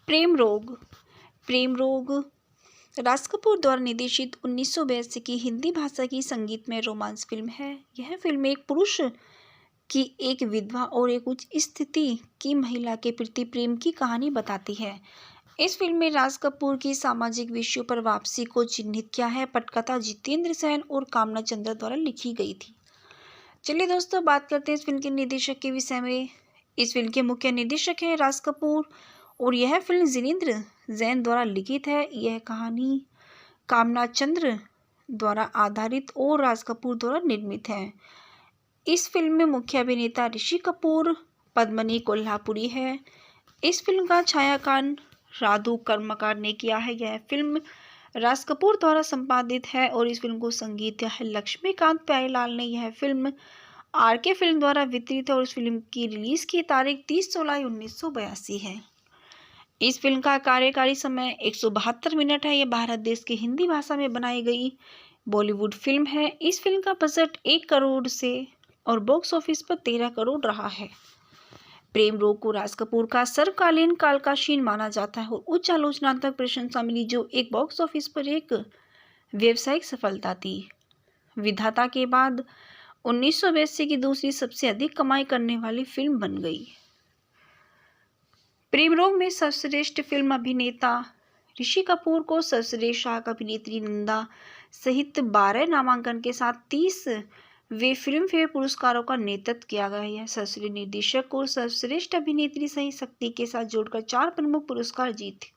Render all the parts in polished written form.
प्रेम रोग। प्रेम रोग राज कपूर द्वारा निर्देशित 1982 की हिंदी भाषा की संगीतमय रोमांस फिल्म है। यह फिल्म एक पुरुष की एक विधवा और एक उच्च स्थिति की महिला के प्रति प्रेम की कहानी बताती है। इस फिल्म में राज कपूर की सामाजिक विषयों पर वापसी को चिन्हित किया है। पटकथा जितेंद्र सेन और कामना चंद्र द्वारा लिखी गई थी। चलिए दोस्तों, बात करते हैं इस फिल्म के निर्देशक के विषय में। इस फिल्म के मुख्य निर्देशक हैं राज कपूर और यह फिल्म जितेंद्र जैन द्वारा लिखित है। यह कहानी कामना चंद्र द्वारा आधारित और राज कपूर द्वारा निर्मित है। इस फिल्म में मुख्य अभिनेता ऋषि कपूर, पद्मिनी कोल्हापुरी है। इस फिल्म का छायांकन राधु कर्मकार ने किया है। यह फिल्म राज कपूर द्वारा संपादित है और इस फिल्म को संगीत दिया है लक्ष्मीकांत प्यारेलाल ने। यह फिल्म आरके फिल्म द्वारा वितरित है और इस फिल्म की रिलीज की तारीख 30 जुलाई 1982 है। इस फिल्म का कार्यकारी समय 172 मिनट है। यह भारत देश की हिंदी भाषा में बनाई गई बॉलीवुड फिल्म है। इस फिल्म का बजट 1 करोड़ से और बॉक्स ऑफिस पर 13 करोड़ रहा है। प्रेम रोग को राज कपूर का सर्वकालीन कालकाशीन माना जाता है और उच्च आलोचनात्मक प्रशंसा मिली, जो एक बॉक्स ऑफिस पर एक व्यावसायिक सफलता थी। विधाता के बाद 1982 की दूसरी सबसे अधिक कमाई करने वाली फिल्म बन गई। प्रेम रोग में सर्वश्रेष्ठ फिल्म अभिनेता ऋषि कपूर को सर्वश्रेष्ठ सहायक अभिनेत्री नंदा सहित 12 नामांकन के साथ 30 वे फिल्म फेयर पुरस्कारों का नेतृत्व किया गया है। सर्वश्रेष्ठ निर्देशक और सर्वश्रेष्ठ अभिनेत्री सही शक्ति के साथ जोड़कर 4 प्रमुख पुरस्कार जीते।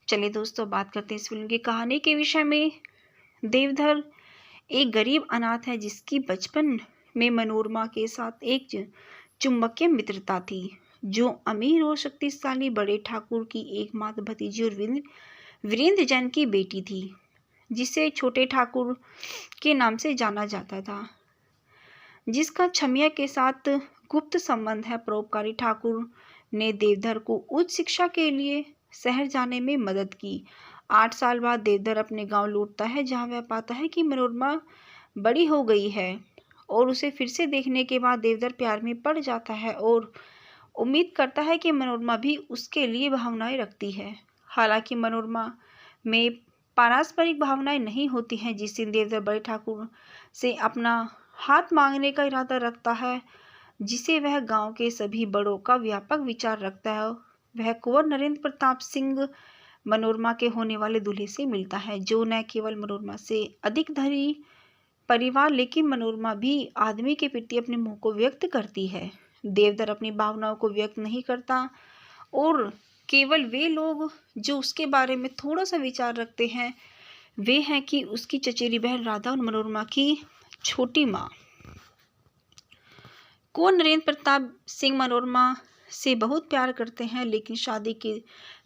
चलिए दोस्तों, बात करते हैं इस फिल्म की कहानी के विषय में। देवधर एक गरीब अनाथ है जिसकी बचपन में मनोरमा के साथ एक चुंबकीय मित्रता थी, जो अमीर और शक्तिशाली बड़े ठाकुर की एकमात्र भतीजी और वीरेंद्र जैन की बेटी थी, जिसे छोटे ठाकुर के नाम से जाना जाता था, जिसका छमिया के साथ गुप्त संबंध है। परोपकारी ठाकुर ने देवधर को उच्च शिक्षा के लिए शहर जाने में मदद की। 8 साल बाद देवधर अपने गांव लौटता है, जहां वह पाता है कि मनोरमा बड़ी हो गई है और उसे फिर से देखने के बाद देवधर प्यार में पड़ जाता है और उम्मीद करता है कि मनोरमा भी उसके लिए भावनाएं रखती है। हालांकि मनोरमा में पारस्परिक भावनाएं नहीं होती हैं। जिस दिन देवधर बड़े ठाकुर से अपना हाथ मांगने का इरादा रखता है, जिसे वह गांव के सभी बड़ों का व्यापक विचार रखता है, वह कुंवर नरेंद्र प्रताप सिंह मनोरमा के होने वाले दूल्हे से मिलता है, जो न केवल मनोरमा से अधिक धनी परिवार लेकिन मनोरमा भी आदमी के प्रति अपने मोह को व्यक्त करती है। देवधर अपनी भावनाओं को व्यक्त नहीं करता और केवल वे लोग जो उसके बारे में थोड़ा सा विचार रखते हैं, वे हैं कि उसकी चचेरी बहन राधा और मनोरमा की छोटी माँ। कुंवर नरेंद्र प्रताप सिंह मनोरमा से बहुत प्यार करते हैं, लेकिन शादी के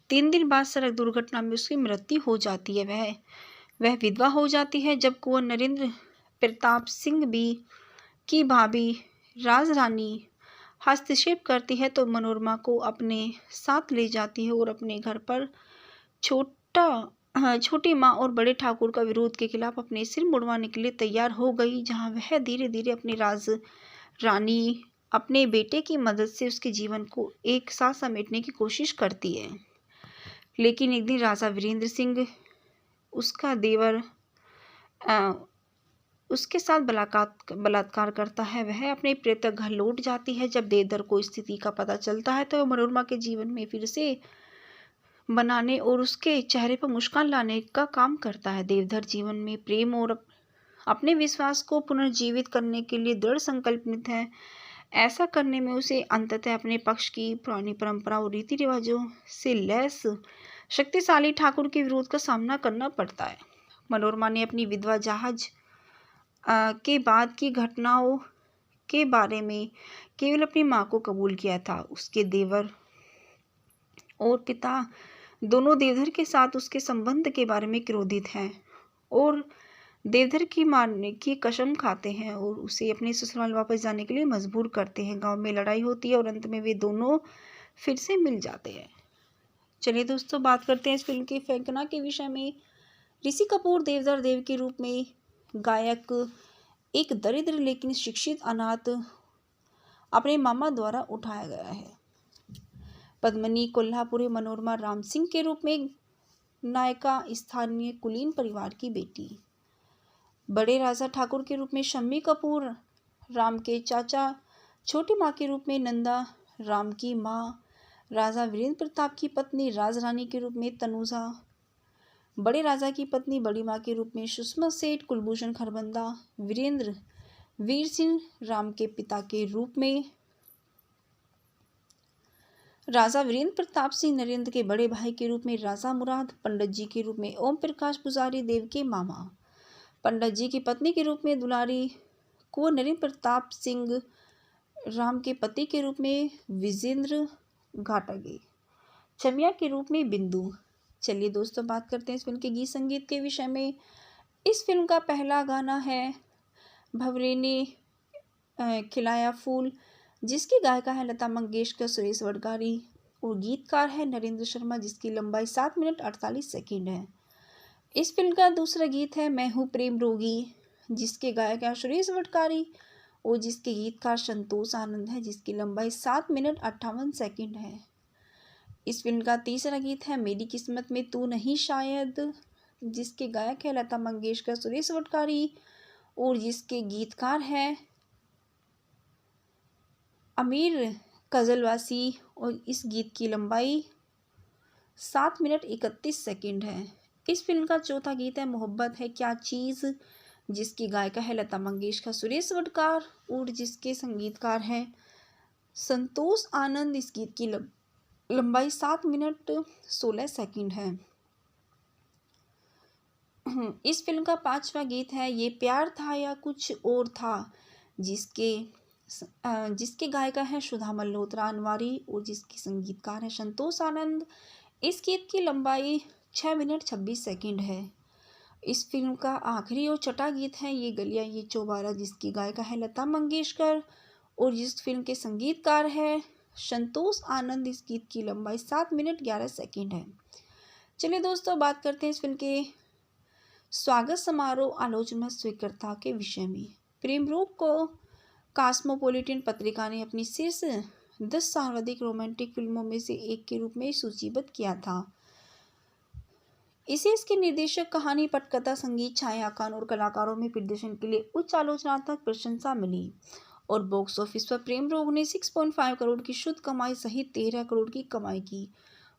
3 दिन बाद सड़क दुर्घटना में उसकी मृत्यु हो जाती है। वह विधवा हो जाती है। जब कुंवर नरेंद्र प्रताप सिंह की भाभी राजरानी हस्तक्षेप करती है तो मनोरमा को अपने साथ ले जाती है और अपने घर पर छोटी माँ और बड़े ठाकुर का विरोध के खिलाफ अपने सिर मुड़वाने के लिए तैयार हो गई, जहाँ वह धीरे धीरे अपनी रानी अपने बेटे की मदद से उसके जीवन को एक साथ समेटने की कोशिश करती है। लेकिन एक दिन राजा वीरेंद्र सिंह, उसका देवर, उसके साथ बलात्कार करता है। वह अपने प्रेतक घर लौट जाती है। जब देवधर को स्थिति का पता चलता है तो वह मनोरमा के जीवन में फिर से बनाने और उसके चेहरे पर मुस्कान लाने का काम करता है। देवधर जीवन में प्रेम और अपने विश्वास को पुनर्जीवित करने के लिए दृढ़ संकल्पित है। ऐसा करने में उसे अंततः अपने पक्ष की पुरानी परंपरा और रीति रिवाजों से लैस शक्तिशाली ठाकुर के विरोध का सामना करना पड़ता है। मनोरमा ने अपनी विधवा जहाज के बाद की घटनाओं के बारे में केवल अपनी माँ को कबूल किया था। उसके देवर और पिता दोनों देवधर के साथ उसके संबंध के बारे में क्रोधित हैं और देवधर की मारने की कसम खाते हैं और उसे अपने ससुराल वापस जाने के लिए मजबूर करते हैं। गांव में लड़ाई होती है और अंत में वे दोनों फिर से मिल जाते हैं। चलिए दोस्तों, बात करते हैं इस फिल्म की फेंकना के विषय में। ऋषि कपूर देवधर देव के रूप में गायक एक दरिद्र लेकिन शिक्षित अनाथ अपने मामा द्वारा उठाया गया है। पद्मिनी कोल्हापुरी मनोरमा राम सिंह के रूप में नायिका, स्थानीय कुलीन परिवार की बेटी। बड़े राजा ठाकुर के रूप में शम्मी कपूर, राम के चाचा, छोटी माँ के रूप में नंदा, राम की माँ, राजा वीरेंद्र प्रताप की पत्नी राजरानी के रूप में तनुजा, बड़े राजा की पत्नी बड़ी माँ के रूप में सुषमा सेठ, कुलभूषण खरबंदा, वीरेंद्र वीर सिंह राम के पिता के रूप में, राजा वीरेंद्र प्रताप सिंह नरेंद्र के बड़े भाई के रूप में राजा मुराद, पंडित जी के रूप में ओम प्रकाश पुजारी देव के मामा, पंडित जी की पत्नी के रूप में दुलारी, कुंवर नरेंद्र प्रताप सिंह राम के पति के रूप में विजेंद्र घाटगे, छमिया के रूप में बिंदु। चलिए दोस्तों, बात करते हैं इस फिल्म के गीत संगीत के विषय में। इस फिल्म का पहला गाना है भंवरे ने खिलाया फूल, जिसकी गायिका है लता मंगेशकर, सुरेश वडगारी, और गीतकार है नरेंद्र शर्मा, जिसकी लंबाई 7 मिनट 48 सेकंड है। इस फिल्म का दूसरा गीत है मैं हूँ प्रेम रोगी, जिसके गायक है सुरेश वडगारी और जिसके गीतकार संतोष आनंद है, जिसकी लंबाई 7 मिनट 58 सेकंड है। इस फिल्म का तीसरा गीत है मेरी किस्मत में तू नहीं शायद, जिसके गायक है लता मंगेशकर, सुरेश वडगारी और जिसके गीतकार है अमीर कजलवासी, और इस गीत की लंबाई 7 मिनट 31 सेकंड है। इस फिल्म का चौथा गीत है मोहब्बत है क्या चीज़, जिसकी गायिका है लता मंगेशकर, सुरेश वडगार और जिसके संगीतकार हैं संतोष आनंद। इस गीत की लंबाई 7 मिनट 16 सेकंड है। इस फिल्म का पांचवा गीत है ये प्यार था या कुछ और था, जिसके गायिका है सुधा मल्होत्रा अनवारी और जिसके संगीतकार है संतोष आनंद। इस गीत की लंबाई 6 मिनट 26 सेकंड है। इस फिल्म का आखिरी और छठा गीत है ये गलियां ये चौबारा, जिसकी गायिका है लता मंगेशकर और जिस फिल्म के संगीतकार है संतोष आनंद। इस गीत की लंबाई 7 मिनट 11 सेकंड है। चलिए दोस्तों, बात करते हैं इस फिल्म के स्वागत समारोह आलोचना स्वीकृता के विषय में। प्रेम रोग को कॉस्मोपॉलिटन पत्रिका ने अपनी शीर्ष 10 सर्वाधिक रोमांटिक फिल्मों में से एक के रूप में सूचीबद्ध किया था। इसे इसके निर्देशक, कहानी, पटकथा, संगीत, छायांकन और कलाकारों में प्रदर्शन के लिए उच्च आलोचनात्मक प्रशंसा मिली और बॉक्स ऑफिस पर प्रेम रोग ने 6.5 करोड़ की शुद्ध कमाई सहित 13 करोड़ की कमाई की।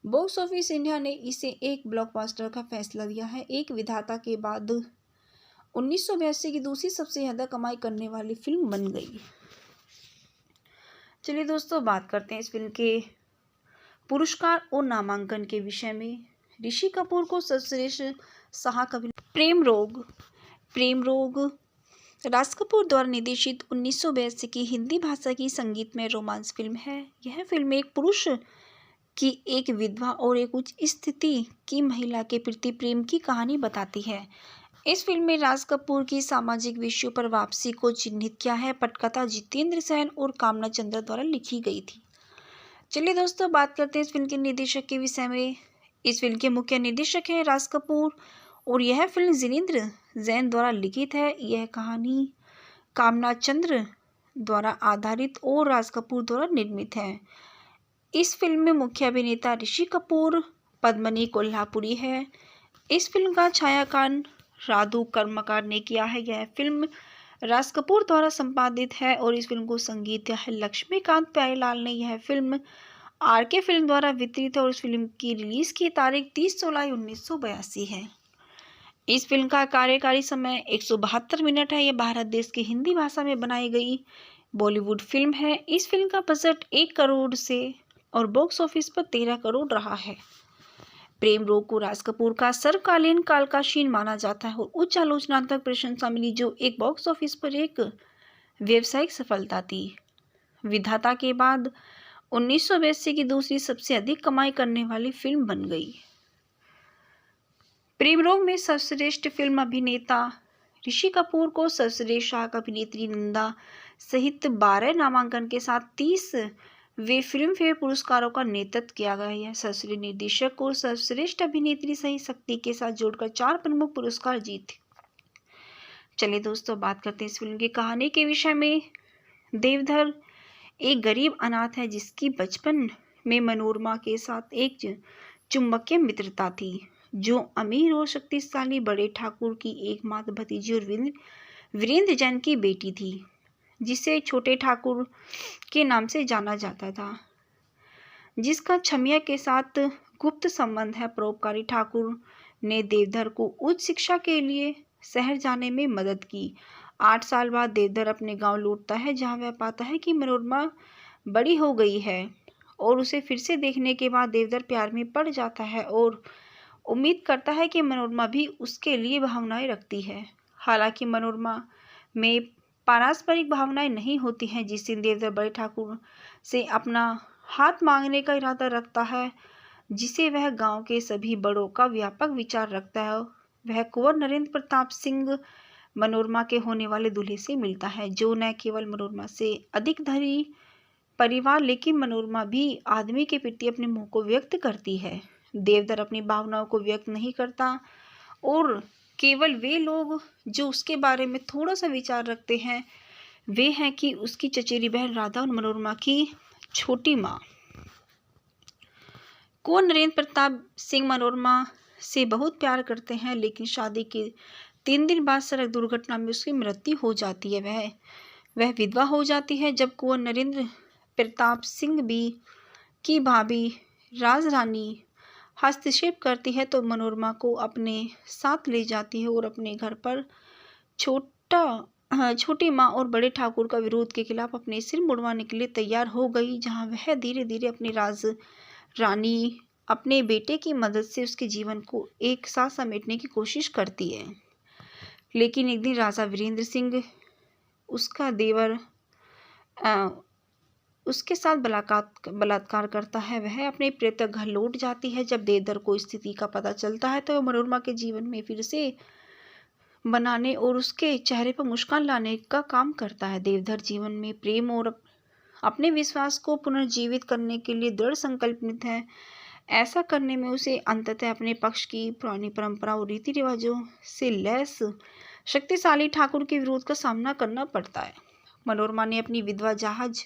बॉक्स ऑफिस इंडिया ने इसे एक ब्लॉकबस्टर का फैसला दिया है। एक विधाता के बाद 1982 की दूसरी सबसे ज्यादा कमाई करने वाली फिल्म बन गई। चलिए दोस्तों, बात करते हैं इस फिल्म के पुरस्कार और नामांकन के विषय में। ऋषि कपूर को सर्वश्रेष्ठ सहायक अभिनेता। प्रेम रोग राज कपूर द्वारा निर्देशित 1982 की हिंदी भाषा की संगीतमय रोमांस फिल्म है। यह फिल्म एक पुरुष की एक विधवा और एक उच्च स्थिति की महिला के प्रति प्रेम की कहानी बताती है। इस फिल्म में राज कपूर की सामाजिक विषयों पर वापसी को चिन्हित किया है। पटकथा जितेंद्र सेन और कामना चंद्रा द्वारा लिखी गई थी। चलिए दोस्तों, बात करते हैं इस फिल्म के निर्देशक के विषय में। इस फिल्म के मुख्य निर्देशक हैं राज कपूर और यह फिल्म जितेंद्र जैन द्वारा लिखित है। यह कहानी कामना चंद्र द्वारा आधारित और राज कपूर द्वारा निर्मित है। इस फिल्म में मुख्य अभिनेता ऋषि कपूर, पद्मिनी कोल्हापुरी है। इस फिल्म का छायांकन राधु कर्मकार ने किया है। यह फिल्म राज कपूर द्वारा संपादित है और इस फिल्म को संगीत दिया है लक्ष्मीकांत प्यारेलाल ने। यह फिल्म आरके फिल्म द्वारा वितरित है और इस फिल्म की रिलीज की तारीख 30 जुलाई 1982 है। इस फिल्म का कार्यकारी समय 172 मिनट है। यह भारत देश की हिंदी भाषा में बनाई गई बॉलीवुड फिल्म है। इस फिल्म का बजट 1 करोड़ से और बॉक्स ऑफिस पर 13 करोड़ रहा है। प्रेम रोग को राज कपूर का सर्वकालीन कालकाशीन माना जाता है और उच्च आलोचनात्मक प्रशंसा मिली, जो एक बॉक्स ऑफिस पर एक व्यावसायिक सफलता थी। विधाता के बाद 1982 की दूसरी सबसे अधिक कमाई करने वाली फिल्म बन गई। प्रेम रोग में सर्वश्रेष्ठ फिल्म अभिनेता ऋषि कपूर को सर्वश्रेष्ठ सहायक अभिनेत्री नंदा सहित 12 नामांकन के साथ 30 वे फिल्म फेयर पुरस्कारों का नेतृत्व किया गया है। सर्वश्रेष्ठ निर्देशक और सर्वश्रेष्ठ अभिनेत्री सहित शक्ति के साथ जोड़कर 4 प्रमुख पुरस्कार जीते। चलिए दोस्तों, बात करते हैं इस फिल्म की कहानी के विषय में। देवधर एक गरीब अनाथ है जिसकी बचपन में मनोरमा के साथ एक चुंबकीय मित्रता थी, जो अमीर और शक्तिशाली बड़े ठाकुर की एकमात्र भतीजी और वीरेंद्र जैन की बेटी थी, जिसे छोटे ठाकुर के नाम से जाना जाता था, जिसका छमिया के साथ गुप्त संबंध है। परोपकारी ठाकुर ने देवधर को उच्च शिक्षा के लिए शहर जाने में मदद की। 8 साल बाद देवधर अपने गांव लौटता है, जहां वह पाता है कि मनोरमा बड़ी हो गई है, और उसे फिर से देखने के बाद देवधर प्यार में पड़ जाता है और उम्मीद करता है कि मनोरमा भी उसके लिए भावनाएं रखती है। हालांकि मनोरमा में पारस्परिक भावनाएं नहीं होती हैं। जिस दिन देवधर बड़े ठाकुर से अपना हाथ मांगने का इरादा रखता है, जिसे वह गांव के सभी बड़ों का व्यापक विचार रखता है, वह कुंवर नरेंद्र प्रताप सिंह मनोरमा के होने वाले दूल्हे से मिलता है, जो न केवल मनोरमा से अधिक धनी परिवार, लेकिन मनोरमा भी आदमी के प्रति अपने मोह को व्यक्त करती है। देवधर अपनी भावनाओं को व्यक्त नहीं करता, और केवल वे लोग जो उसके बारे में थोड़ा सा विचार रखते हैं, वे हैं कि उसकी चचेरी बहन राधा और मनोरमा की छोटी माँ। कुंवर नरेंद्र प्रताप सिंह मनोरमा से बहुत प्यार करते हैं, लेकिन शादी के 3 दिन बाद सड़क दुर्घटना में उसकी मृत्यु हो जाती है। वह विधवा हो जाती है। जब कुंवर नरेंद्र प्रताप सिंह भी की भाभी राजरानी हस्तक्षेप करती है, तो मनोरमा को अपने साथ ले जाती है और अपने घर पर छोटी माँ और बड़े ठाकुर का विरोध के खिलाफ अपने सिर मुड़वाने के लिए तैयार हो गई, जहाँ वह धीरे धीरे अपनी रानी अपने बेटे की मदद से उसके जीवन को एक साथ समेटने की कोशिश करती है। लेकिन एक दिन राजा वीरेंद्र सिंह, उसका देवर, उसके साथ बलात्कार करता है। वह अपने प्रेत घर लौट जाती है। जब देवधर को स्थिति का पता चलता है, तो वह मनोरमा के जीवन में फिर से बनाने और उसके चेहरे पर मुस्कान लाने का काम करता है। देवधर जीवन में प्रेम और अपने विश्वास को पुनर्जीवित करने के लिए दृढ़ संकल्पित है। ऐसा करने में उसे अंततः अपने पक्ष की पुरानी परंपरा और रीति रिवाजों से लैस शक्तिशाली ठाकुर के विरोध का सामना करना पड़ता है। मनोरमा ने अपनी विधवा जहाज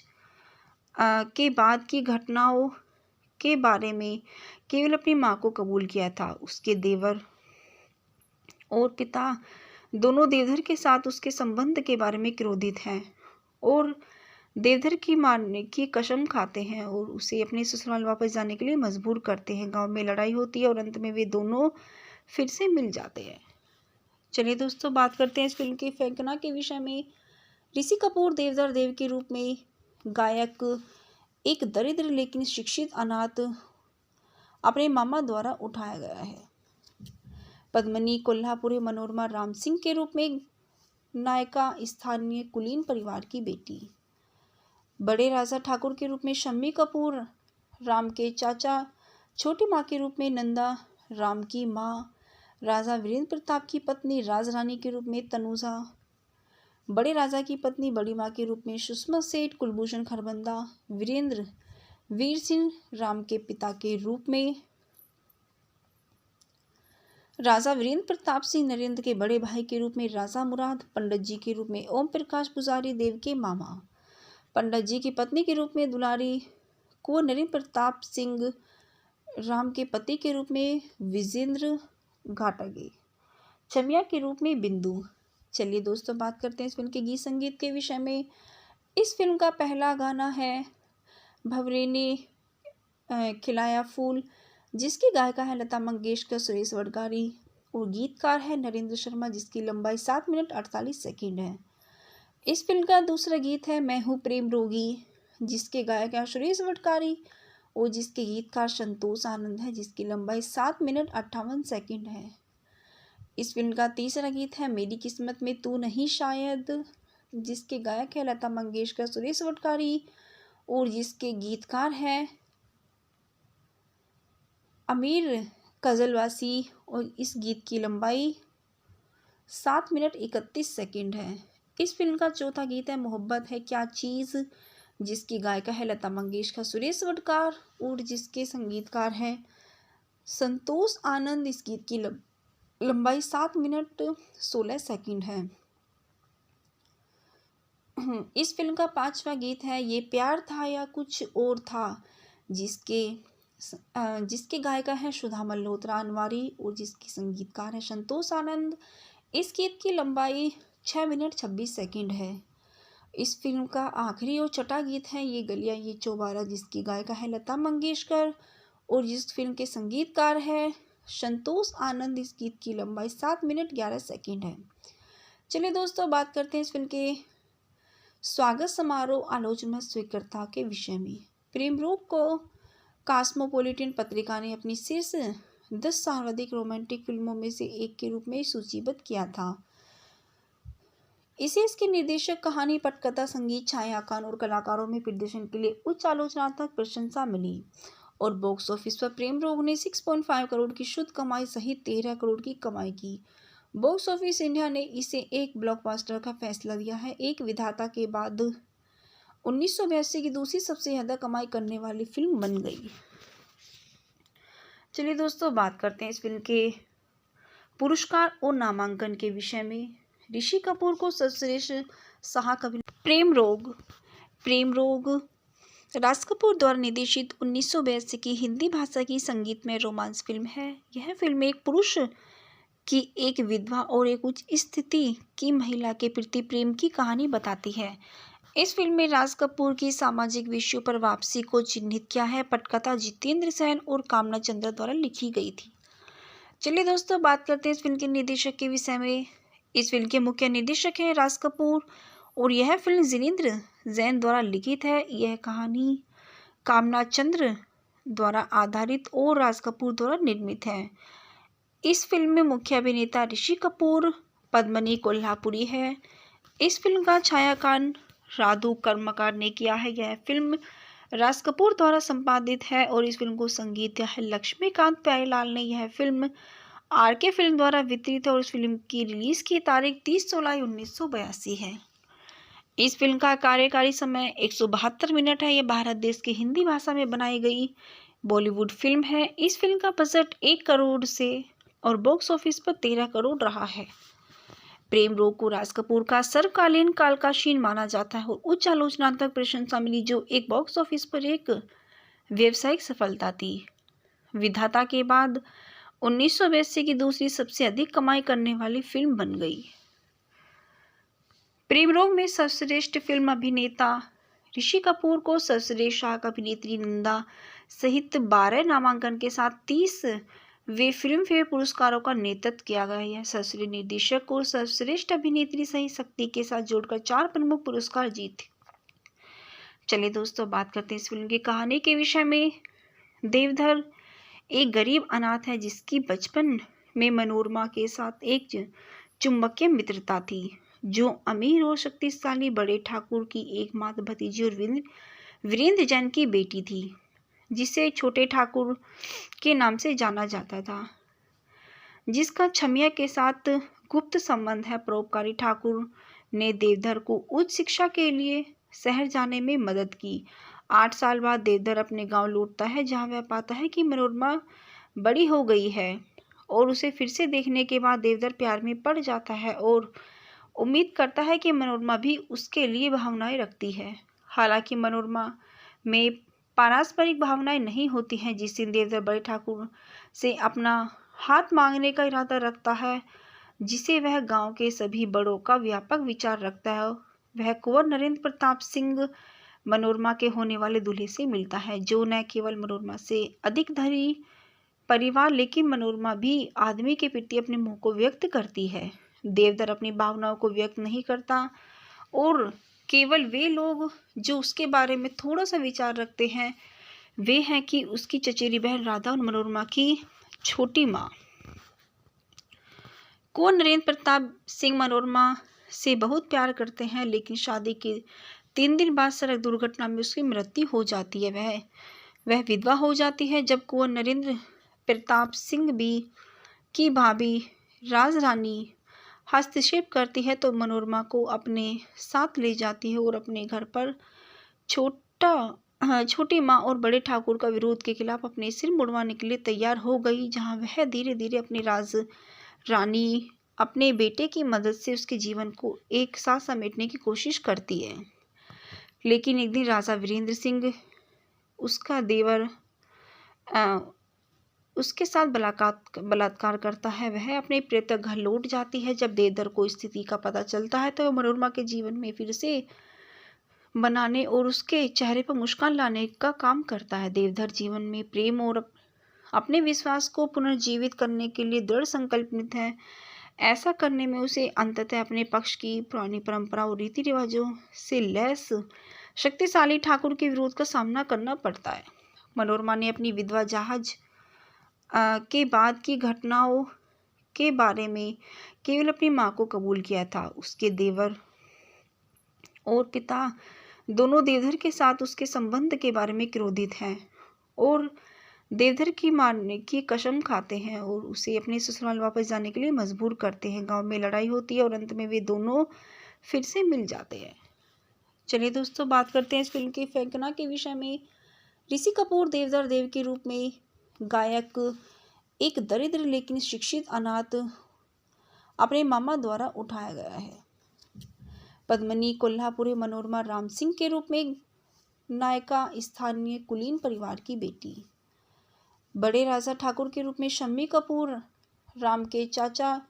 के बाद की घटनाओं के बारे में केवल अपनी माँ को कबूल किया था। उसके देवर और पिता दोनों देवधर के साथ उसके संबंध के बारे में क्रोधित हैं और देवधर की मारने की कसम खाते हैं और उसे अपने ससुराल वापस जाने के लिए मजबूर करते हैं। गांव में लड़ाई होती है और अंत में वे दोनों फिर से मिल जाते हैं। चलिए दोस्तों, बात करते हैं इस फिल्म की फेंकना के विषय में। ऋषि कपूर देवधर देव के रूप में गायक एक दरिद्र लेकिन शिक्षित अनाथ अपने मामा द्वारा उठाया गया है। पद्मिनी कोल्हापुरी मनोरमा राम सिंह के रूप में नायिका स्थानीय कुलीन परिवार की बेटी। बड़े राजा ठाकुर के रूप में शम्मी कपूर राम के चाचा। छोटी माँ के रूप में नंदा राम की माँ। राजा वीरेंद्र प्रताप की पत्नी राजरानी के रूप में तनुजा। बड़े राजा की पत्नी बड़ी माँ के रूप में सुषमा सेठ। कुलभूषण खरबंदा वीरेंद्र वीर सिंह राम के पिता के रूप में। राजा वीरेंद्र प्रताप सिंह नरेंद्र के बड़े भाई के रूप में राजा मुराद। पंडित जी के रूप में ओम प्रकाश पुजारी देव के मामा। पंडित जी की पत्नी के रूप में दुलारी। कुंवर नरेंद्र प्रताप सिंह राम के पति के रूप में विजेंद्र घाटगे। छमिया के रूप में बिंदु। चलिए दोस्तों, बात करते हैं इस फिल्म के गीत संगीत के विषय में। इस फिल्म का पहला गाना है भंवरे ने खिलाया फूल, जिसकी गायिका है लता मंगेशकर, सुरेश वडगारी और गीतकार है नरेंद्र शर्मा, जिसकी लंबाई 7 मिनट 48 सेकंड है। इस फिल्म का दूसरा गीत है मैं हूँ प्रेम रोगी, जिसके गायक है सुरेश वडगारी और जिसके गीतकार संतोष आनंद है, जिसकी लंबाई 7 मिनट 58 सेकंड है। इस फिल्म का तीसरा गीत है मेरी किस्मत में तू नहीं शायद, जिसके गायक है लता मंगेशकर, सुरेश वडगारी और जिसके गीतकार हैं अमीर कजलवासी और इस गीत की लंबाई 7 मिनट 31 सेकंड है। इस फिल्म का चौथा गीत है मोहब्बत है क्या चीज़, जिसकी गायिका है लता मंगेशकर, सुरेश वडगार और जिसके संगीतकार हैं संतोष आनंद। इस गीत की लंबाई 7 मिनट 16 सेकंड है। इस फिल्म का पांचवा गीत है ये प्यार था या कुछ और था, जिसके गायिका हैं सुधा मल्होत्रा अनवारी और जिसकी संगीतकार है संतोष आनंद। इस गीत की लंबाई 6 मिनट 26 सेकंड है। इस फिल्म का आखिरी और छठा गीत है ये गलियां ये चौबारा, जिसकी गायिका है लता मंगेशकर और जिस फिल्म के संगीतकार है संतोष आनंद। इस गीत की लंबाई 7 मिनट 11 सेकंड है। चलिए दोस्तों, बात करते हैं इस फिल्म के स्वागत समारोह आलोचना स्वीकृता के विषय में। प्रेम रोग को कॉस्मोपॉलिटन पत्रिका ने अपनी शीर्ष 10 सर्वाधिक रोमांटिक फिल्मों में से एक के रूप में सूचीबद्ध किया था। इसे इसके निर्देशक, कहानी, पटकथा, संगीत, छायांकन और कलाकारों में प्रदर्शन के लिए उच्च आलोचनात्मक प्रशंसा मिली और बॉक्स ऑफिस पर प्रेम रोग ने 6.5 करोड़ की शुद्ध कमाई सहित 13 करोड़ की कमाई की। बॉक्स ऑफिस इंडिया ने इसे एक ब्लॉकबस्टर का फैसला दिया है। एक विधाता के बाद 1982 की दूसरी सबसे ज़्यादा कमाई करने वाली फिल्म बन गई। चलिए दोस्तों, बात करते हैं इस फिल्म के पुरस्कार और नामांकन के विषय में। ऋषि कपूर को सर्वश्रेष्ठ सहायक अभिनेता। प्रेम रोग राज कपूर द्वारा निर्देशित 1982 की हिंदी भाषा की संगीतमय रोमांस फिल्म है। यह फिल्म एक पुरुष की एक विधवा और एक उच्च स्थिति की महिला के प्रति प्रेम की कहानी बताती है। इस फिल्म में राज कपूर की सामाजिक विषयों पर वापसी को चिन्हित किया है। पटकथा जितेंद्र सेन और कामना चंद्रा द्वारा लिखी गई थी। चलिए दोस्तों, बात करते हैं इस फिल्म के निर्देशक के विषय में। इस फिल्म के मुख्य निर्देशक हैं राज कपूर और यह फिल्म जितेंद्र जैन द्वारा लिखित है। यह कहानी कामना चंद्र द्वारा आधारित और राज कपूर द्वारा निर्मित है। इस फिल्म में मुख्य अभिनेता ऋषि कपूर, पद्मिनी कोल्हापुरी है। इस फिल्म का छायांकन राधु कर्मकार ने किया है। यह फिल्म राज कपूर द्वारा संपादित है और इस फिल्म को संगीत दिया है लक्ष्मीकांत प्यारेलाल ने। यह फिल्म आरके फिल्म द्वारा वितरित है और इस फिल्म की रिलीज की तारीख 30 जुलाई 1982 है। इस फिल्म का कार्यकारी समय 172 मिनट है। यह भारत देश की हिंदी भाषा में बनाई गई बॉलीवुड फिल्म है। इस फिल्म का बजट 1 करोड़ से और बॉक्स ऑफिस पर 13 करोड़ रहा है। प्रेम रोग को राज कपूर का सर्वकालीन कालकाशीन माना जाता है और उच्च आलोचनात्मक प्रशंसा मिली, जो एक बॉक्स ऑफिस पर एक व्यावसायिक सफलता थी। विधाता के बाद 1982 की दूसरी सबसे अधिक कमाई करने वाली फिल्म बन गई। प्रेम रोग में सर्वश्रेष्ठ फिल्म अभिनेता ऋषि कपूर को सर्वश्रेष्ठ सहायक अभिनेत्री नंदा सहित 12 नामांकन के साथ 30 वे फिल्म फेयर पुरस्कारों का नेतृत्व किया गया है। सर्वश्रेष्ठ निर्देशक और सर्वश्रेष्ठ अभिनेत्री सहित शक्ति के साथ जोड़कर 4 प्रमुख पुरस्कार जीते। चलिए दोस्तों, बात करते हैं इस फिल्म की कहानी के विषय में। देवधर एक गरीब अनाथ है जिसकी बचपन में मनोरमा के साथ एक चुंबकीय मित्रता थी, जो अमीर और शक्तिशाली बड़े ठाकुर की एकमात्र भतीजी और वीरेंद्र जैन की बेटी थी, जिसे छोटे ठाकुर के नाम से जाना जाता था, जिसका छमिया के साथ गुप्त संबंध है। परोपकारी ठाकुर ने देवधर को उच्च शिक्षा के लिए शहर जाने में मदद की। 8 साल बाद देवधर अपने गांव लौटता है, जहां वह पाता है कि मनोरमा बड़ी हो गई है और उसे फिर से देखने के बाद देवधर प्यार में पड़ जाता है और उम्मीद करता है कि मनोरमा भी उसके लिए भावनाएं रखती है। हालांकि मनोरमा में पारस्परिक भावनाएं नहीं होती हैं। जिस दिन देवधर बड़े ठाकुर से अपना हाथ मांगने का इरादा रखता है, जिसे वह गांव के सभी बड़ों का व्यापक विचार रखता है, वह कुंवर नरेंद्र प्रताप सिंह मनोरमा के होने वाले दूल्हे से मिलता है, जो न केवल मनोरमा से अधिक धनी परिवार लेकिन मनोरमा भी आदमी के प्रति अपने मोह को व्यक्त करती है। देवधर अपनी भावनाओं को व्यक्त नहीं करता और केवल वे लोग जो उसके बारे में थोड़ा सा विचार रखते हैं, वे हैं कि उसकी चचेरी बहन राधा और मनोरमा की छोटी माँ। कुंवर नरेंद्र प्रताप सिंह मनोरमा से बहुत प्यार करते हैं, लेकिन शादी के 3 दिन बाद सड़क दुर्घटना में उसकी मृत्यु हो जाती है। वह विधवा हो जाती है। जब कुंवर नरेंद्र प्रताप सिंह की भाभी राजरानी हस्तक्षेप करती है तो मनोरमा को अपने साथ ले जाती है और अपने घर पर छोटी माँ और बड़े ठाकुर का विरोध के खिलाफ अपने सिर मुड़वाने के लिए तैयार हो गई, जहाँ वह धीरे धीरे अपनी रानी अपने बेटे की मदद से उसके जीवन को एक साथ समेटने की कोशिश करती है। लेकिन एक दिन राजा वीरेंद्र सिंह उसका देवर अ, उसके साथ बलात्कार करता है। वह अपने प्रेत घर लौट जाती है। जब देवधर को स्थिति का पता चलता है तो वह मनोरमा के जीवन में फिर से बनाने और उसके चेहरे पर मुस्कान लाने का काम करता है। देवधर जीवन में प्रेम और अपने विश्वास को पुनर्जीवित करने के लिए दृढ़ संकल्पित है। ऐसा करने में उसे अंततः अपने पक्ष की पुरानी परंपरा और रीति रिवाजों से लैस शक्तिशाली ठाकुर के विरोध का सामना करना पड़ता है। मनोरमा ने अपनी विधवा जहाज के बाद की घटनाओं के बारे में केवल अपनी मां को कबूल किया था। उसके देवर और पिता दोनों देवधर के साथ उसके संबंध के बारे में क्रोधित हैं और देवधर की मारने की कसम खाते हैं और उसे अपने ससुराल वापस जाने के लिए मजबूर करते हैं। गांव में लड़ाई होती है और अंत में वे दोनों फिर से मिल जाते हैं। चलिए दोस्तों, बात करते हैं इस फिल्म की फेंकना के विषय में। ऋषि कपूर देवधर देव के रूप में गायक एक दरिद्र लेकिन शिक्षित अनाथ अपने मामा द्वारा उठाया गया है। पद्मिनी कोल्हापुरी मनोरमा राम सिंह के रूप में नायिका स्थानीय कुलीन परिवार की बेटी। बड़े राजा ठाकुर के रूप में शम्मी कपूर राम के चाचा।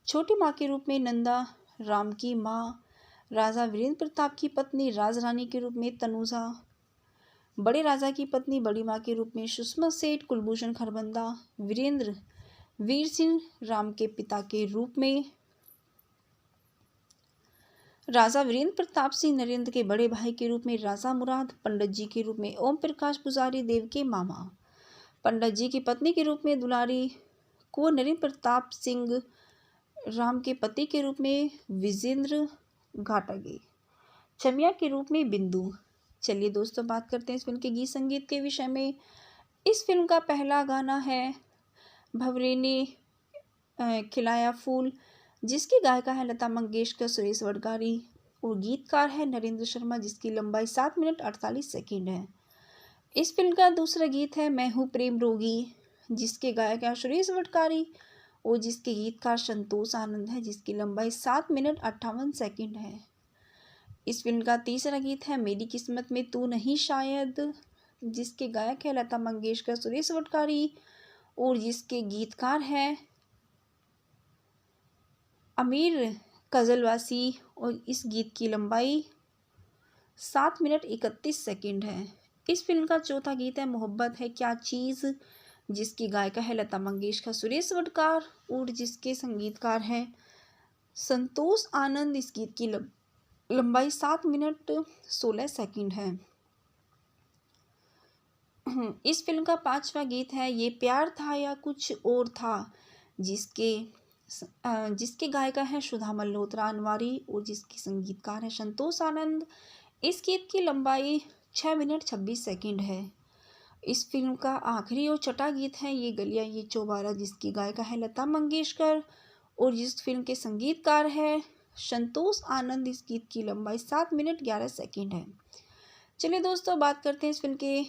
छोटी माँ के रूप में नंदा राम की माँ। राजा वीरेंद्र प्रताप की पत्नी राजरानी के रूप में तनुजा। बड़े राजा की पत्नी बड़ी माँ के रूप में सुषमा सेठ। कुलभूषण खरबंदा वीरेंद्र वीर सिंह राम के पिता के रूप में। राजा वीरेंद्र प्रताप सिंह नरेंद्र के बड़े भाई के रूप में राजा मुराद। पंडित जी के रूप में ओम प्रकाश पुजारी देव के मामा। पंडित जी की पत्नी के रूप में दुलारी कुंवर नरेंद्र प्रताप सिंह राम के पति के रूप में विजेंद्र घाटगे। छमिया के रूप में बिंदु। चलिए दोस्तों, बात करते हैं इस फिल्म के गीत संगीत के विषय में। इस फिल्म का पहला गाना है भंवरे ने खिलाया फूल, जिसकी गायिका है लता मंगेशकर, सुरेश वडगारी और गीतकार है नरेंद्र शर्मा, जिसकी लंबाई 7 मिनट 48 सेकंड है। इस फिल्म का दूसरा गीत है मैं हूँ प्रेम रोगी, जिसके गायक है सुरेश वडगारी और जिसके गीतकार संतोष आनंद है, जिसकी लंबाई 7 मिनट 58 सेकंड है। इस फिल्म का तीसरा गीत है मेरी किस्मत में तू नहीं शायद, जिसके गायक है लता मंगेशकर, सुरेश वडगारी और जिसके गीतकार है अमीर कजलवासी और इस गीत की लंबाई 7 मिनट 31 सेकंड है। इस फिल्म का चौथा गीत है मोहब्बत है क्या चीज़, जिसकी गायिका है लता मंगेशकर, सुरेश वडगार और जिसके संगीतकार हैं संतोष आनंद। इस गीत की लंबाई 7 मिनट 16 सेकंड है। इस फिल्म का पांचवा गीत है ये प्यार था या कुछ और था, जिसके गायिका है सुधा मल्होत्रा अनवारी और जिसके संगीतकार है संतोष आनंद। इस गीत की लंबाई 6 मिनट 26 सेकंड है। इस फिल्म का आखिरी और छठा गीत है ये गलियां ये चौबारा, जिसकी गायिका है लता मंगेशकर और जिस फिल्म के संगीतकार है संतोष आनंद। इस गीत की लंबाई 7 मिनट 11 सेकंड है। चलिए दोस्तों, बात करते हैं इस फिल्म के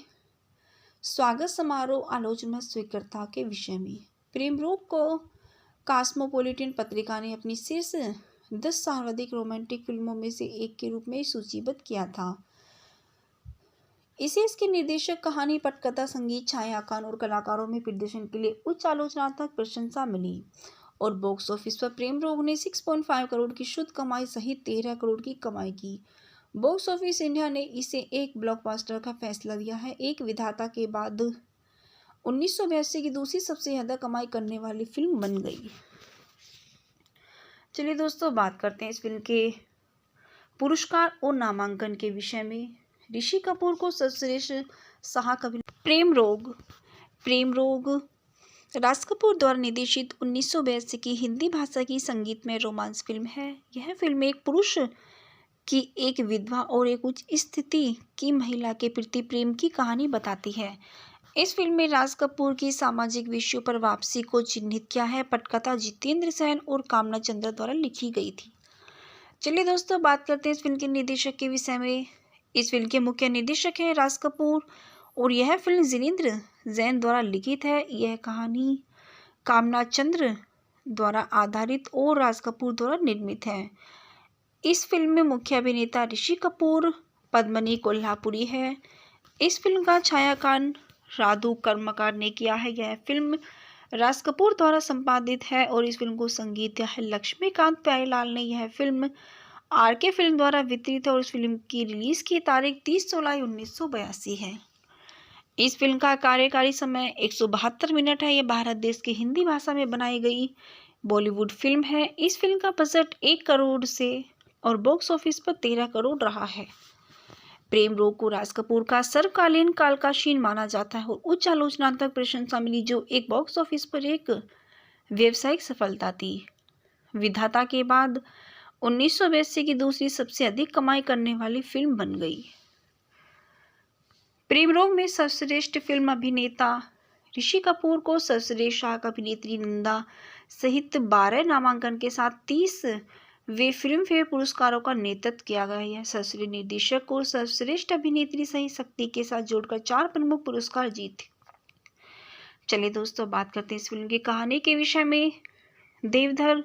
स्वागत समारोह आलोचना स्वीकृता के विषय में। प्रेम रोग को कॉस्मोपॉलिटन पत्रिका ने अपनी शीर्ष 10 सर्वाधिक रोमांटिक फिल्मों में से एक के रूप में सूचीबद्ध किया था। इसे इसके निर्देशक, कहानी, पटकथा, संगीत, छायांकन और कलाकारों में प्रदर्शन के लिए उच्च आलोचनात्मक प्रशंसा मिली और बॉक्स ऑफिस पर प्रेम रोग ने 6.5 करोड़ की शुद्ध कमाई सहित 13 करोड़ की कमाई की। बॉक्स ऑफिस इंडिया ने इसे एक ब्लॉकबस्टर का फैसला दिया है। एक विधाता के बाद 1982 की दूसरी सबसे ज्यादा कमाई करने वाली फिल्म बन गई। चलिए दोस्तों, बात करते हैं इस फिल्म के पुरस्कार और नामांकन के विषय में। ऋषि कपूर को सर्वश्रेष्ठ सहायक अभिनेता। प्रेम रोग राज कपूर द्वारा निर्देशित 1982 की हिंदी भाषा की संगीतमय रोमांस फिल्म है। यह फिल्म एक पुरुष की एक विधवा और एक उच्च स्थिति की महिला के प्रति प्रेम की कहानी बताती है। इस फिल्म में राज कपूर की सामाजिक विषयों पर वापसी को चिन्हित किया है। पटकथा जितेंद्र सेन और कामना चंद्रा द्वारा लिखी गई थी। चलिए दोस्तों, बात करते हैं इस फिल्म के निर्देशक के विषय में। इस फिल्म के मुख्य निर्देशक हैं राज कपूर और यह फिल्म जितेंद्र जैन द्वारा लिखित है। यह कहानी कामना चंद्र द्वारा आधारित और राज कपूर द्वारा निर्मित है। इस फिल्म में मुख्य अभिनेता ऋषि कपूर, पद्मिनी कोल्हापुरी है। इस फिल्म का छायांकन राधू कर्मकार ने किया है। यह फिल्म राज कपूर द्वारा संपादित है और इस फिल्म को संगीत दिया है लक्ष्मीकांत प्यारेलाल ने। यह फिल्म आरके फिल्म द्वारा वितरित है और इस फिल्म की रिलीज की तारीख 30 जुलाई 1982 है। इस फिल्म का कार्यकारी समय 172 मिनट है। यह भारत देश की हिंदी भाषा में बनाई गई बॉलीवुड फिल्म है। इस फिल्म का बजट 1 करोड़ से और बॉक्स ऑफिस पर 13 करोड़ रहा है। प्रेम रोग को राज कपूर का सर्वकालीन कालकाशीन माना जाता है और उच्च आलोचनात्मक प्रशंसा मिली, जो एक बॉक्स ऑफिस पर एक व्यावसायिक सफलता थी। विधाता के बाद 1982 की दूसरी सबसे अधिक कमाई करने वाली फिल्म बन गई। प्रेम रोग में सर्वश्रेष्ठ फिल्म अभिनेता ऋषि कपूर को सर्वश्रेष्ठ सहायक अभिनेत्री नंदा सहित 12 नामांकन के साथ 30 वे फिल्म फेयर पुरस्कारों का नेतृत्व किया गया है। सर्वश्रेष्ठ निर्देशक को सर्वश्रेष्ठ अभिनेत्री सही शक्ति के साथ जोड़कर 4 प्रमुख पुरस्कार जीते। चलिए दोस्तों, बात करते हैं इस फिल्म की कहानी के विषय में। देवधर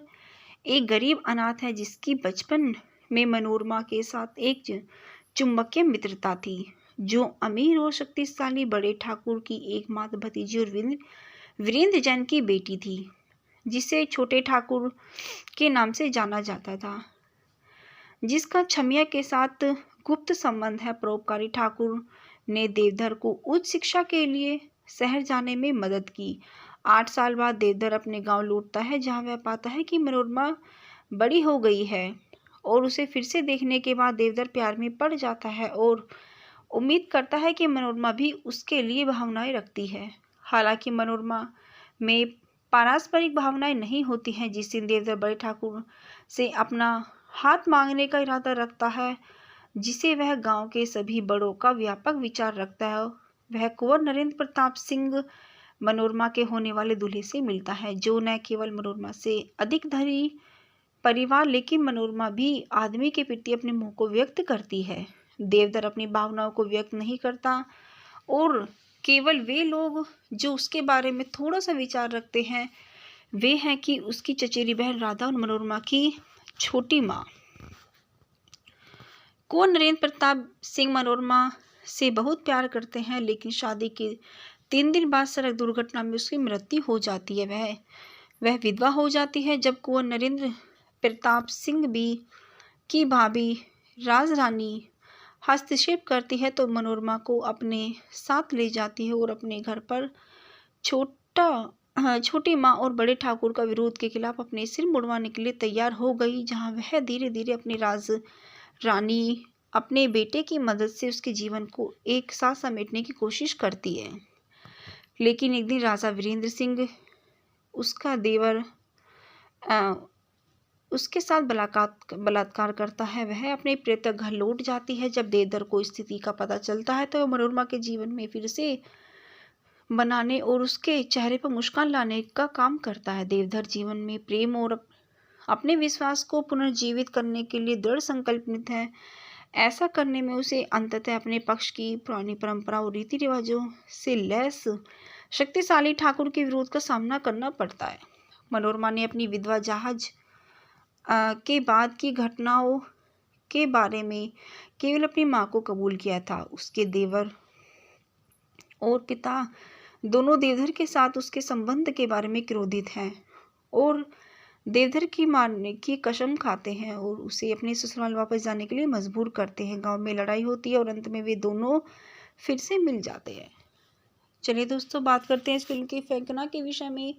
एक गरीब अनाथ है जिसकी बचपन में मनोरमा के साथ एक चुंबकीय मित्रता थी, जो अमीर और शक्तिशाली बड़े ठाकुर की एकमात्र भतीजी और वीरेंद्र जैन की बेटी थी, जिसे छोटे ठाकुर के नाम से जाना जाता था, जिसका छमिया के साथ गुप्त संबंध है। परोपकारी ठाकुर ने देवधर को उच्च शिक्षा के लिए शहर जाने में मदद की। 8 साल बाद देवधर अपने गांव लौटता है, जहां वह पाता है कि मनोरमा बड़ी हो गई है और उसे फिर से देखने के बाद देवधर प्यार में पड़ जाता है और उम्मीद करता है कि मनोरमा भी उसके लिए भावनाएं रखती है। हालांकि मनोरमा में पारस्परिक भावनाएं नहीं होती हैं। जिस दिन देवधर बड़े ठाकुर से अपना हाथ मांगने का इरादा रखता है, जिसे वह गांव के सभी बड़ों का व्यापक विचार रखता है, वह कुंवर नरेंद्र प्रताप सिंह मनोरमा के होने वाले दूल्हे से मिलता है, जो न केवल मनोरमा से अधिक धनी परिवार, लेकिन मनोरमा भी आदमी के प्रति अपने मोह को व्यक्त करती है। देवधर अपनी भावनाओं को व्यक्त नहीं करता और केवल वे लोग जो उसके बारे में थोड़ा सा विचार रखते हैं, वे हैं कि उसकी चचेरी बहन राधा और मनोरमा की छोटी माँ। कुंवर नरेंद्र प्रताप सिंह मनोरमा से बहुत प्यार करते हैं, लेकिन शादी के 3 दिन बाद सड़क दुर्घटना में उसकी मृत्यु हो जाती है। वह विधवा हो जाती है। जब कुंवर नरेंद्र प्रताप सिंह की भाभी राजरानी हस्तक्षेप करती है तो मनोरमा को अपने साथ ले जाती है और अपने घर पर छोटी माँ और बड़े ठाकुर का विरोध के खिलाफ अपने सिर मुड़वाने के लिए तैयार हो गई, जहाँ वह धीरे धीरे अपनी रानी अपने बेटे की मदद से उसके जीवन को एक साथ समेटने की कोशिश करती है। लेकिन एक दिन राजा वीरेंद्र सिंह, उसका देवर, उसके साथ बलात्कार करता है। वह अपने प्रेत घर लौट जाती है। जब देवधर को स्थिति का पता चलता है तो वह मनोरमा के जीवन में फिर से बनाने और उसके चेहरे पर मुस्कान लाने का काम करता है। देवधर जीवन में प्रेम और अपने विश्वास को पुनर्जीवित करने के लिए दृढ़ संकल्पित है। ऐसा करने में उसे अंततः अपने पक्ष की पुरानी परंपरा और रीति रिवाजों से लैस शक्तिशाली ठाकुर के विरोध का सामना करना पड़ता है। मनोरमा ने अपनी विधवा जहाज के बाद की घटनाओं के बारे में केवल अपनी माँ को कबूल किया था। उसके देवर और पिता दोनों देवधर के साथ उसके संबंध के बारे में क्रोधित हैं और देवधर की मारने की कसम खाते हैं और उसे अपने ससुराल वापस जाने के लिए मजबूर करते हैं। गांव में लड़ाई होती है और अंत में वे दोनों फिर से मिल जाते हैं। चलिए दोस्तों, बात करते हैं इस फिल्म की फैंकना के विषय में।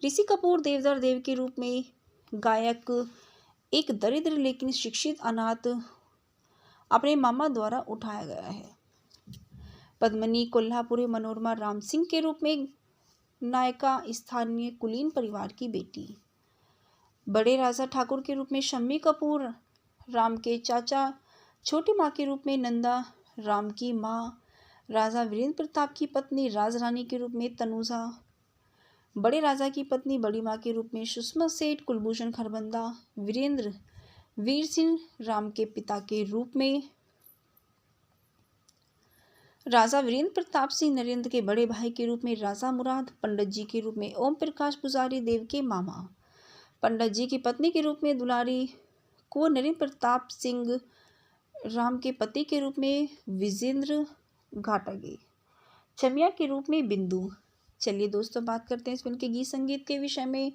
ऋषि कपूर देवधर देव के रूप में गायक एक दरिद्र लेकिन शिक्षित अनाथ अपने मामा द्वारा उठाया गया है। पद्मिनी कोल्हापुरी मनोरमा राम सिंह के रूप में नायिका स्थानीय कुलीन परिवार की बेटी। बड़े राजा ठाकुर के रूप में शम्मी कपूर राम के चाचा। छोटी माँ के रूप में नंदा राम की माँ। राजा वीरेंद्र प्रताप की पत्नी राजरानी के रूप में तनुजा। बड़े राजा की पत्नी बड़ी माँ के रूप में सुषमा सेठ। कुलभूषण खरबंदा वीरेंद्र वीर सिंह राम के पिता के रूप में। राजा वीरेंद्र प्रताप सिंह नरेंद्र के बड़े भाई के रूप में राजा मुराद। पंडित जी के रूप में ओम प्रकाश पुजारी देव के मामा। पंडित जी की पत्नी के रूप में दुलारी। कुंवर नरेंद्र प्रताप सिंह राम के पति के रूप में विजेंद्र घाटागे, छमिया के रूप में बिंदु। चलिए दोस्तों बात करते हैं इस फिल्म के गीत संगीत के विषय में।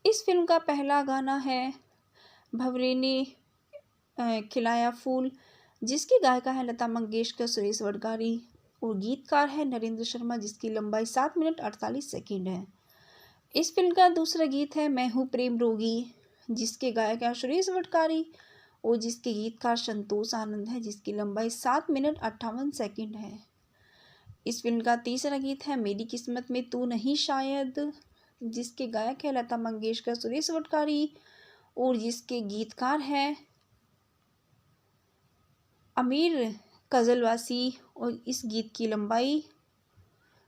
इस फिल्म का पहला गाना है भंवरे ने खिलाया फूल, जिसकी गायिका है लता मंगेशकर, सुरेश वडगारी और गीतकार है नरेंद्र शर्मा, जिसकी लंबाई 7 मिनट 48 सेकंड है। इस फिल्म का दूसरा गीत है मैं हूँ प्रेम रोगी, जिसके गायक है सुरेश वडगारी और जिसके गीतकार संतोष आनंद है, जिसकी लंबाई 7 मिनट 58 सेकंड है। इस फिल्म का तीसरा गीत है मेरी किस्मत में तू नहीं शायद, जिसके गायक है लता मंगेशकर, सुरेश वडगारी और जिसके गीतकार हैं आमिर कजलवासी और इस गीत की लंबाई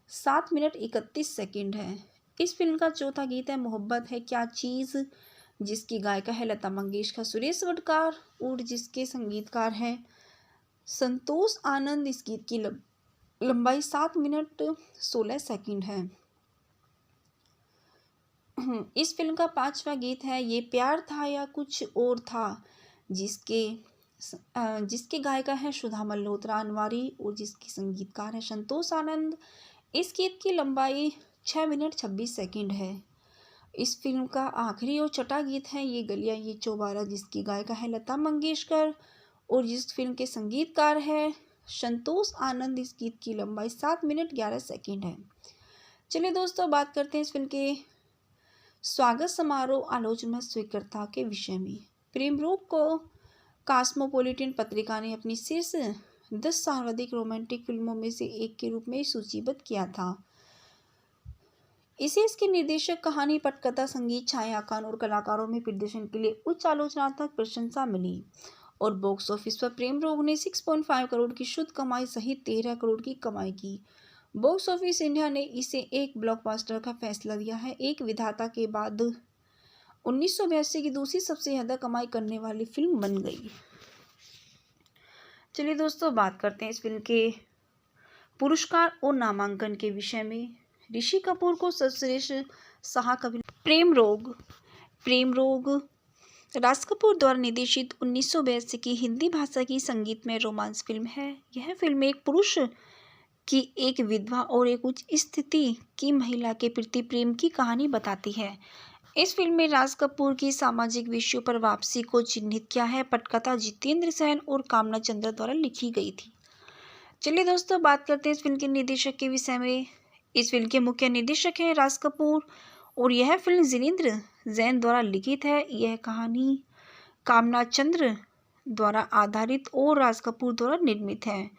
7 मिनट 31 सेकंड है। इस फिल्म का चौथा गीत है मोहब्बत है क्या चीज़, जिसकी गायिका है लता मंगेशकर, सुरेश वडगार और जिसके संगीतकार हैं संतोष आनंद। इस गीत की लंबाई 7 मिनट 16 सेकंड है। इस फिल्म का पांचवा गीत है ये प्यार था या कुछ और था, जिसके गायिका है सुधा मल्होत्रा अनवारी और जिसके संगीतकार है संतोष आनंद। इस गीत की लंबाई 6 मिनट 26 सेकंड है। इस फिल्म का आखिरी और छठा गीत है ये गलियां ये चौबारा, जिसकी गायिका है लता मंगेशकर और जिस फिल्म के संगीतकार है संतोष आनंद। इस गीत की लंबाई 7 मिनट 11 सेकंड है। चलिए दोस्तों बात करते हैं इस फिल्म के स्वागत समारोह आलोचना स्वीकृता के विषय में। प्रेम रोग को कॉस्मोपॉलिटन पत्रिका ने अपनी शीर्ष 10 सर्वाधिक रोमांटिक फिल्मों में से एक के रूप में सूचीबद्ध किया था। इसे इसके निर्देशक, कहानी, पटकथा, संगीत, छायांकन और कलाकारों में प्रदर्शन के लिए उच्च आलोचनात्मक प्रशंसा मिली और बॉक्स ऑफिस पर प्रेम रोग ने 6.5 करोड़ की शुद्ध कमाई सहित 13 करोड़ की कमाई की। बॉक्स ऑफिस इंडिया ने इसे एक ब्लॉकबस्टर का फैसला दिया है। एक विधाता के बाद 1982 की दूसरी सबसे ज़्यादा कमाई करने वाली फिल्म बन गई। चलिए दोस्तों बात करते हैं इस फिल्म के पुरस्कार और नामांकन के विषय में। ऋषि कपूर को सर्वश्रेष्ठ सहायक अभिनेता। प्रेम रोग राज कपूर द्वारा निर्देशित 1982 की हिंदी भाषा की संगीतमय रोमांस फिल्म है। यह फिल्म एक पुरुष की एक विधवा और एक उच्च स्थिति की महिला के प्रति प्रेम की कहानी बताती है। इस फिल्म में राज कपूर की सामाजिक विषयों पर वापसी को चिन्हित किया है। पटकथा जितेंद्र सेन और कामना चंद्रा द्वारा लिखी गई थी। चलिए दोस्तों बात करते हैं इस फिल्म के निर्देशक के विषय में। इस फिल्म के मुख्य निर्देशक हैं राज कपूर और यह फिल्म जितेंद्र जैन द्वारा लिखित है। यह कहानी कामना चंद्र द्वारा आधारित और राज कपूर द्वारा निर्मित है।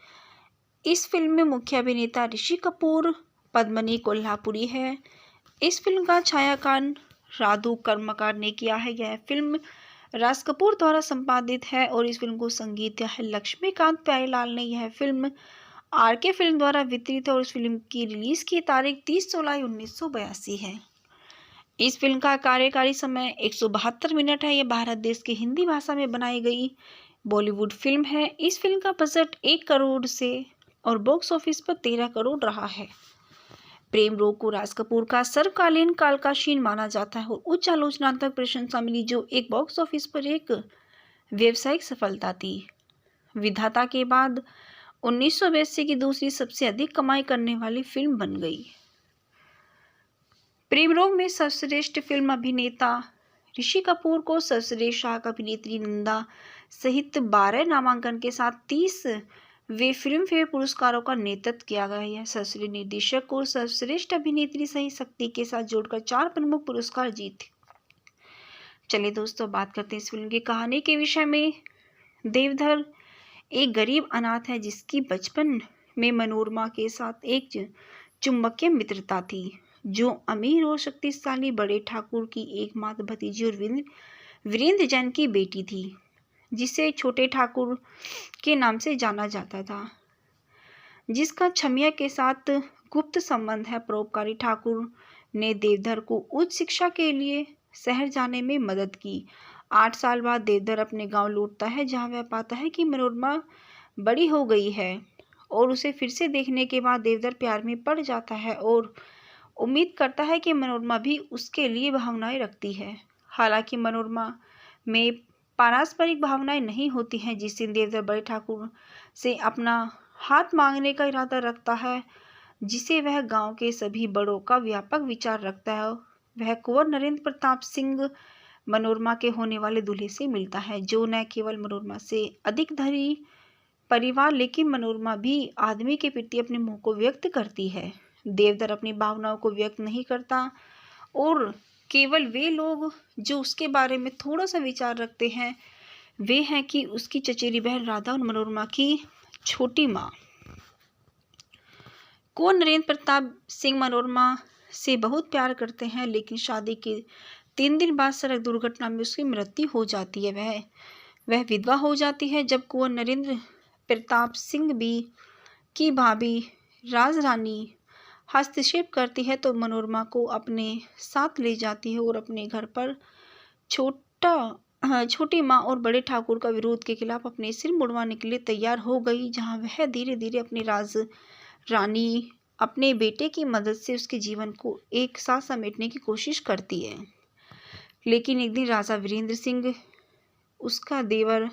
इस फिल्म में मुख्य अभिनेता ऋषि कपूर, पद्मिनी कोल्हापुरी है। इस फिल्म का छायांकन राधु कर्मकार ने किया है। यह फिल्म राज कपूर द्वारा संपादित है और इस फिल्म को संगीत दिया है लक्ष्मीकांत प्यारेलाल ने। यह फिल्म आरके फिल्म द्वारा वितरित है और इस फिल्म की रिलीज की तारीख 30 जुलाई 1982 है। इस फिल्म का कार्यकारी समय 172 मिनट है। यह भारत देश की हिंदी भाषा में बनाई गई बॉलीवुड फिल्म है। इस फिल्म का बजट 1 करोड़ से और बॉक्स ऑफिस पर 13 करोड़ रहा है। प्रेम रोग को राज कपूर का सर्वकालीन कालकाशीन माना जाता है और उच्च आलोचनात्मक प्रशंसा मिली, जो एक बॉक्स ऑफिस पर एक व्यावसायिक सफलता थी। विधाता के बाद 1982 की दूसरी सबसे अधिक कमाई करने वाली फिल्म बन गई। प्रेम रोग में सर्वश्रेष्ठ फिल्म अभिनेता ऋषि कपूर को सर्वश्रेष्ठ सहायक अभिनेत्री नंदा सहित 12 नामांकन के साथ 30 वे फिल्म फेयर पुरस्कारों का नेतृत्व किया गया है। सर्वश्रेष्ठ निर्देशक और सर्वश्रेष्ठ अभिनेत्री सहित शक्ति के साथ जोड़कर 4 प्रमुख पुरस्कार जीते। चलिए दोस्तों बात करते हैं इस फिल्म की कहानी के विषय में। देवधर एक गरीब अनाथ है जिसकी बचपन में मनोरमा के साथ एक चुंबकीय मित्रता थी, जो अमीर और शक्तिशाली बड़े ठाकुर की एकमात्र भतीजी और वीरेंद्र जैन की बेटी थी, जिसे छोटे ठाकुर के नाम से जाना जाता था, जिसका छमिया के साथ गुप्त संबंध है। परोपकारी ठाकुर ने देवधर को उच्च शिक्षा के लिए शहर जाने में मदद की। 8 साल बाद देवधर अपने गांव लौटता है, जहां वह पाता है कि मनोरमा बड़ी हो गई है और उसे फिर से देखने के बाद देवधर प्यार में पड़ जाता है और उम्मीद करता है कि मनोरमा भी उसके लिए भावनाएं रखती है। हालांकि मनोरमा में पारस्परिक भावनाएं नहीं होती हैं। जिस दिन देवधर बड़े ठाकुर से अपना हाथ मांगने का इरादा रखता है, जिसे वह गांव के सभी बड़ों का व्यापक विचार रखता है। वह कुंवर नरेंद्र प्रताप सिंह मनोरमा के होने वाले दूल्हे से मिलता है, जो न केवल मनोरमा से अधिक धनी परिवार लेकिन मनोरमा भी आदमी के प्रति अपने मोह को व्यक्त करती है। देवधर अपनी भावनाओं को व्यक्त नहीं करता और केवल वे लोग जो उसके बारे में थोड़ा सा विचार रखते हैं वे हैं कि उसकी चचेरी बहन राधा और मनोरमा की छोटी माँ। कुंवर नरेंद्र प्रताप सिंह मनोरमा से बहुत प्यार करते हैं, लेकिन शादी के 3 दिन बाद सड़क दुर्घटना में उसकी मृत्यु हो जाती है। वह विधवा हो जाती है। जब कुंवर नरेंद्र प्रताप सिंह की भाभी राजरानी हस्तक्षेप करती है तो मनोरमा को अपने साथ ले जाती है और अपने घर पर छोटी माँ और बड़े ठाकुर का विरोध के खिलाफ अपने सिर मुड़वाने के लिए तैयार हो गई, जहाँ वह धीरे धीरे अपनी रानी अपने बेटे की मदद से उसके जीवन को एक साथ समेटने की कोशिश करती है। लेकिन एक दिन राजा वीरेंद्र सिंह उसका देवर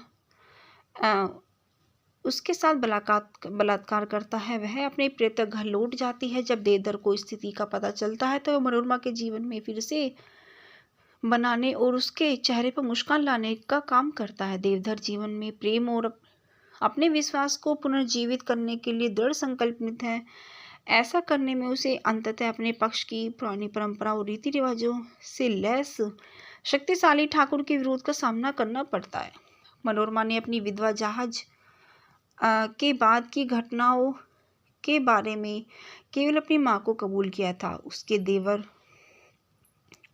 उसके साथ बलात्कार करता है। वह अपने प्रेत घर लौट जाती है। जब देवधर को स्थिति का पता चलता है तो वह मनोरमा के जीवन में फिर से बनाने और उसके चेहरे पर मुस्कान लाने का काम करता है। देवधर जीवन में प्रेम और अपने विश्वास को पुनर्जीवित करने के लिए दृढ़ संकल्पित है। ऐसा करने में उसे अंततः अपने पक्ष की पुरानी परंपरा और रीति रिवाजों से लैस शक्तिशाली ठाकुर के विरोध का सामना करना पड़ता है। मनोरमा ने अपनी विधवा जहाज के बाद की घटनाओं के बारे में केवल अपनी माँ को कबूल किया था। उसके देवर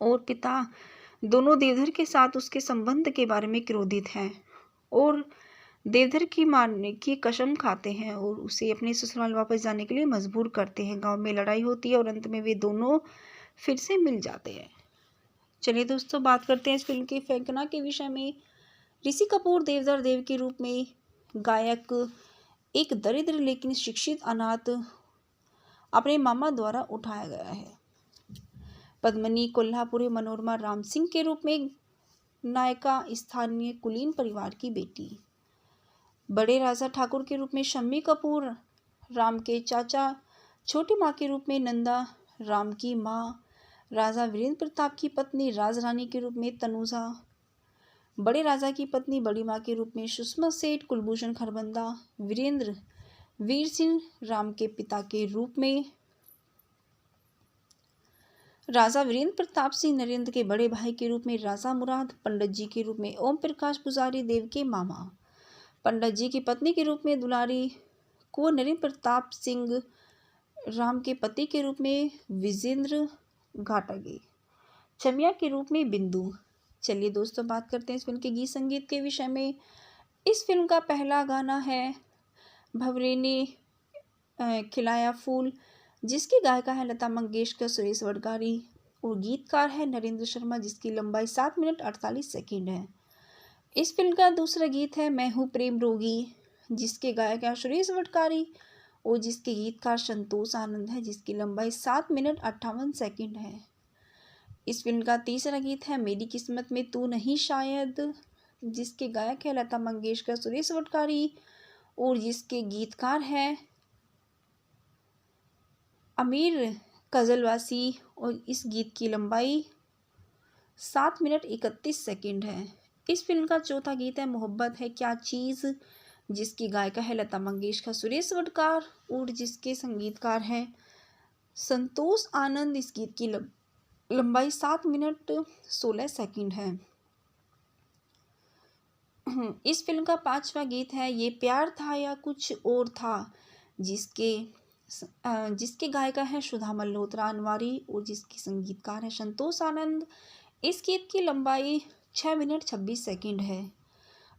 और पिता दोनों देवधर के साथ उसके संबंध के बारे में क्रोधित हैं और देवधर की मारने की कसम खाते हैं और उसे अपने ससुराल वापस जाने के लिए मजबूर करते हैं। गांव में लड़ाई होती है और अंत में वे दोनों फिर से मिल जाते हैं। चलिए दोस्तों, बात करते हैं इस फिल्म की फेंकना के विषय में। ऋषि कपूर देवधर देव के रूप में गायक एक दरिद्र लेकिन शिक्षित अनाथ अपने मामा द्वारा उठाया गया है। पद्मिनी कोल्हापुरी मनोरमा राम सिंह के रूप में नायिका स्थानीय कुलीन परिवार की बेटी। बड़े राजा ठाकुर के रूप में शम्मी कपूर राम के चाचा। छोटी माँ के रूप में नंदा राम की माँ। राजा वीरेंद्र प्रताप की पत्नी राजरानी के रूप में तनुजा। बड़े राजा की पत्नी बड़ी माँ के रूप में सुषमा सेठ। कुलभूषण खरबंदा वीरेंद्र वीर सिंह राम के पिता के रूप में। राजा वीरेंद्र प्रताप सिंह नरेंद्र के बड़े भाई के रूप में राजा मुराद। पंडित जी के रूप में ओम प्रकाश पुजारी देव के मामा। पंडित जी की पत्नी के रूप में दुलारी। कुंवर नरेंद्र प्रताप सिंह राम के पति के रूप में विजेंद्र घाटगे। चमिया के रूप में बिंदु। चलिए दोस्तों, बात करते हैं इस फिल्म के गीत संगीत के विषय में। इस फिल्म का पहला गाना है भंवरे ने खिलाया फूल, जिसकी गायिका है लता मंगेशकर, सुरेश वडगारी और गीतकार है नरेंद्र शर्मा, जिसकी लंबाई 7 मिनट 48 सेकंड है। इस फिल्म का दूसरा गीत है मैं हूँ प्रेम रोगी, जिसके गायक है सुरेश वडगारी और जिसके गीतकार संतोष आनंद है, जिसकी लंबाई 7 मिनट 58 सेकंड है। इस फिल्म का तीसरा गीत है मेरी किस्मत में तू नहीं शायद, जिसके गायक है लता मंगेशकर, सुरेश वडगारी और जिसके गीतकार है अमीर कजलवासी और इस गीत की लंबाई 7 मिनट 31 सेकंड है। इस फिल्म का चौथा गीत है मोहब्बत है क्या चीज़, जिसकी गायिका है लता मंगेशकर, सुरेश वडगार और जिसके संगीतकार हैं संतोष आनंद। इस गीत की लंबाई 7 मिनट 16 सेकंड है। इस फिल्म का पांचवा गीत है ये प्यार था या कुछ और था, जिसके गायिका है सुधा मल्होत्रा अनवारी और जिसकी संगीतकार है संतोष आनंद। इस गीत की लंबाई 6 मिनट 26 सेकंड है।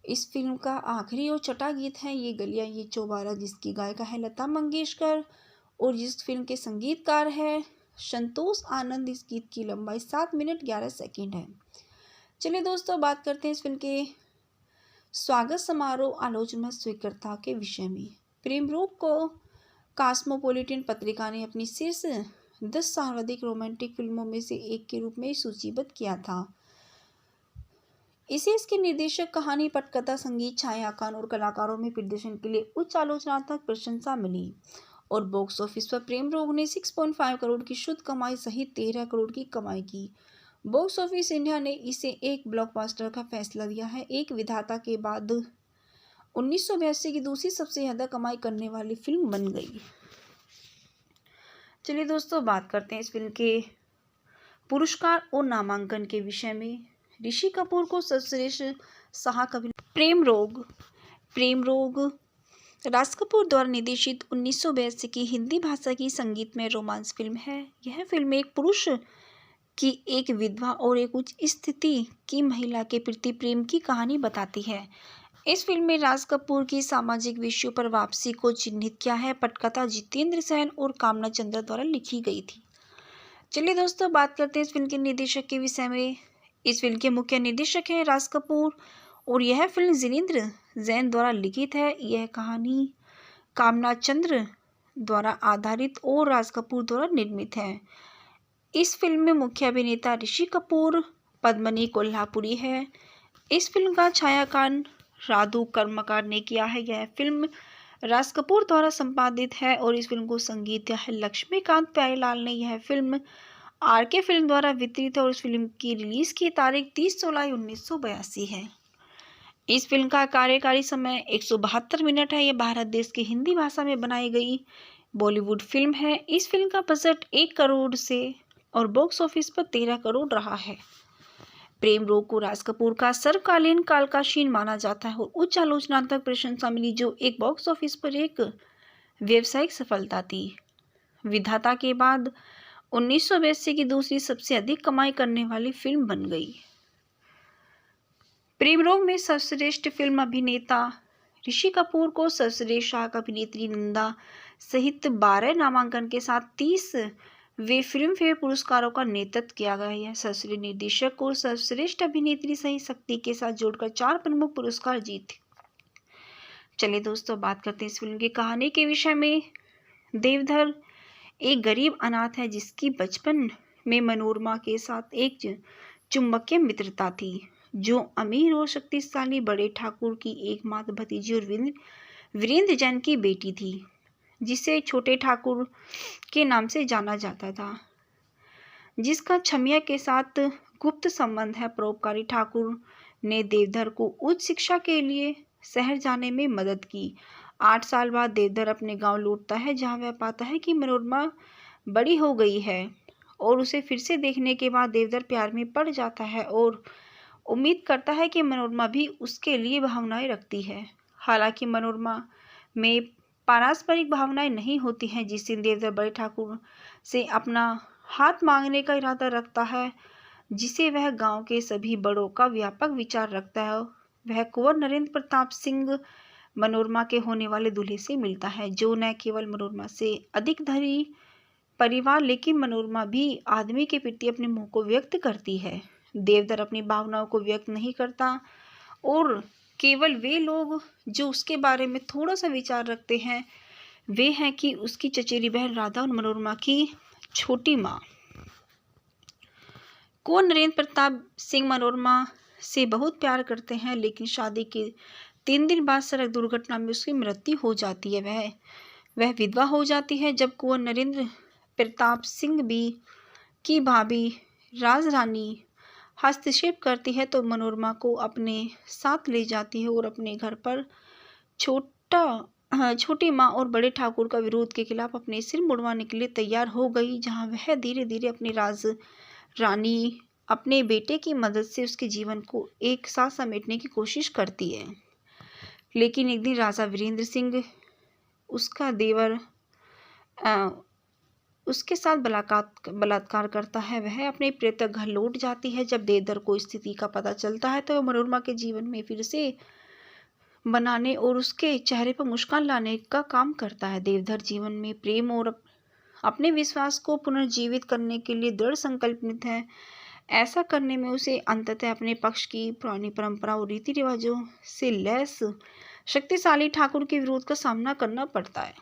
इस फिल्म का आखिरी और छठा गीत है ये गलियां ये चौबारा, जिसकी गायिका है लता मंगेशकर और जिस फिल्म के संगीतकार है संतोष आनंद। इस गीत की लंबाई 7 मिनट 11 सेकंड है। चलिए दोस्तों, बात करते हैं इस फिल्म के स्वागत समारोह आलोचना स्वीकृता के विषय में। प्रेम रोग को कॉस्मोपॉलिटन पत्रिका ने अपनी शीर्ष 10 सर्वाधिक रोमांटिक फिल्मों में से एक के रूप में सूचीबद्ध किया था। इसे इसके निर्देशक, कहानी, पटकथा, संगीत, छायांकन और कलाकारों में प्रदर्शन के लिए उच्च आलोचनात्मक प्रशंसा मिली। और बॉक्स ऑफिस पर प्रेम रोग ने 6.5 करोड़ की शुद्ध कमाई सहित 13 करोड़ की कमाई की। बॉक्स ऑफिस इंडिया ने इसे एक ब्लॉकबस्टर का फैसला दिया है। एक विधाता के बाद 1982 की दूसरी सबसे ज्यादा कमाई करने वाली फिल्म बन गई। चलिए दोस्तों, बात करते हैं इस फिल्म के पुरस्कार और नामांकन के विषय में। ऋषि कपूर को सर्वश्रेष्ठ सहायक अभिनेता। प्रेम रोग राज कपूर द्वारा निर्देशित 1982 की हिंदी भाषा की संगीतमय रोमांस फिल्म है। यह फिल्म एक पुरुष की एक विधवा और एक उच्च स्थिति की महिला के प्रति प्रेम की कहानी बताती है। इस फिल्म में राज कपूर की सामाजिक विषयों पर वापसी को चिन्हित किया है। पटकथा जितेंद्र सेन और कामना चंद्रा द्वारा लिखी गई थी। चलिए दोस्तों, बात करते हैं इस फिल्म के निर्देशक के विषय में। इस फिल्म के मुख्य निर्देशक हैं राज कपूर और यह फिल्म जितेंद्र जैन द्वारा लिखित है। यह कहानी कामना चंद्र द्वारा आधारित और राज कपूर द्वारा निर्मित है। इस फिल्म में मुख्य अभिनेता ऋषि कपूर, पद्मिनी कोल्हापुरी है। इस फिल्म का छायांकन राधु कर्मकार ने किया है। यह फिल्म राज कपूर द्वारा संपादित है और इस फिल्म को संगीत दिया है लक्ष्मीकांत प्यारेलाल ने। यह फिल्म आरके फिल्म द्वारा वितरित है और इस फिल्म की रिलीज की तारीख 30 जुलाई 1982 है। इस फिल्म का कार्यकारी समय 172 मिनट है। यह भारत देश की हिंदी भाषा में बनाई गई बॉलीवुड फिल्म है। इस फिल्म का बजट 1 करोड़ से और बॉक्स ऑफिस पर 13 करोड़ रहा है। प्रेम रोग को राज कपूर का सर्वकालीन कालकाशीन माना जाता है और उच्च आलोचनात्मक प्रशंसा मिली, जो एक बॉक्स ऑफिस पर एक व्यावसायिक सफलता थी। विधाता के बाद 1982 की दूसरी सबसे अधिक कमाई करने वाली फिल्म बन गई। प्रेम रोग में सर्वश्रेष्ठ फिल्म अभिनेता ऋषि कपूर को सर्वश्रेष्ठ सहायक अभिनेत्री नंदा सहित 12 नामांकन के साथ 30 वे फिल्म फेयर पुरस्कारों का नेतृत्व किया गया है। सर्वश्रेष्ठ निर्देशक और सर्वश्रेष्ठ अभिनेत्री सहित शक्ति के साथ जोड़कर 4 प्रमुख पुरस्कार जीते। चलिए दोस्तों, बात करते हैं इस फिल्म की कहानी के विषय में। देवधर एक गरीब अनाथ है जिसकी बचपन में मनोरमा के साथ एक चुंबकीय मित्रता थी, जो अमीर और शक्तिशाली बड़े ठाकुर की एकमात्र भतीजी और वीरेंद्र जैन की बेटी थी, जिसे छोटे ठाकुर के नाम से जाना जाता था, जिसका छमिया के साथ गुप्त संबंध है। परोपकारी ठाकुर ने देवधर को उच्च शिक्षा के लिए शहर जाने में मदद की। 8 साल बाद देवधर अपने गांव लौटता है, जहां वह पाता है कि मनोरमा बड़ी हो गई है और उसे फिर से देखने के बाद देवधर प्यार में पड़ जाता है और उम्मीद करता है कि मनोरमा भी उसके लिए भावनाएं रखती है। हालांकि मनोरमा में पारस्परिक भावनाएं नहीं होती हैं। जिस दिन देवधर बड़े ठाकुर से अपना हाथ मांगने का इरादा रखता है, जिसे वह गांव के सभी बड़ों का व्यापक विचार रखता है, वह कुंवर नरेंद्र प्रताप सिंह मनोरमा के होने वाले दूल्हे से मिलता है, जो न केवल मनोरमा से अधिक धनी परिवार, लेकिन मनोरमा भी आदमी के प्रति अपने मोह को व्यक्त करती है। देवधर अपनी भावनाओं को व्यक्त नहीं करता और केवल वे लोग जो उसके बारे में थोड़ा सा विचार रखते हैं, वे हैं कि उसकी चचेरी बहन राधा और मनोरमा की छोटी माँ। कुंवर नरेंद्र प्रताप सिंह मनोरमा से बहुत प्यार करते हैं, लेकिन शादी के 3 दिन बाद सड़क दुर्घटना में उसकी मृत्यु हो जाती है। वह विधवा हो जाती है। जब कुंवर नरेंद्र प्रताप सिंह की भाभी राजरानी हस्तक्षेप करती है तो मनोरमा को अपने साथ ले जाती है और अपने घर पर छोटी माँ और बड़े ठाकुर का विरोध के खिलाफ अपने सिर मुड़वाने के लिए तैयार हो गई, जहाँ वह धीरे धीरे अपनी रानी अपने बेटे की मदद से उसके जीवन को एक साथ समेटने की कोशिश करती है। लेकिन एक दिन राजा वीरेंद्र सिंह, उसका देवर, उसके साथ बलात्कार करता है। वह अपने प्रेत घर लौट जाती है। जब देवधर को स्थिति का पता चलता है तो वह मनोरमा के जीवन में फिर से बनाने और उसके चेहरे पर मुस्कान लाने का काम करता है। देवधर जीवन में प्रेम और अपने विश्वास को पुनर्जीवित करने के लिए दृढ़ संकल्पित है। ऐसा करने में उसे अंततः अपने पक्ष की पुरानी परंपरा और रीति रिवाजों से लैस शक्तिशाली ठाकुर के विरोध का सामना करना पड़ता है।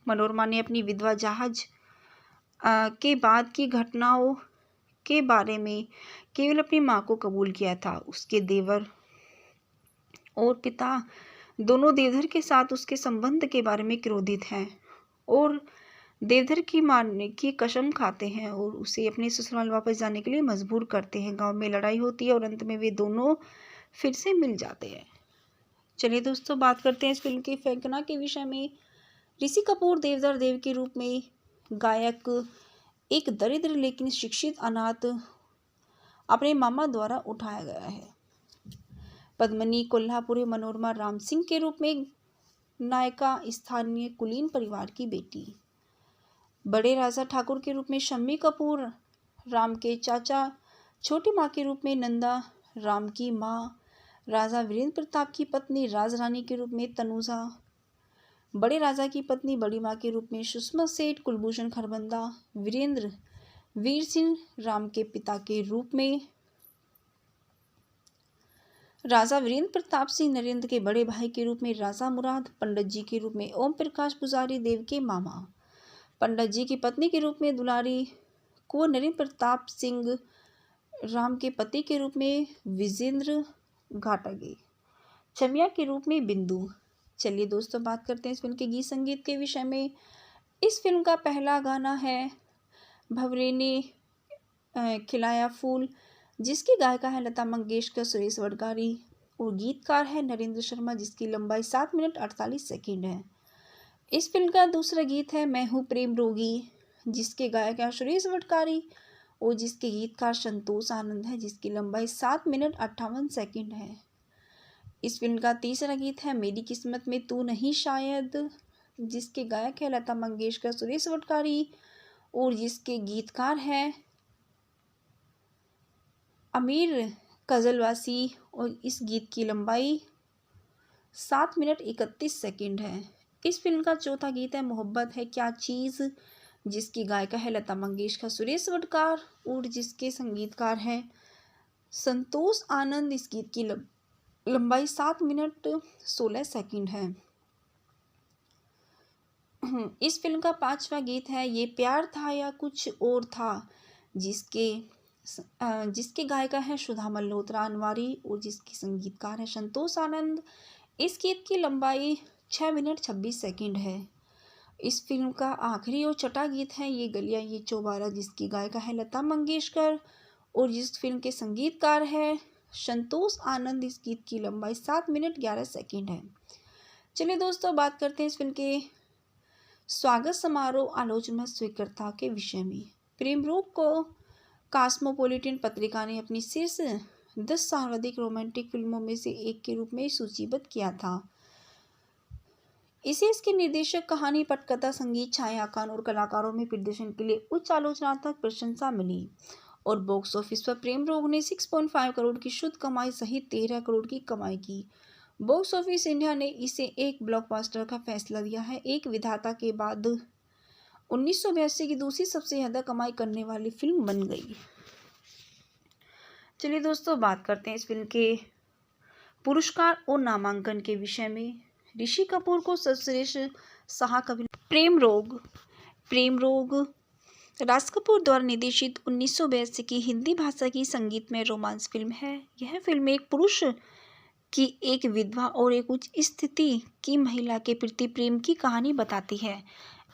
मनोरमा ने अपनी विधवा जहाज के बाद की घटनाओं के बारे में केवल अपनी माँ को कबूल किया था। उसके देवर और पिता दोनों देवधर के साथ उसके संबंध के बारे में क्रोधित हैं और देवधर की मारने की कसम खाते हैं और उसे अपने ससुराल वापस जाने के लिए मजबूर करते हैं। गांव में लड़ाई होती है और अंत में वे दोनों फिर से मिल जाते हैं। चलिए दोस्तों, बात करते हैं इस फिल्म की फेंकना के विषय में। ऋषि कपूर देवधर देव के रूप में गायक एक दरिद्र लेकिन शिक्षित अनाथ अपने मामा द्वारा उठाया गया है। पद्मिनी कोल्हापुरी मनोरमा राम सिंह के रूप में नायिका स्थानीय कुलीन परिवार की बेटी। बड़े राजा ठाकुर के रूप में शम्मी कपूर राम के चाचा। छोटी माँ के रूप में नंदा राम की माँ। राजा वीरेंद्र प्रताप की पत्नी राजरानी के रूप में तनुजा। बड़े राजा की पत्नी बड़ी माँ के रूप में सुषमा सेठ। कुलभूषण खरबंदा वीरेंद्र वीर सिंह राम के पिता के रूप में। राजा वीरेंद्र प्रताप सिंह नरेंद्र के बड़े भाई के रूप में राजा मुराद। पंडित जी के रूप में ओम प्रकाश पुजारी देव के मामा। पंडित जी की पत्नी के रूप में दुलारी कुंवर नरेंद्र प्रताप सिंह राम के पति के रूप में विजेंद्र घाटगे। चमिया के रूप में बिंदु। चलिए दोस्तों, बात करते हैं इस फिल्म के गीत संगीत के विषय में। इस फिल्म का पहला गाना है भंवरे ने खिलाया फूल, जिसकी गायिका है लता मंगेशकर, सुरेश वडगारी और गीतकार है नरेंद्र शर्मा, जिसकी लंबाई 7 मिनट 48 सेकंड है। इस फिल्म का दूसरा गीत है मैं हूँ प्रेम रोगी, जिसके गायक है सुरेश वडगारी और जिसके गीतकार संतोष आनंद है, जिसकी लंबाई 7 मिनट 58 सेकंड है। इस फिल्म का तीसरा गीत है मेरी किस्मत में तू नहीं शायद, जिसके गायक है लता मंगेशकर, सुरेश वडगारी और जिसके गीतकार है अमीर कजलवासी और इस गीत की लंबाई 7 मिनट 31 सेकंड है। इस फिल्म का चौथा गीत है मोहब्बत है क्या चीज़, जिसकी गायिका है लता मंगेशकर, सुरेश वडगार और जिसके संगीतकार हैं संतोष आनंद। इस गीत की लंबाई 7 मिनट 16 सेकंड है। इस फिल्म का पांचवा गीत है ये प्यार था या कुछ और था, जिसके गायिका है सुधा मल्होत्रा अनवारी और जिसके संगीतकार है संतोष आनंद। इस गीत की लंबाई 6 मिनट 26 सेकंड है। इस फिल्म का आखिरी और छठा गीत है ये गलियां ये चौबारा, जिसकी गायिका है लता मंगेशकर और जिस फिल्म के संगीतकार है संतोष आनंद। इस गीत की लंबाई 7 मिनट 11 सेकंड है। चलिए दोस्तों, बात करते हैं इस फिल्म के स्वागत समारोह आलोचना स्वीकृता के विषय में। प्रेम रोग को कॉस्मोपॉलिटन पत्रिका ने अपनी शीर्ष 10 सर्वाधिक रोमांटिक फिल्मों में से एक के रूप में सूचीबद्ध किया था। इसे इसके निर्देशक, कहानी, पटकथा, संगीत, छायांकन और कलाकारों में प्रदर्शन के लिए उच्च आलोचनात्मक प्रशंसा मिली और बॉक्स ऑफिस पर प्रेम रोग ने 6.5 करोड़ की शुद्ध कमाई सहित 13 करोड़ की कमाई की। बॉक्स ऑफिस इंडिया ने इसे एक ब्लॉकबस्टर का फैसला दिया है। एक विधाता के बाद 1982 की दूसरी सबसे ज़्यादा कमाई करने वाली फिल्म बन गई। चलिए दोस्तों, बात करते हैं इस फिल्म के पुरस्कार और नामांकन के विषय में। ऋषि कपूर को सर्वश्रेष्ठ सहायक अभिनेता। प्रेम रोग राज कपूर द्वारा निर्देशित 1982 की हिंदी भाषा की संगीतमय रोमांस फिल्म है। यह फिल्म एक पुरुष की एक विधवा और एक उच्च स्थिति की महिला के प्रति प्रेम की कहानी बताती है।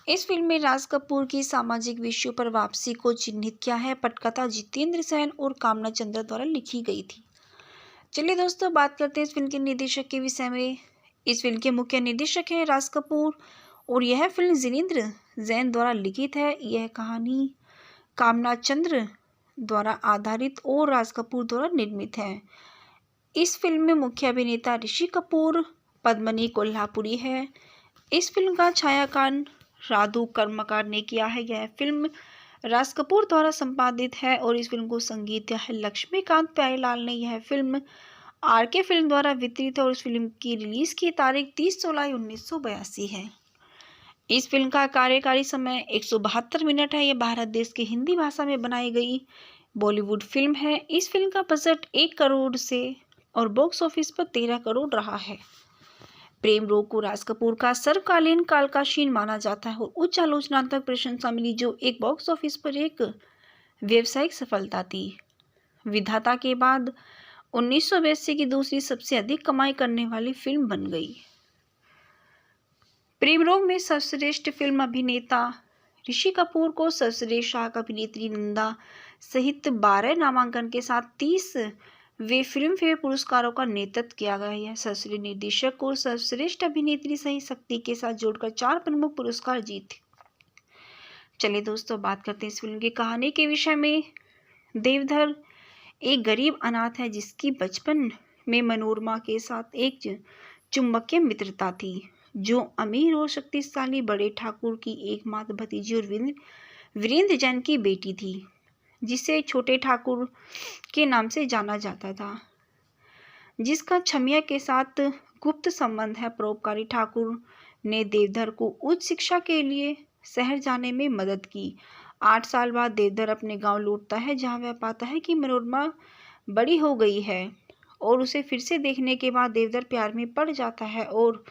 इस फिल्म में राज कपूर की सामाजिक विषयों पर वापसी को चिन्हित किया है। पटकथा जितेंद्र सेन और कामना चंद्र द्वारा लिखी गई थी। चलिए दोस्तों, बात करते हैं इस फिल्म के निर्देशक के विषय में। इस फिल्म के मुख्य निर्देशक हैं राज कपूर और यह फिल्म जितेंद्र जैन द्वारा लिखित है। यह कहानी कामना चंद्र द्वारा आधारित और राज कपूर द्वारा निर्मित है। इस फिल्म में मुख्य अभिनेता ऋषि कपूर, पद्मिनी कोल्हापुरी है। इस फिल्म का छायांकन राधु कर्मकार ने किया है। यह फिल्म राज कपूर द्वारा संपादित है और इस फिल्म को संगीत दिया है लक्ष्मीकांत प्यारेलाल ने। यह फिल्म आरके फिल्म द्वारा वितरित है और इस फिल्म की रिलीज की तारीख 30 जुलाई 1982 है। इस फिल्म का कार्यकारी समय 172 मिनट है। यह भारत देश की हिंदी भाषा में बनाई गई बॉलीवुड फिल्म है। इस फिल्म का बजट 1 करोड़ से और बॉक्स ऑफिस पर 13 करोड़ रहा है। प्रेम रोग को राज कपूर का सर्वकालीन काल का शीन माना जाता है और उच्च आलोचनात्मक प्रशंसा मिली, जो एक बॉक्स ऑफिस पर एक व्यावसायिक सफलता थी। विधाता के बाद 1982 की दूसरी सबसे अधिक कमाई करने वाली फिल्म बन गई। प्रेम रोग में सर्वश्रेष्ठ फिल्म अभिनेता ऋषि कपूर को सर्वश्रेष्ठ सहायक अभिनेत्री नंदा सहित 12 नामांकन के साथ 30 वे फिल्म फेयर पुरस्कारों का नेतृत्व किया गया है। सर्वश्रेष्ठ निर्देशक को सर्वश्रेष्ठ अभिनेत्री सही शक्ति के साथ जोड़कर 4 प्रमुख पुरस्कार जीते। चलिए दोस्तों, बात करते हैं इस फिल्म की कहानी के विषय में। देवधर एक गरीब अनाथ है जिसकी बचपन में मनोरमा के साथ एक चुंबकीय मित्रता थी, जो अमीर और शक्तिशाली बड़े ठाकुर की एकमात्र भतीजी और वीरेंद्र जैन की बेटी थी, जिसे छोटे ठाकुर के नाम से जाना जाता था, जिसका छमिया के साथ गुप्त संबंध है। परोपकारी ठाकुर ने देवधर को उच्च शिक्षा के लिए शहर जाने में मदद की। 8 साल बाद देवधर अपने गांव लौटता है, जहां वह पाता है कि मनोरमा बड़ी हो गई है, और उसे फिर से देखने के बाद देवधर प्यार में पड़ जाता है और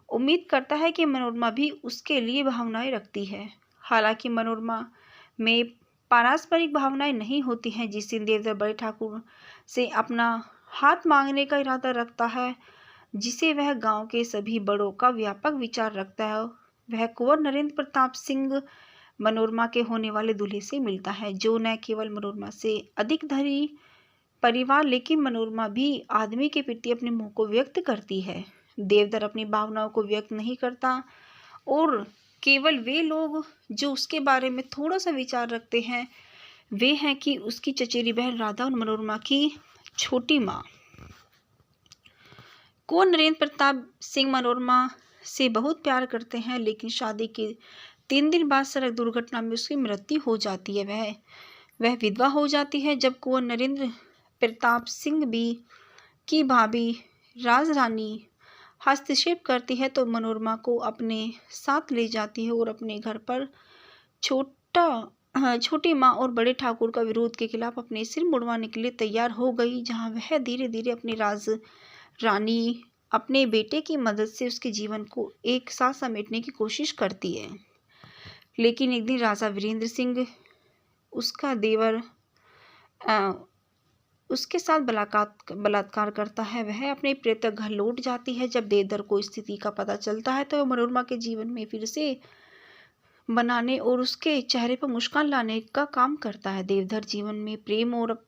उम्मीद करता है कि मनोरमा भी उसके लिए भावनाएं रखती है। हालांकि मनोरमा में पारस्परिक भावनाएं नहीं होती हैं। जिस दिन देवधर बड़े ठाकुर से अपना हाथ मांगने का इरादा रखता है, जिसे वह गांव के सभी बड़ों का व्यापक विचार रखता है, वह कुंवर नरेंद्र प्रताप सिंह मनोरमा के होने वाले दूल्हे से मिलता है, जो न केवल मनोरमा से अधिक धनी परिवार लेकिन मनोरमा भी आदमी के प्रति अपने मोह को व्यक्त करती है। देवधर अपनी भावनाओं को व्यक्त नहीं करता और केवल वे लोग जो उसके बारे में थोड़ा सा विचार रखते हैं, वे हैं कि उसकी चचेरी बहन राधा और मनोरमा की छोटी माँ। कुंवर नरेंद्र प्रताप सिंह मनोरमा से बहुत प्यार करते हैं, लेकिन शादी के 3 दिन बाद सड़क दुर्घटना में उसकी मृत्यु हो जाती है। वह विधवा हो जाती है। जब कुंवर नरेंद्र प्रताप सिंह की भाभी राजरानी हस्तक्षेप करती है तो मनोरमा को अपने साथ ले जाती है और अपने घर पर छोटी माँ और बड़े ठाकुर का विरोध के खिलाफ अपने सिर मुड़वाने के लिए तैयार हो गई, जहाँ वह धीरे धीरे अपनी रानी अपने बेटे की मदद से उसके जीवन को एक साथ समेटने की कोशिश करती है। लेकिन एक दिन राजा वीरेंद्र सिंह, उसका देवर, उसके साथ बलात्कार करता है। वह अपने प्रेत घर लौट जाती है। जब देवधर को स्थिति का पता चलता है तो वह मनोरमा के जीवन में फिर से बनाने और उसके चेहरे पर मुस्कान लाने का काम करता है। देवधर जीवन में प्रेम और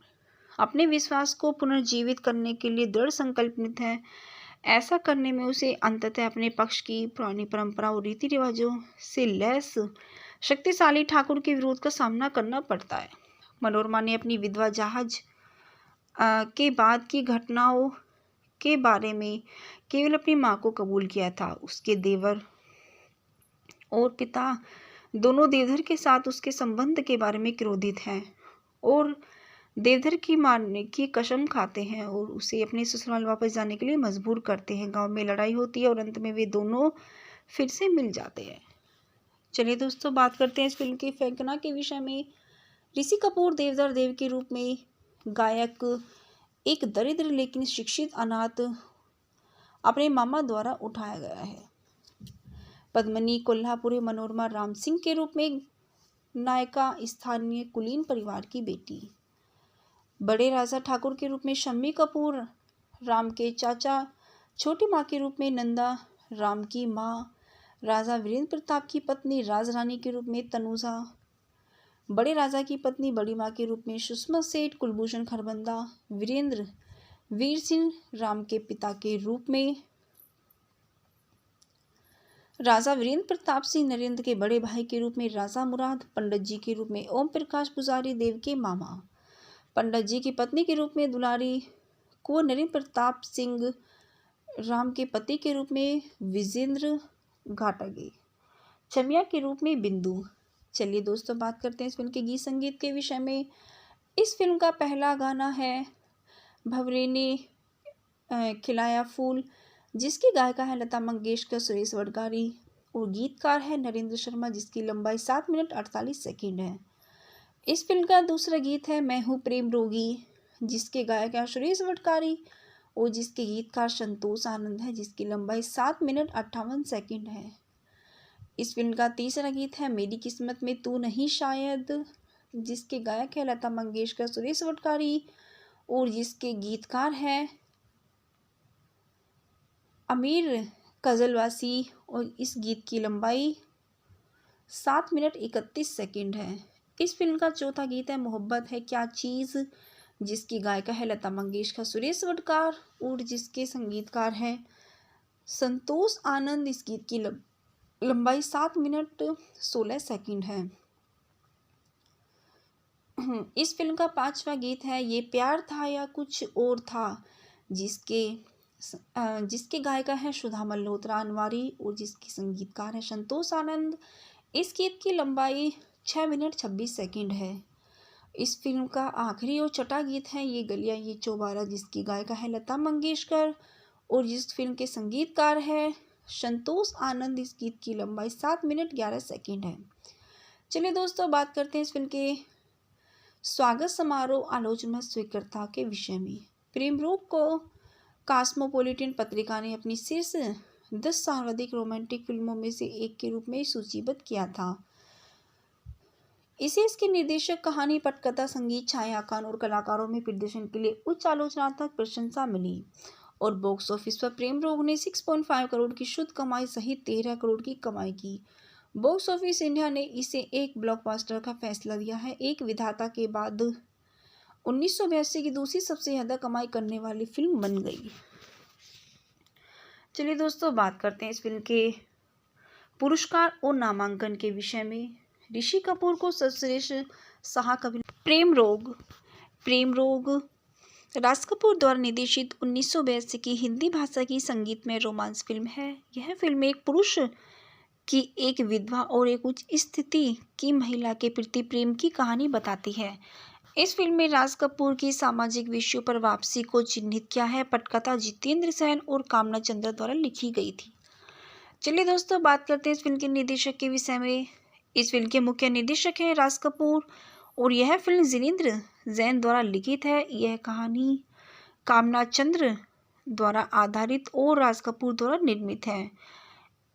अपने विश्वास को पुनर्जीवित करने के लिए दृढ़ संकल्पित है। ऐसा करने में उसे अंततः अपने पक्ष की पुरानी परंपरा और रीति रिवाजों से लैस शक्तिशाली ठाकुर के विरोध का सामना करना पड़ता है। मनोरमा ने अपनी विधवा जहाज के बाद की घटनाओं के बारे में केवल अपनी माँ को कबूल किया था। उसके देवर और पिता दोनों देवधर के साथ उसके संबंध के बारे में क्रोधित हैं और देवधर की मारने की कसम खाते हैं और उसे अपने ससुराल वापस जाने के लिए मजबूर करते हैं। गांव में लड़ाई होती है और अंत में वे दोनों फिर से मिल जाते हैं। चलिए दोस्तों, बात करते हैं इस फिल्म की फेंकना के विषय में। ऋषि कपूर देवधर देव के रूप में गायक एक दरिद्र लेकिन शिक्षित अनाथ अपने मामा द्वारा उठाया गया है। पद्मिनी कोल्हापुरी मनोरमा राम सिंह के रूप में नायिका स्थानीय कुलीन परिवार की बेटी। बड़े राजा ठाकुर के रूप में शम्मी कपूर राम के चाचा। छोटी माँ के रूप में नंदा राम की माँ। राजा वीरेंद्र प्रताप की पत्नी राजरानी के रूप में तनुजा। बड़े राजा की पत्नी बड़ी माँ के रूप में सुषमा सेठ। कुलभूषण खरबंदा वीरेंद्र वीर सिंह राम के पिता के रूप में। राजा वीरेंद्र प्रताप सिंह नरेंद्र के बड़े भाई के रूप में राजा मुराद। पंडित जी के रूप में ओम प्रकाश पुजारी देव के मामा। पंडित जी की पत्नी के रूप में दुलारी। कुंवर नरेंद्र प्रताप सिंह राम के पति के रूप में विजेंद्र घाटगे। छमिया के रूप में बिंदु। चलिए दोस्तों, बात करते हैं इस फिल्म के गीत संगीत के विषय में। इस फिल्म का पहला गाना है भंवरे ने खिलाया फूल, जिसकी गायिका है लता मंगेशकर, सुरेश वडगारी और गीतकार है नरेंद्र शर्मा, जिसकी लंबाई 7 मिनट 48 सेकंड है। इस फिल्म का दूसरा गीत है मैं हूँ प्रेम रोगी, जिसके गायक है सुरेश वडगारी और जिसके गीतकार संतोष आनंद है, जिसकी लंबाई 7 मिनट 58 सेकंड है। इस फिल्म का तीसरा गीत है मेरी किस्मत में तू नहीं शायद, जिसके गायक है लता मंगेशकर, सुरेश वडकारी और जिसके गीतकार हैं आमिर कजलवासी। और इस गीत की लंबाई 7 मिनट 31 सेकंड है। इस फिल्म का चौथा गीत है मोहब्बत है क्या चीज़, जिसकी गायिका है लता मंगेशकर, सुरेश वडकार और जिसके संगीतकार हैं संतोष आनंद। इस गीत की लंबाई 7 मिनट 16 सेकंड है। इस फिल्म का पांचवा गीत है ये प्यार था या कुछ और था, जिसके गायिका है सुधा मल्होत्रा अनवारी और जिसके संगीतकार है संतोष आनंद। इस गीत की लंबाई 6 मिनट 26 सेकंड है। इस फिल्म का आखिरी और छठा गीत है ये गलियां ये चौबारा, जिसकी गायिका है लता मंगेशकर और जिस फिल्म के संगीतकार है संतोष आनंद। इस गीत की लंबाई 7 मिनट 11 सेकंड है। चलिए दोस्तों, बात करते हैं इस फिल्म के स्वागत समारोह आलोचना स्वीकृता के विषय में। प्रेम रोग को कॉस्मोपॉलिटन पत्रिका ने अपनी शीर्ष 10 सर्वाधिक रोमांटिक फिल्मों में से एक के रूप में सूचीबद्ध किया था। इसे इसके निर्देशक, कहानी, पटकथा, संगीत, छायांकन और कलाकारों में प्रदर्शन के लिए उच्च आलोचनात्मक प्रशंसा मिली। और बॉक्स ऑफिस पर प्रेम रोग ने 6.5 करोड़ की शुद्ध कमाई सहित 13 करोड़ की कमाई की। बॉक्स ऑफिस इंडिया ने इसे एक ब्लॉकबस्टर का फैसला दिया है। एक विधाता के बाद 1982 की दूसरी सबसे ज्यादा कमाई करने वाली फिल्म बन गई। चलिए दोस्तों, बात करते हैं इस फिल्म के पुरस्कार और नामांकन के विषय में। ऋषि कपूर को सर्वश्रेष्ठ सहायक अभिनेता। प्रेम रोग राज कपूर द्वारा निर्देशित 1982 की हिंदी भाषा की संगीतमय रोमांस फिल्म है। यह फिल्म एक पुरुष की एक विधवा और एक उच्च स्थिति की महिला के प्रति प्रेम की कहानी बताती है। इस फिल्म में राज कपूर की सामाजिक विषयों पर वापसी को चिन्हित किया है। पटकथा जितेंद्र सेन और कामना चंद्रा द्वारा लिखी गई थी। चलिए दोस्तों, बात करते हैं इस फिल्म के निर्देशक के विषय में। इस फिल्म के मुख्य निर्देशक हैं राज कपूर और यह फिल्म जितेंद्र जैन द्वारा लिखित है। यह कहानी कामना चंद्र द्वारा आधारित और राज कपूर द्वारा निर्मित है।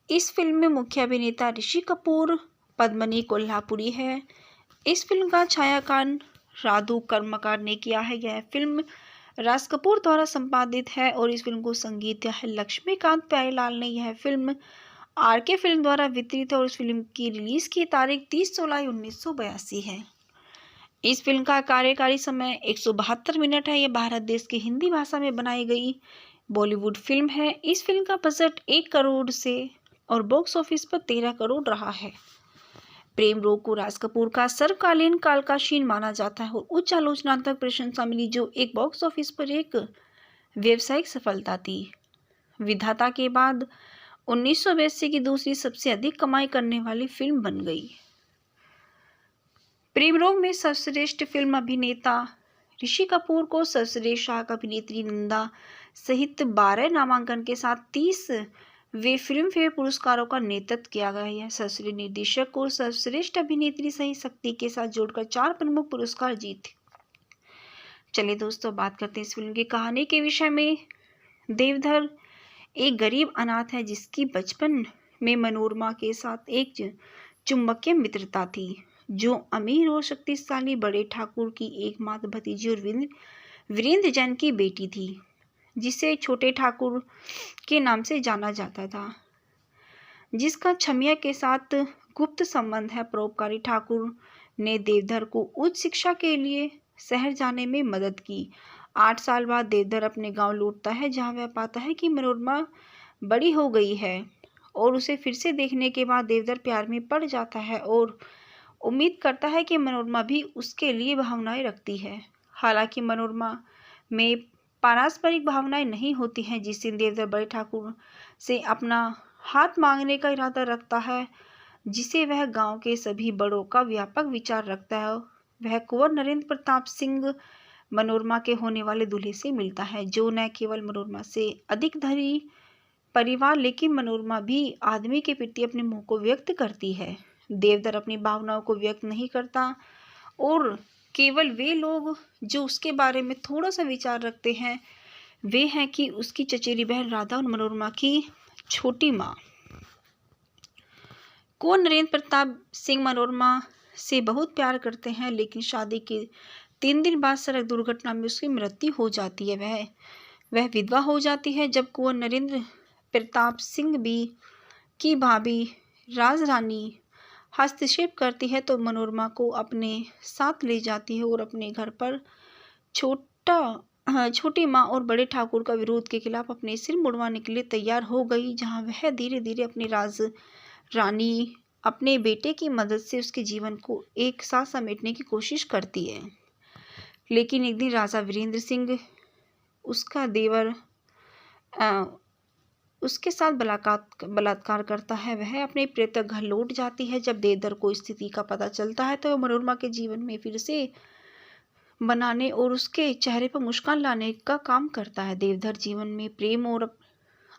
इस फिल्म में मुख्य अभिनेता ऋषि कपूर, पद्मिनी कोल्हापुरी है। इस फिल्म का छायांकन राधु कर्मकार ने किया है। यह फिल्म राज कपूर द्वारा संपादित है और इस फिल्म को संगीत दिया है लक्ष्मीकांत प्यारेलाल ने। यह फिल्म आरके फिल्म द्वारा वितरित है और इस फिल्म की रिलीज की तारीख 30 जुलाई 1982 है। इस फिल्म का कार्यकारी समय 172 मिनट है। यह भारत देश की हिंदी भाषा में बनाई गई बॉलीवुड फिल्म है। इस फिल्म का बजट 1 करोड़ से और बॉक्स ऑफिस पर 13 करोड़ रहा है। प्रेम रोग को राज कपूर का सर्वकालीन कालकाशीन माना जाता है और उच्च आलोचनात्मक प्रशंसा मिली, जो एक बॉक्स ऑफिस पर एक व्यावसायिक सफलता थी। विधाता के बाद 1982 की दूसरी सबसे अधिक कमाई करने वाली फिल्म बन गई। प्रेम रोग में सर्वश्रेष्ठ फिल्म अभिनेता ऋषि कपूर को सर्वश्रेष्ठ सहायक अभिनेत्री नंदा सहित 12 नामांकन के साथ 30 वे फिल्म फेयर पुरस्कारों का नेतृत्व किया गया है। सर्वश्रेष्ठ निर्देशक और सर्वश्रेष्ठ अभिनेत्री सहित शक्ति के साथ जोड़कर 4 प्रमुख पुरस्कार जीते। चलिए दोस्तों, बात करते हैं इस फिल्म की कहानी के विषय में। देवधर एक गरीब अनाथ है जिसकी बचपन में मनोरमा के साथ एक चुंबकीय मित्रता थी, जो अमीर और शक्तिशाली बड़े ठाकुर की एकमात्र भतीजी और वीरेंद्र जैन की बेटी थी, जिसे छोटे ठाकुर के नाम से जाना जाता था, जिसका छमिया के साथ गुप्त संबंध है। परोपकारी ठाकुर ने देवधर को उच्च शिक्षा के लिए शहर जाने में मदद की। 8 साल बाद देवधर अपने गांव लौटता है, जहां वह पाता है कि मनोरमा बड़ी हो गई है और उसे फिर से देखने के बाद देवधर प्यार में पड़ जाता है और उम्मीद करता है कि मनोरमा भी उसके लिए भावनाएं रखती है। हालांकि मनोरमा में पारस्परिक भावनाएं नहीं होती हैं। जिस दिन देवधर बड़े ठाकुर से अपना हाथ मांगने का इरादा रखता है, जिसे वह गांव के सभी बड़ों का व्यापक विचार रखता है, वह कुंवर नरेंद्र प्रताप सिंह मनोरमा के होने वाले दूल्हे से मिलता है, जो न केवल मनोरमा से अधिक धनी परिवार लेकिन मनोरमा भी आदमी के प्रति अपने मोह को व्यक्त करती है। देवधर अपनी भावनाओं को व्यक्त नहीं करता और केवल वे लोग जो उसके बारे में थोड़ा सा विचार रखते हैं, वे हैं कि उसकी चचेरी बहन राधा और मनोरमा की छोटी माँ। कुंवर नरेंद्र प्रताप सिंह मनोरमा से बहुत प्यार करते हैं, लेकिन शादी के 3 दिन बाद सड़क दुर्घटना में उसकी मृत्यु हो जाती है। वह विधवा हो जाती है। जब कुंवर नरेंद्र प्रताप सिंह भी की भाभी राजरानी हस्तक्षेप करती है तो मनोरमा को अपने साथ ले जाती है और अपने घर पर छोटी माँ और बड़े ठाकुर का विरोध के खिलाफ अपने सिर मुड़वाने के लिए तैयार हो गई, जहाँ वह धीरे धीरे अपनी रानी अपने बेटे की मदद से उसके जीवन को एक साथ समेटने की कोशिश करती है। लेकिन एक दिन राजा वीरेंद्र सिंह उसका देवर उसके साथ बलात्कार करता है। वह अपने प्रेतक घर लौट जाती है। जब देवधर को स्थिति का पता चलता है तो वह मनोरमा के जीवन में फिर से बनाने और उसके चेहरे पर मुस्कान लाने का काम करता है। देवधर जीवन में प्रेम और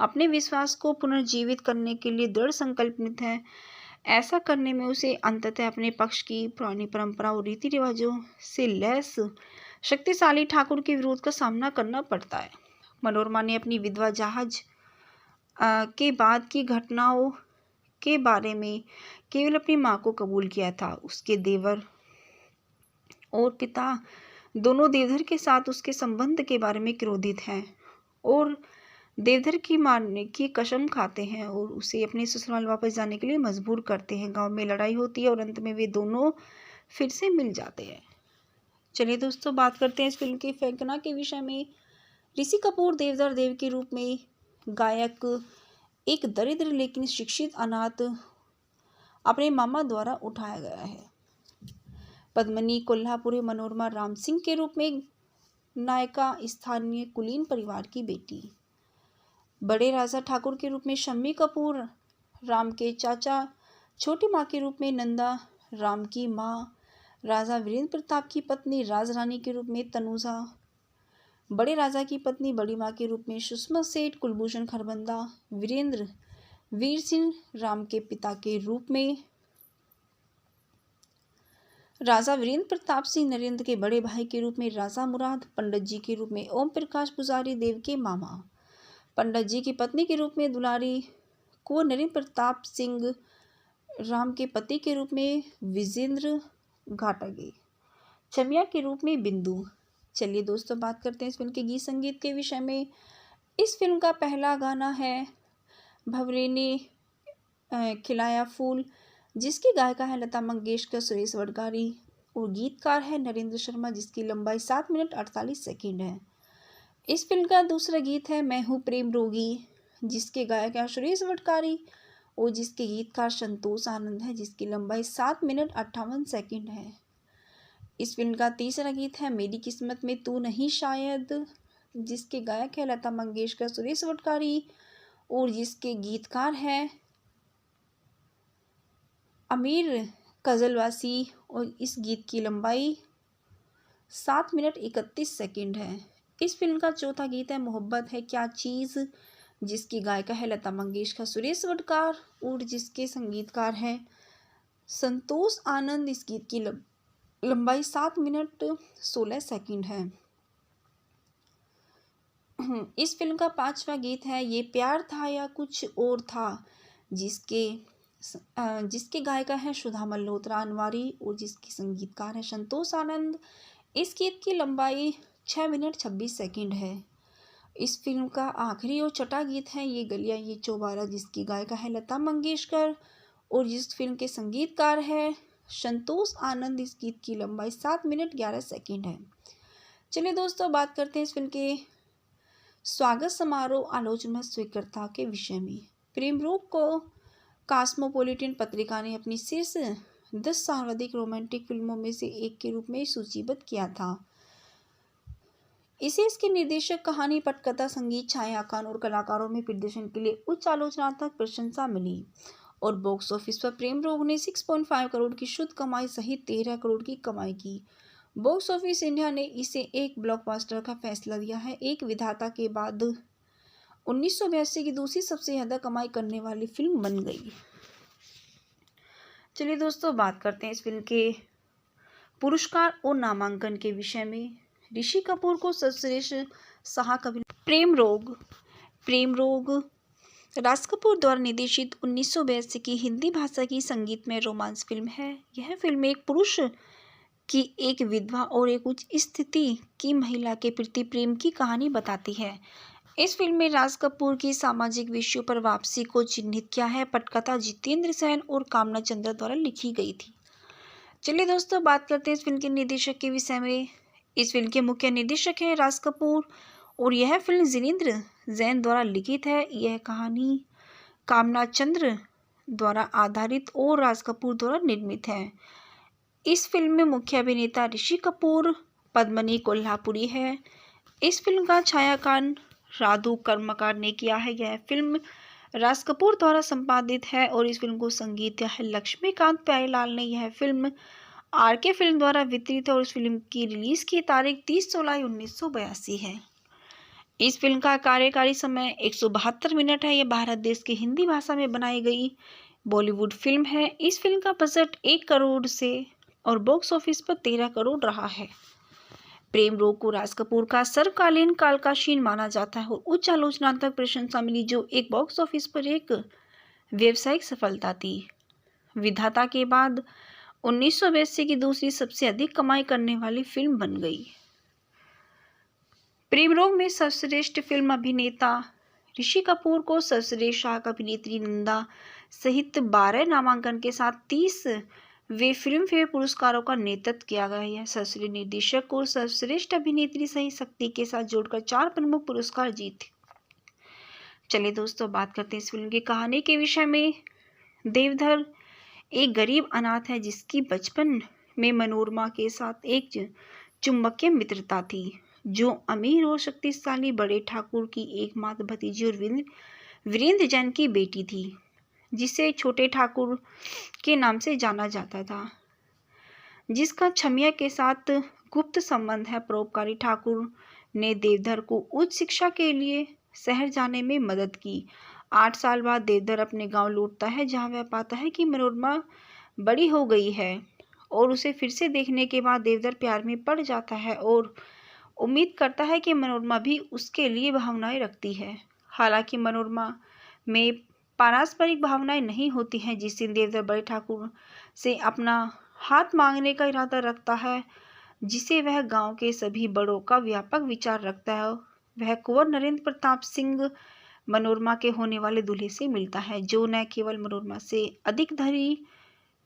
अपने विश्वास को पुनर्जीवित करने के लिए दृढ़ संकल्पित है। ऐसा करने में उसे अंततः अपने पक्ष की पुरानी परंपरा और रीति रिवाजों से लैस शक्तिशाली ठाकुर के विरोध का सामना करना पड़ता है। मनोरमा ने अपनी विधवा जहाज के बाद की घटनाओं के बारे में केवल अपनी माँ को कबूल किया था। उसके देवर और पिता दोनों देवधर के साथ उसके संबंध के बारे में क्रोधित हैं और देवधर की मारने की कसम खाते हैं और उसे अपने ससुराल वापस जाने के लिए मजबूर करते हैं। गांव में लड़ाई होती है और अंत में वे दोनों फिर से मिल जाते हैं। चलिए दोस्तों, बात करते हैं इस फिल्म की फेंकना के विषय में। ऋषि कपूर देवधर देव के रूप में गायक एक दरिद्र लेकिन शिक्षित अनाथ अपने मामा द्वारा उठाया गया है। पद्मिनी कोल्हापुरी मनोरमा राम सिंह के रूप में नायिका स्थानीय कुलीन परिवार की बेटी। बड़े राजा ठाकुर के रूप में शम्मी कपूर राम के चाचा। छोटी माँ के रूप में नंदा राम की माँ। राजा वीरेंद्र प्रताप की पत्नी राजरानी के रूप में तनुजा। बड़े राजा की पत्नी बड़ी माँ के रूप में सुषमा सेठ। कुलभूषण खरबंदा वीरेंद्र वीर सिंह राम के पिता के रूप में। राजा वीरेंद्र प्रताप सिंह नरेंद्र के बड़े भाई के रूप में राजा मुराद। पंडित जी के रूप में ओम प्रकाश पुजारी देव के मामा। पंडित जी की पत्नी के रूप में दुलारी। कुंवर नरेंद्र प्रताप सिंह राम के पति के रूप में विजेंद्र घाटगे। चमिया के रूप में बिंदु। चलिए दोस्तों, बात करते हैं इस फिल्म के गीत संगीत के विषय में। इस फिल्म का पहला गाना है भंवरे ने खिलाया फूल, जिसकी गायिका है लता मंगेशकर, सुरेश वडगारी और गीतकार है नरेंद्र शर्मा, जिसकी लंबाई 7 मिनट 48 सेकंड है। इस फिल्म का दूसरा गीत है मैं हूँ प्रेम रोगी, जिसके गायक है सुरेश वडगारी और जिसके गीतकार संतोष आनंद है, जिसकी लंबाई 7 मिनट 58 सेकंड है। इस फिल्म का तीसरा गीत है मेरी किस्मत में तू नहीं शायद, जिसके गायक है लता मंगेशकर, सुरेश वडगारी और जिसके गीतकार है अमीर कजलवासी और इस गीत की लंबाई 7 मिनट 31 सेकंड है। इस फिल्म का चौथा गीत है मोहब्बत है क्या चीज़, जिसकी गायिका है लता मंगेशकर, सुरेश वडगार और जिसके संगीतकार है संतोष आनंद। इस गीत की लंबाई 7 मिनट 16 सेकंड है। इस फिल्म का पांचवा गीत है ये प्यार था या कुछ और था, जिसके गायिका है सुधा मल्होत्रा अनवारी और जिसके संगीतकार है संतोष आनंद। इस गीत की लंबाई 6 मिनट 26 सेकंड है। इस फिल्म का आखिरी और छठा गीत है ये गलियां ये चौबारा, जिसकी गायिका है लता मंगेशकर और जिस फिल्म के संगीतकार है संतोष आनंद। इस गीत की लंबाई 7 मिनट 11 सेकंड है। चलिए दोस्तों, बात करते हैं इस फिल्म के स्वागत समारोह आलोचना स्वीकृता के विषय में। प्रेम रोग को कॉस्मोपॉलिटन पत्रिका ने अपनी शीर्ष 10 सर्वाधिक रोमांटिक फिल्मों में से एक के रूप में सूचीबद्ध किया था। इसे इसके निर्देशक, कहानी, पटकथा, संगीत, छायांकन और कलाकारों में प्रदर्शन के लिए उच्च आलोचनात्मक प्रशंसा मिली और बॉक्स ऑफिस पर प्रेम रोग ने 6.5 करोड़ की शुद्ध कमाई सहित 13 करोड़ की कमाई की। बॉक्स ऑफिस इंडिया ने इसे एक ब्लॉकबस्टर का फैसला दिया है। एक विधाता के बाद 1982 की दूसरी सबसे ज़्यादा कमाई करने वाली फिल्म बन गई। चलिए दोस्तों, बात करते हैं इस फिल्म के पुरस्कार और नामांकन के विषय में। ऋषि कपूर को सर्वश्रेष्ठ सहायक अभिनेता। प्रेम रोग राज कपूर द्वारा निर्देशित 1982 की हिंदी भाषा की संगीतमय रोमांस फिल्म है। यह फिल्म एक पुरुष की एक विधवा और एक उच्च स्थिति की महिला के प्रति प्रेम की कहानी बताती है। इस फिल्म में राज कपूर की सामाजिक विषयों पर वापसी को चिन्हित किया है। पटकथा जितेंद्र सेन और कामना चंद्रा द्वारा लिखी गई थी। चलिए दोस्तों, बात करते हैं इस फिल्म के निर्देशक के विषय में। इस फिल्म के मुख्य निर्देशक हैं राज कपूर और यह फिल्म जितेंद्र जैन द्वारा लिखित है। यह कहानी कामना चंद्र द्वारा आधारित और राज कपूर द्वारा निर्मित है। इस फिल्म में मुख्य अभिनेता ऋषि कपूर, पद्मिनी कोल्हापुरी है। इस फिल्म का छायांकन राधु कर्मकार ने किया है। यह फिल्म राज कपूर द्वारा संपादित है और इस फिल्म को संगीत दिया है लक्ष्मीकांत प्यारेलाल ने। यह फिल्म आरके फिल्म द्वारा वितरित है और इस फिल्म की रिलीज की तारीख 30 जुलाई 1982 है। इस फिल्म का कार्यकारी समय 172 मिनट है। यह भारत देश की हिंदी भाषा में बनाई गई बॉलीवुड फिल्म है। इस फिल्म का बजट 1 करोड़ से और बॉक्स ऑफिस पर 13 करोड़ रहा है। प्रेम रोग को राज कपूर का सर्वकालीन काल का शीन माना जाता है और उच्च आलोचनात्मक प्रशंसा मिली, जो एक बॉक्स ऑफिस पर एक व्यावसायिक सफलता थी। विधाता के बाद 1982 की दूसरी सबसे अधिक कमाई करने वाली फिल्म बन गई। प्रेम रोग में सर्वश्रेष्ठ फिल्म अभिनेता ऋषि कपूर को सर्वश्रेष्ठ सहायक अभिनेत्री नंदा सहित 12 नामांकन के साथ 30 वे फिल्म फेयर पुरस्कारों का नेतृत्व किया गया है। सर्वश्रेष्ठ निर्देशक और सर्वश्रेष्ठ अभिनेत्री सहित शक्ति के साथ जोड़कर 4 प्रमुख पुरस्कार जीते। चलिए दोस्तों, बात करते हैं इस फिल्म की कहानी के विषय में। देवधर एक गरीब अनाथ है जिसकी बचपन में मनोरमा के साथ एक चुंबकीय मित्रता थी, जो अमीर और शक्तिशाली बड़े ठाकुर की एकमात्र भतीजी और वीरेंद्र जैन की बेटी थी, जिसे छोटे ठाकुर के नाम से जाना जाता था, जिसका छमिया के साथ गुप्त संबंध है। परोपकारी ठाकुर ने देवधर को उच्च शिक्षा के लिए शहर जाने में मदद की। 8 साल बाद देवधर अपने गांव लौटता है, जहां वह पाता है कि मनोरमा बड़ी हो गई है और उसे फिर से देखने के बाद देवधर प्यार में पड़ जाता है और उम्मीद करता है कि मनोरमा भी उसके लिए भावनाएं रखती है। हालांकि मनोरमा में पारस्परिक भावनाएं नहीं होती हैं। जिस दिन देवधर बड़े ठाकुर से अपना हाथ मांगने का इरादा रखता है, जिसे वह गांव के सभी बड़ों का व्यापक विचार रखता है, वह कुंवर नरेंद्र प्रताप सिंह मनोरमा के होने वाले दूल्हे से मिलता है, जो न केवल मनोरमा से अधिक धनी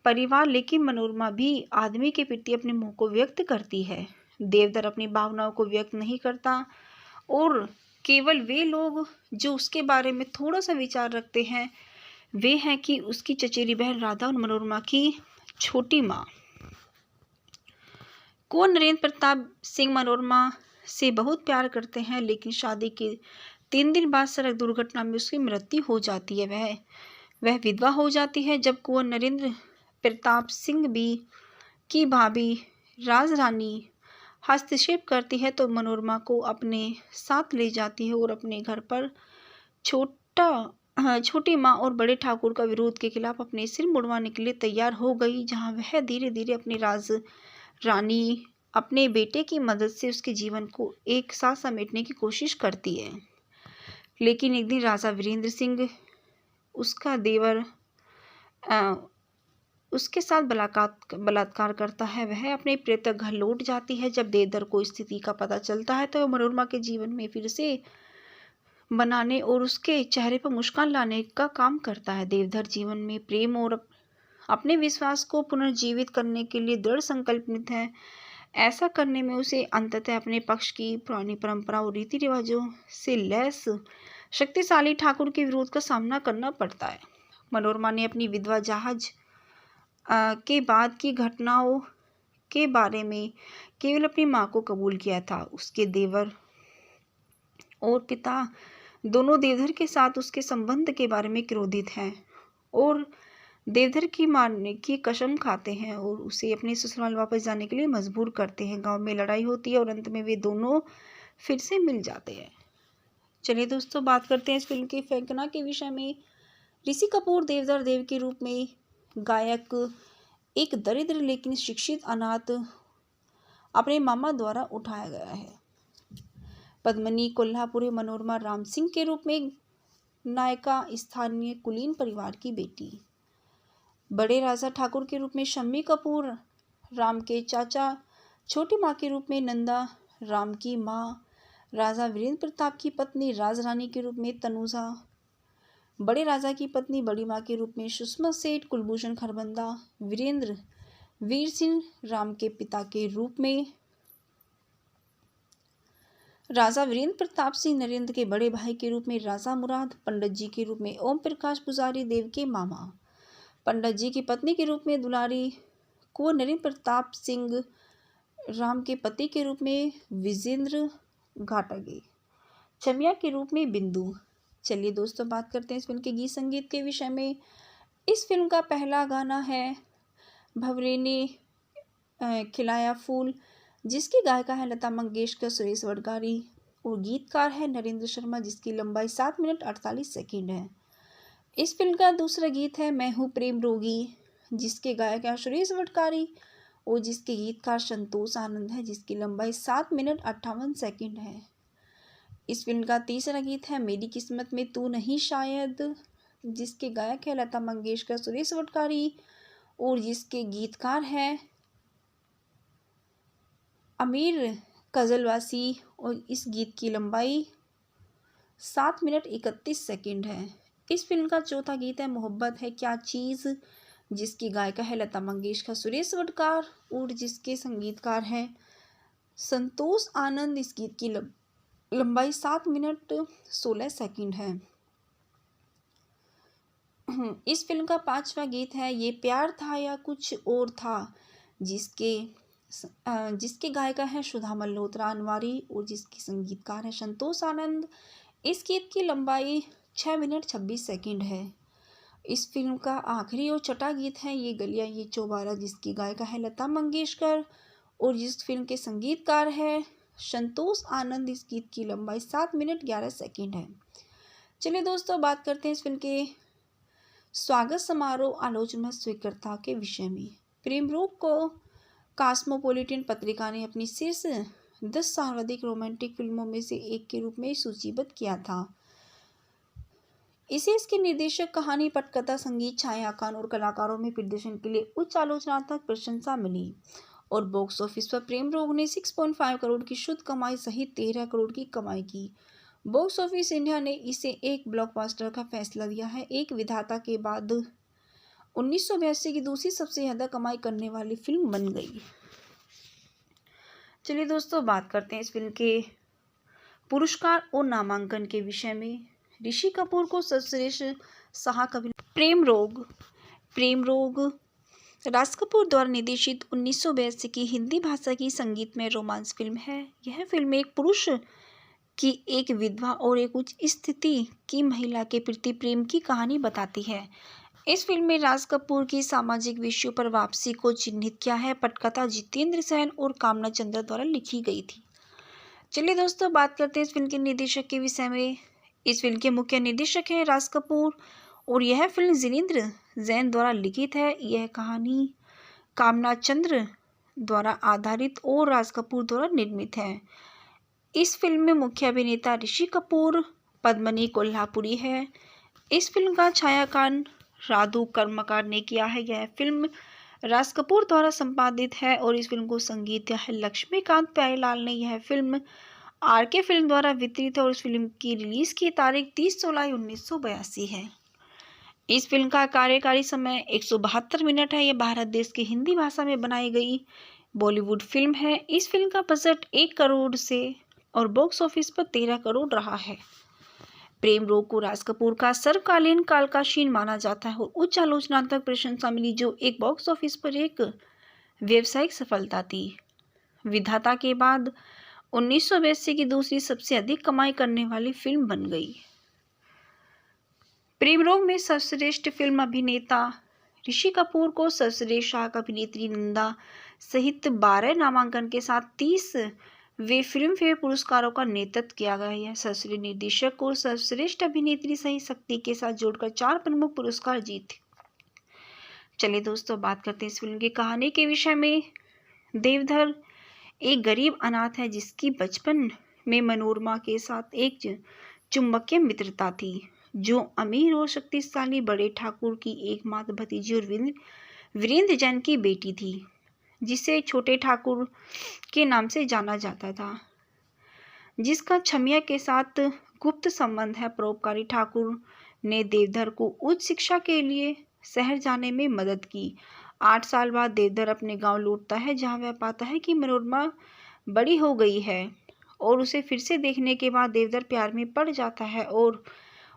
परिवार लेकिन मनोरमा भी आदमी के प्रति अपने मोह को व्यक्त करती है। देवधर अपनी भावनाओं को व्यक्त नहीं करता और केवल वे लोग जो उसके बारे में थोड़ा सा विचार रखते हैं, वे हैं कि उसकी चचेरी बहन राधा और मनोरमा की छोटी माँ। कुंवर नरेंद्र प्रताप सिंह मनोरमा से बहुत प्यार करते हैं, लेकिन शादी के 3 दिन बाद सड़क दुर्घटना में उसकी मृत्यु हो जाती है। वह विधवा हो जाती है। जब कुंवर नरेंद्र प्रताप सिंह भी की भाभी राजरानी हस्तक्षेप करती है, तो मनोरमा को अपने साथ ले जाती है और अपने घर पर छोटी माँ और बड़े ठाकुर का विरोध के खिलाफ अपने सिर मुड़वाने के लिए तैयार हो गई, जहाँ वह धीरे धीरे अपनी रानी अपने बेटे की मदद से उसके जीवन को एक साथ समेटने की कोशिश करती है। लेकिन एक दिन राजा वीरेंद्र सिंह, उसका देवर, उसके साथ बलात्कार करता है। वह अपने प्रेत घर लौट जाती है। जब देवधर को स्थिति का पता चलता है, तो वह मनोरमा के जीवन में फिर से बनाने और उसके चेहरे पर मुस्कान लाने का काम करता है। देवधर जीवन में प्रेम और अपने विश्वास को पुनर्जीवित करने के लिए दृढ़ संकल्पित है। ऐसा करने में उसे अंततः अपने पक्ष की पुरानी परंपरा और रीति रिवाजों से लैस शक्तिशाली ठाकुर के विरोध का सामना करना पड़ता है। मनोरमा ने अपनी विधवा जहाज के बाद की घटनाओं के बारे में केवल अपनी माँ को कबूल किया था। उसके देवर और पिता दोनों देवधर के साथ उसके संबंध के बारे में क्रोधित हैं और देवधर की मारने की कसम खाते हैं और उसे अपने ससुराल वापस जाने के लिए मजबूर करते हैं। गांव में लड़ाई होती है और अंत में वे दोनों फिर से मिल जाते हैं। चलिए दोस्तों, बात करते हैं इस फिल्म की फेंकना के विषय में। ऋषि कपूर देवधर देव के रूप में गायक एक दरिद्र लेकिन शिक्षित अनाथ अपने मामा द्वारा उठाया गया है। पद्मिनी कोल्हापुरी मनोरमा राम सिंह के रूप में नायिका स्थानीय कुलीन परिवार की बेटी। बड़े राजा ठाकुर के रूप में शम्मी कपूर, राम के चाचा, छोटी माँ के रूप में नंदा, राम की माँ, राजा वीरेंद्र प्रताप की पत्नी राजरानी के रूप में तनुजा, बड़े राजा की पत्नी बड़ी माँ के रूप में सुषमा सेठ, कुलभूषण खरबंदा, वीरेंद्र वीर सिंह राम के पिता के रूप में, राजा वीरेंद्र प्रताप सिंह नरेंद्र के बड़े भाई के रूप में राजा मुराद, पंडित जी के रूप में ओम प्रकाश पुजारी देव के मामा, पंडित जी की पत्नी के रूप में दुलारी, कुंवर नरेंद्र प्रताप सिंह राम के पति के रूप में विजेंद्र घाटगे, चमिया के रूप में बिंदु। चलिए दोस्तों, बात करते हैं इस फिल्म के गीत संगीत के विषय में। इस फिल्म का पहला गाना है भंवरे ने खिलाया फूल, जिसकी गायिका है लता मंगेशकर, सुरेश वडगारी, और गीतकार है नरेंद्र शर्मा, जिसकी लंबाई 7 मिनट 48 सेकंड है। इस फिल्म का दूसरा गीत है मैं हूँ प्रेम रोगी, जिसके गायक है सुरेश वडगारी और जिसके गीतकार संतोष आनंद है, जिसकी लंबाई 7 मिनट 58 सेकंड है। इस फिल्म का तीसरा गीत है मेरी किस्मत में तू नहीं शायद, जिसके गायक है लता मंगेशकर, सुरेश वडगारी और जिसके गीतकार है अमीर कजलवासी, और इस गीत की लंबाई 7 मिनट 31 सेकंड है। इस फिल्म का चौथा गीत है मोहब्बत है क्या चीज़, जिसकी गायिका है लता मंगेशकर, सुरेश वडगार और जिसके संगीतकार हैं संतोष आनंद। इस गीत की लंबाई 7 मिनट 16 सेकंड है। इस फिल्म का पांचवा गीत है ये प्यार था या कुछ और था, जिसके गायिका है सुधा मल्होत्रा अनवारी और जिसकी संगीतकार है संतोष आनंद। इस गीत की लंबाई 6 मिनट 26 सेकंड है। इस फिल्म का आखिरी और छठा गीत है ये गलियां ये चौबारा, जिसकी गायिका है लता मंगेशकर और जिस फिल्म के संगीतकार है संतोष आनंद। इस गीत की लंबाई 7 मिनट 11 सेकंड है। चलिए दोस्तों, बात करते हैं इस फिल्म के स्वागत समारोह आलोचना स्वीकृता के विषय में। प्रेम रोग को कॉस्मोपॉलिटन पत्रिका ने अपनी शीर्ष 10 सर्वाधिक रोमांटिक फिल्मों में से एक के रूप में सूचीबद्ध किया था। इसे इसके निर्देशक, कहानी, पटकथा, संगीत, छायांकन और कलाकारों में प्रदर्शन के लिए उच्च आलोचनात्मक प्रशंसा मिली और बॉक्स ऑफिस पर प्रेम रोग ने 6.5 करोड़ की शुद्ध कमाई सहित 13 करोड़ की कमाई की। बॉक्स ऑफिस इंडिया ने इसे एक ब्लॉकबस्टर का फैसला दिया है। एक विधाता के बाद 1982 की दूसरी सबसे ज़्यादा कमाई करने वाली फिल्म बन गई। चलिए दोस्तों, बात करते हैं इस फिल्म के पुरस्कार और नामांकन के विषय में। ऋषि कपूर को सर्वश्रेष्ठ सहायक अभिनेता। प्रेम रोग राज कपूर द्वारा निर्देशित 1982 की हिंदी भाषा की संगीतमय रोमांस फिल्म है। यह फिल्म एक पुरुष की एक विधवा और एक उच्च स्थिति की महिला के प्रति प्रेम की कहानी बताती है। इस फिल्म में राज कपूर की सामाजिक विषयों पर वापसी को चिन्हित किया है। पटकथा जितेंद्र सेन और कामना चंद्रा द्वारा लिखी गई थी। चलिए दोस्तों, बात करते हैं इस फिल्म के निर्देशक के विषय में। इस फिल्म के मुख्य निर्देशक हैं राज कपूर और यह फिल्म जितेंद्र जैन द्वारा लिखित है। यह कहानी कामना चंद्र द्वारा आधारित और राज कपूर द्वारा निर्मित है। इस फिल्म में मुख्य अभिनेता ऋषि कपूर, पद्मिनी कोल्हापुरी है। इस फिल्म का छायांकन राधु कर्मकार ने किया है। यह फिल्म राज कपूर द्वारा संपादित है और इस फिल्म को संगीत दिया है लक्ष्मीकांत प्यारेलाल ने। यह फिल्म आरके फिल्म द्वारा वितरित है और इस फिल्म की रिलीज की तारीख 30 जुलाई 1982 है। इस फिल्म का कार्यकारी समय 172 मिनट है। यह भारत देश की हिंदी भाषा में बनाई गई बॉलीवुड फिल्म है। इस फिल्म का बजट 1 करोड़ से और बॉक्स ऑफिस पर 13 करोड़ रहा है। प्रेम रोग को राज कपूर का सर्वकालीन कालकाशीन माना जाता है और उच्च आलोचनात्मक प्रशंसा मिली, जो एक बॉक्स ऑफिस पर एक व्यावसायिक सफलता थी। विधाता के बाद 1982 की दूसरी सबसे अधिक कमाई करने वाली फिल्म बन गई। प्रेम रोग में सर्वश्रेष्ठ फिल्म अभिनेता ऋषि कपूर को सर्वश्रेष्ठ सहायक अभिनेत्री नंदा सहित 12 नामांकन के साथ 30 वे फिल्म फेयर पुरस्कारों का नेतृत्व किया गया है। सर्वश्रेष्ठ निर्देशक और सर्वश्रेष्ठ अभिनेत्री सही शक्ति के साथ जोड़कर 4 प्रमुख पुरस्कार जीते। चलिए दोस्तों, बात करते हैं इस फिल्म की कहानी के विषय में। देवधर एक गरीब अनाथ है जिसकी बचपन में मनोरमा के साथ एक चुंबकीय मित्रता थी। जो अमीर और शक्तिशाली बड़े ठाकुर की एकमात्र भतीजी और वीरेंद्र जैन की बेटी थी, जिसे छोटे ठाकुर के नाम से जाना जाता था, जिसका छमिया के साथ गुप्त संबंध है। परोपकारी ठाकुर ने देवधर को उच्च शिक्षा के लिए शहर जाने में मदद की। 8 साल बाद देवधर अपने गांव लौटता है, जहां वह पाता है कि मनोरमा बड़ी हो गई है, और उसे फिर से देखने के बाद देवधर प्यार में पड़ जाता है और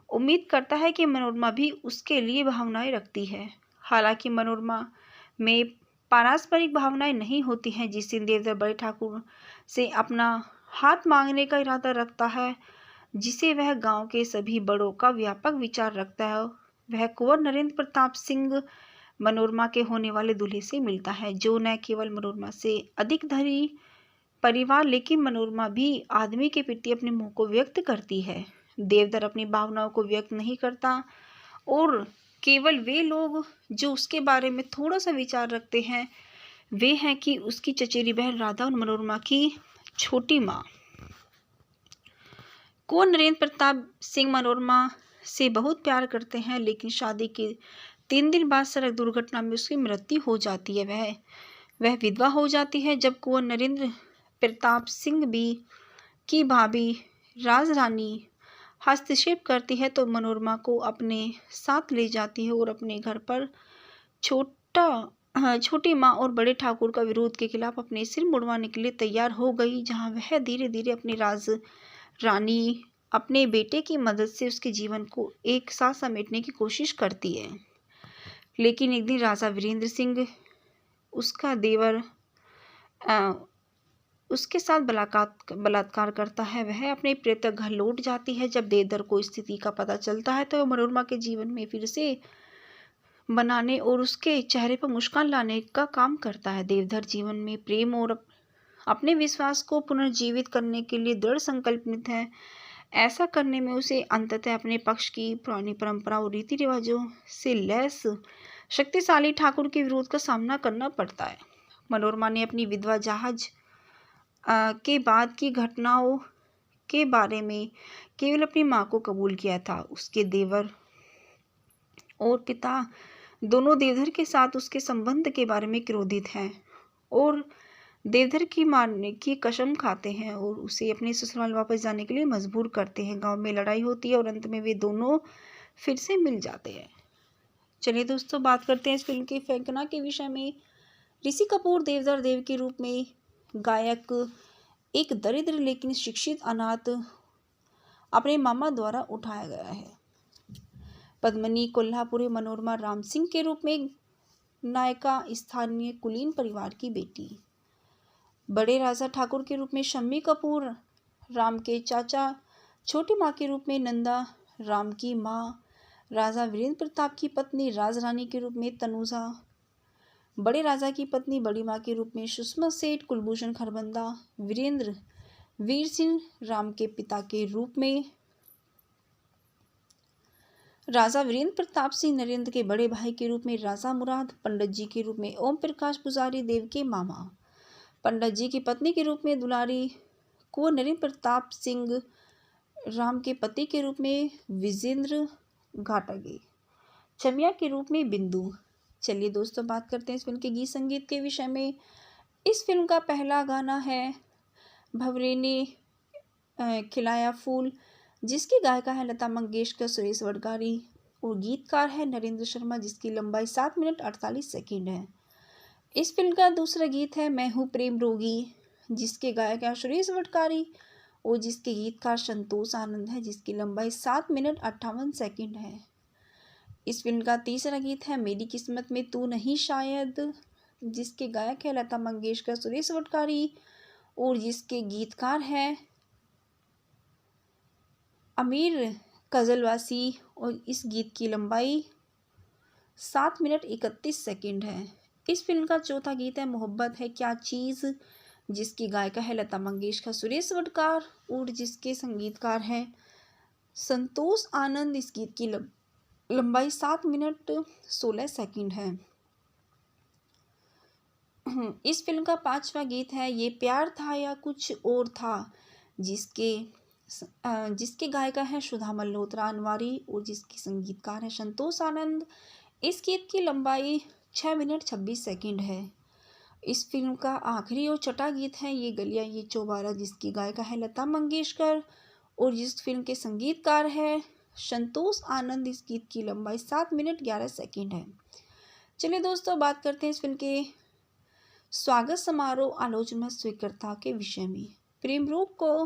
उम्मीद करता है कि मनोरमा भी उसके लिए भावनाएं रखती है। हालांकि मनोरमा में पारस्परिक भावनाएं नहीं होती हैं। जिस दिन देवधर बड़े ठाकुर से अपना हाथ मांगने का इरादा रखता है, जिसे वह गांव के सभी बड़ों का व्यापक विचार रखता है, वह कुंवर नरेंद्र प्रताप सिंह मनोरमा के होने वाले दूल्हे से मिलता है, जो न केवल मनोरमा से अधिक धनी परिवार, लेकिन मनोरमा भी आदमी के प्रति अपने मुंह को व्यक्त करती है। देवधर अपनी भावनाओं को व्यक्त नहीं करता, और केवल वे लोग जो उसके बारे में थोड़ा सा विचार रखते हैं, वे हैं कि उसकी चचेरी बहन राधा और मनोरमा की छोटी माँ। कुंवर नरेंद्र प्रताप सिंह मनोरमा से बहुत प्यार करते हैं, लेकिन शादी के 3 दिन बाद सड़क दुर्घटना में उसकी मृत्यु हो जाती है। वह विधवा हो जाती है। जब कुंवर नरेंद्र प्रताप सिंह भी की भाभी राजरानी हस्तक्षेप करती है, तो मनोरमा को अपने साथ ले जाती है और अपने घर पर छोटी माँ और बड़े ठाकुर का विरोध के खिलाफ अपने सिर मुड़वाने के लिए तैयार हो गई, जहाँ वह धीरे धीरे अपनी रानी अपने बेटे की मदद से उसके जीवन को एक साथ समेटने की कोशिश करती है। लेकिन एक दिन राजा वीरेंद्र सिंह, उसका देवर, उसके साथ बलात्कार करता है। वह अपने प्रेतक घर लौट जाती है। जब देवधर को स्थिति का पता चलता है, तो वह मनोरमा के जीवन में फिर से बनाने और उसके चेहरे पर मुस्कान लाने का काम करता है। देवधर जीवन में प्रेम और अपने विश्वास को पुनर्जीवित करने के लिए दृढ़ संकल्पित है। ऐसा करने में उसे अंततः अपने पक्ष की पुरानी परंपरा और रीति रिवाजों से लैस शक्तिशाली ठाकुर के विरोध का सामना करना पड़ता है। मनोरमा ने अपनी विधवा जहाज के बाद की घटनाओं के बारे में केवल अपनी माँ को कबूल किया था। उसके देवर और पिता दोनों देवधर के साथ उसके संबंध के बारे में क्रोधित हैं और देवधर की मारने की कसम खाते हैं और उसे अपने ससुराल वापस जाने के लिए मजबूर करते हैं। गांव में लड़ाई होती है और अंत में वे दोनों फिर से मिल जाते हैं। चलिए दोस्तों, बात करते हैं इस फिल्म की फेंकना के विषय में। ऋषि कपूर देवधर देव के रूप में गायक एक दरिद्र लेकिन शिक्षित अनाथ अपने मामा द्वारा उठाया गया है। पद्मिनी कोल्हापुरी मनोरमा राम सिंह के रूप में नायिका स्थानीय कुलीन परिवार की बेटी। बड़े राजा ठाकुर के रूप में शम्मी कपूर राम के चाचा। छोटी माँ के रूप में नंदा राम की माँ। राजा वीरेंद्र प्रताप की पत्नी राजरानी के रूप में तनुजा। बड़े राजा की पत्नी बड़ी माँ के रूप में सुषमा सेठ। कुलभूषण खरबंदा वीरेंद्र वीर सिंह राम के पिता के रूप में। राजा वीरेंद्र प्रताप सिंह नरेंद्र के बड़े भाई के रूप में राजा मुराद। पंडित जी के रूप में ओम प्रकाश पुजारी देव के मामा। पंडित जी की पत्नी के रूप में दुलारी। कुंवर नरेंद्र प्रताप सिंह राम के पति के रूप में विजेंद्र घाटगे। छमिया के रूप में बिंदु। चलिए दोस्तों, बात करते हैं इस फिल्म के गीत संगीत के विषय में। इस फिल्म का पहला गाना है भंवरे ने खिलाया फूल, जिसकी गायिका है लता मंगेशकर, सुरेश वडगारी, और गीतकार है नरेंद्र शर्मा, जिसकी लंबाई 7 मिनट 48 सेकंड है। इस फिल्म का दूसरा गीत है मैं हूँ प्रेम रोगी, जिसके गायक है सुरेश वडगारी और जिसके गीतकार संतोष आनंद है, जिसकी लंबाई 7 मिनट 58 सेकंड है। इस फिल्म का तीसरा गीत है मेरी किस्मत में तू नहीं शायद, जिसके गायक है लता मंगेशकर, सुरेश वडगारी और जिसके गीतकार है अमीर कजलवासी, और इस गीत की लंबाई 7 मिनट 31 सेकंड है। इस फिल्म का चौथा गीत है मोहब्बत है क्या चीज़, जिसकी गायिका है लता मंगेशकर, सुरेश वडगार और जिसके संगीतकार हैं संतोष आनंद। इस गीत की लंबाई 7 मिनट 16 सेकंड है। इस फिल्म का पांचवा गीत है ये प्यार था या कुछ और था, जिसके जिसके गायिका है सुधा मल्होत्रा अनवारी और जिसकी संगीतकार है संतोष आनंद। इस गीत की लंबाई 6 मिनट 26 सेकंड है। इस फिल्म का आखिरी और छठा गीत है ये गलियां ये चौबारा, जिसकी गायिका है लता मंगेशकर और जिस फिल्म के संगीतकार है संतोष आनंद। इस गीत की लंबाई 7 मिनट 11 सेकंड है। चलिए दोस्तों, बात करते हैं इस फिल्म के स्वागत समारोह आलोचना स्वीकृता के विषय में। प्रेम रोग को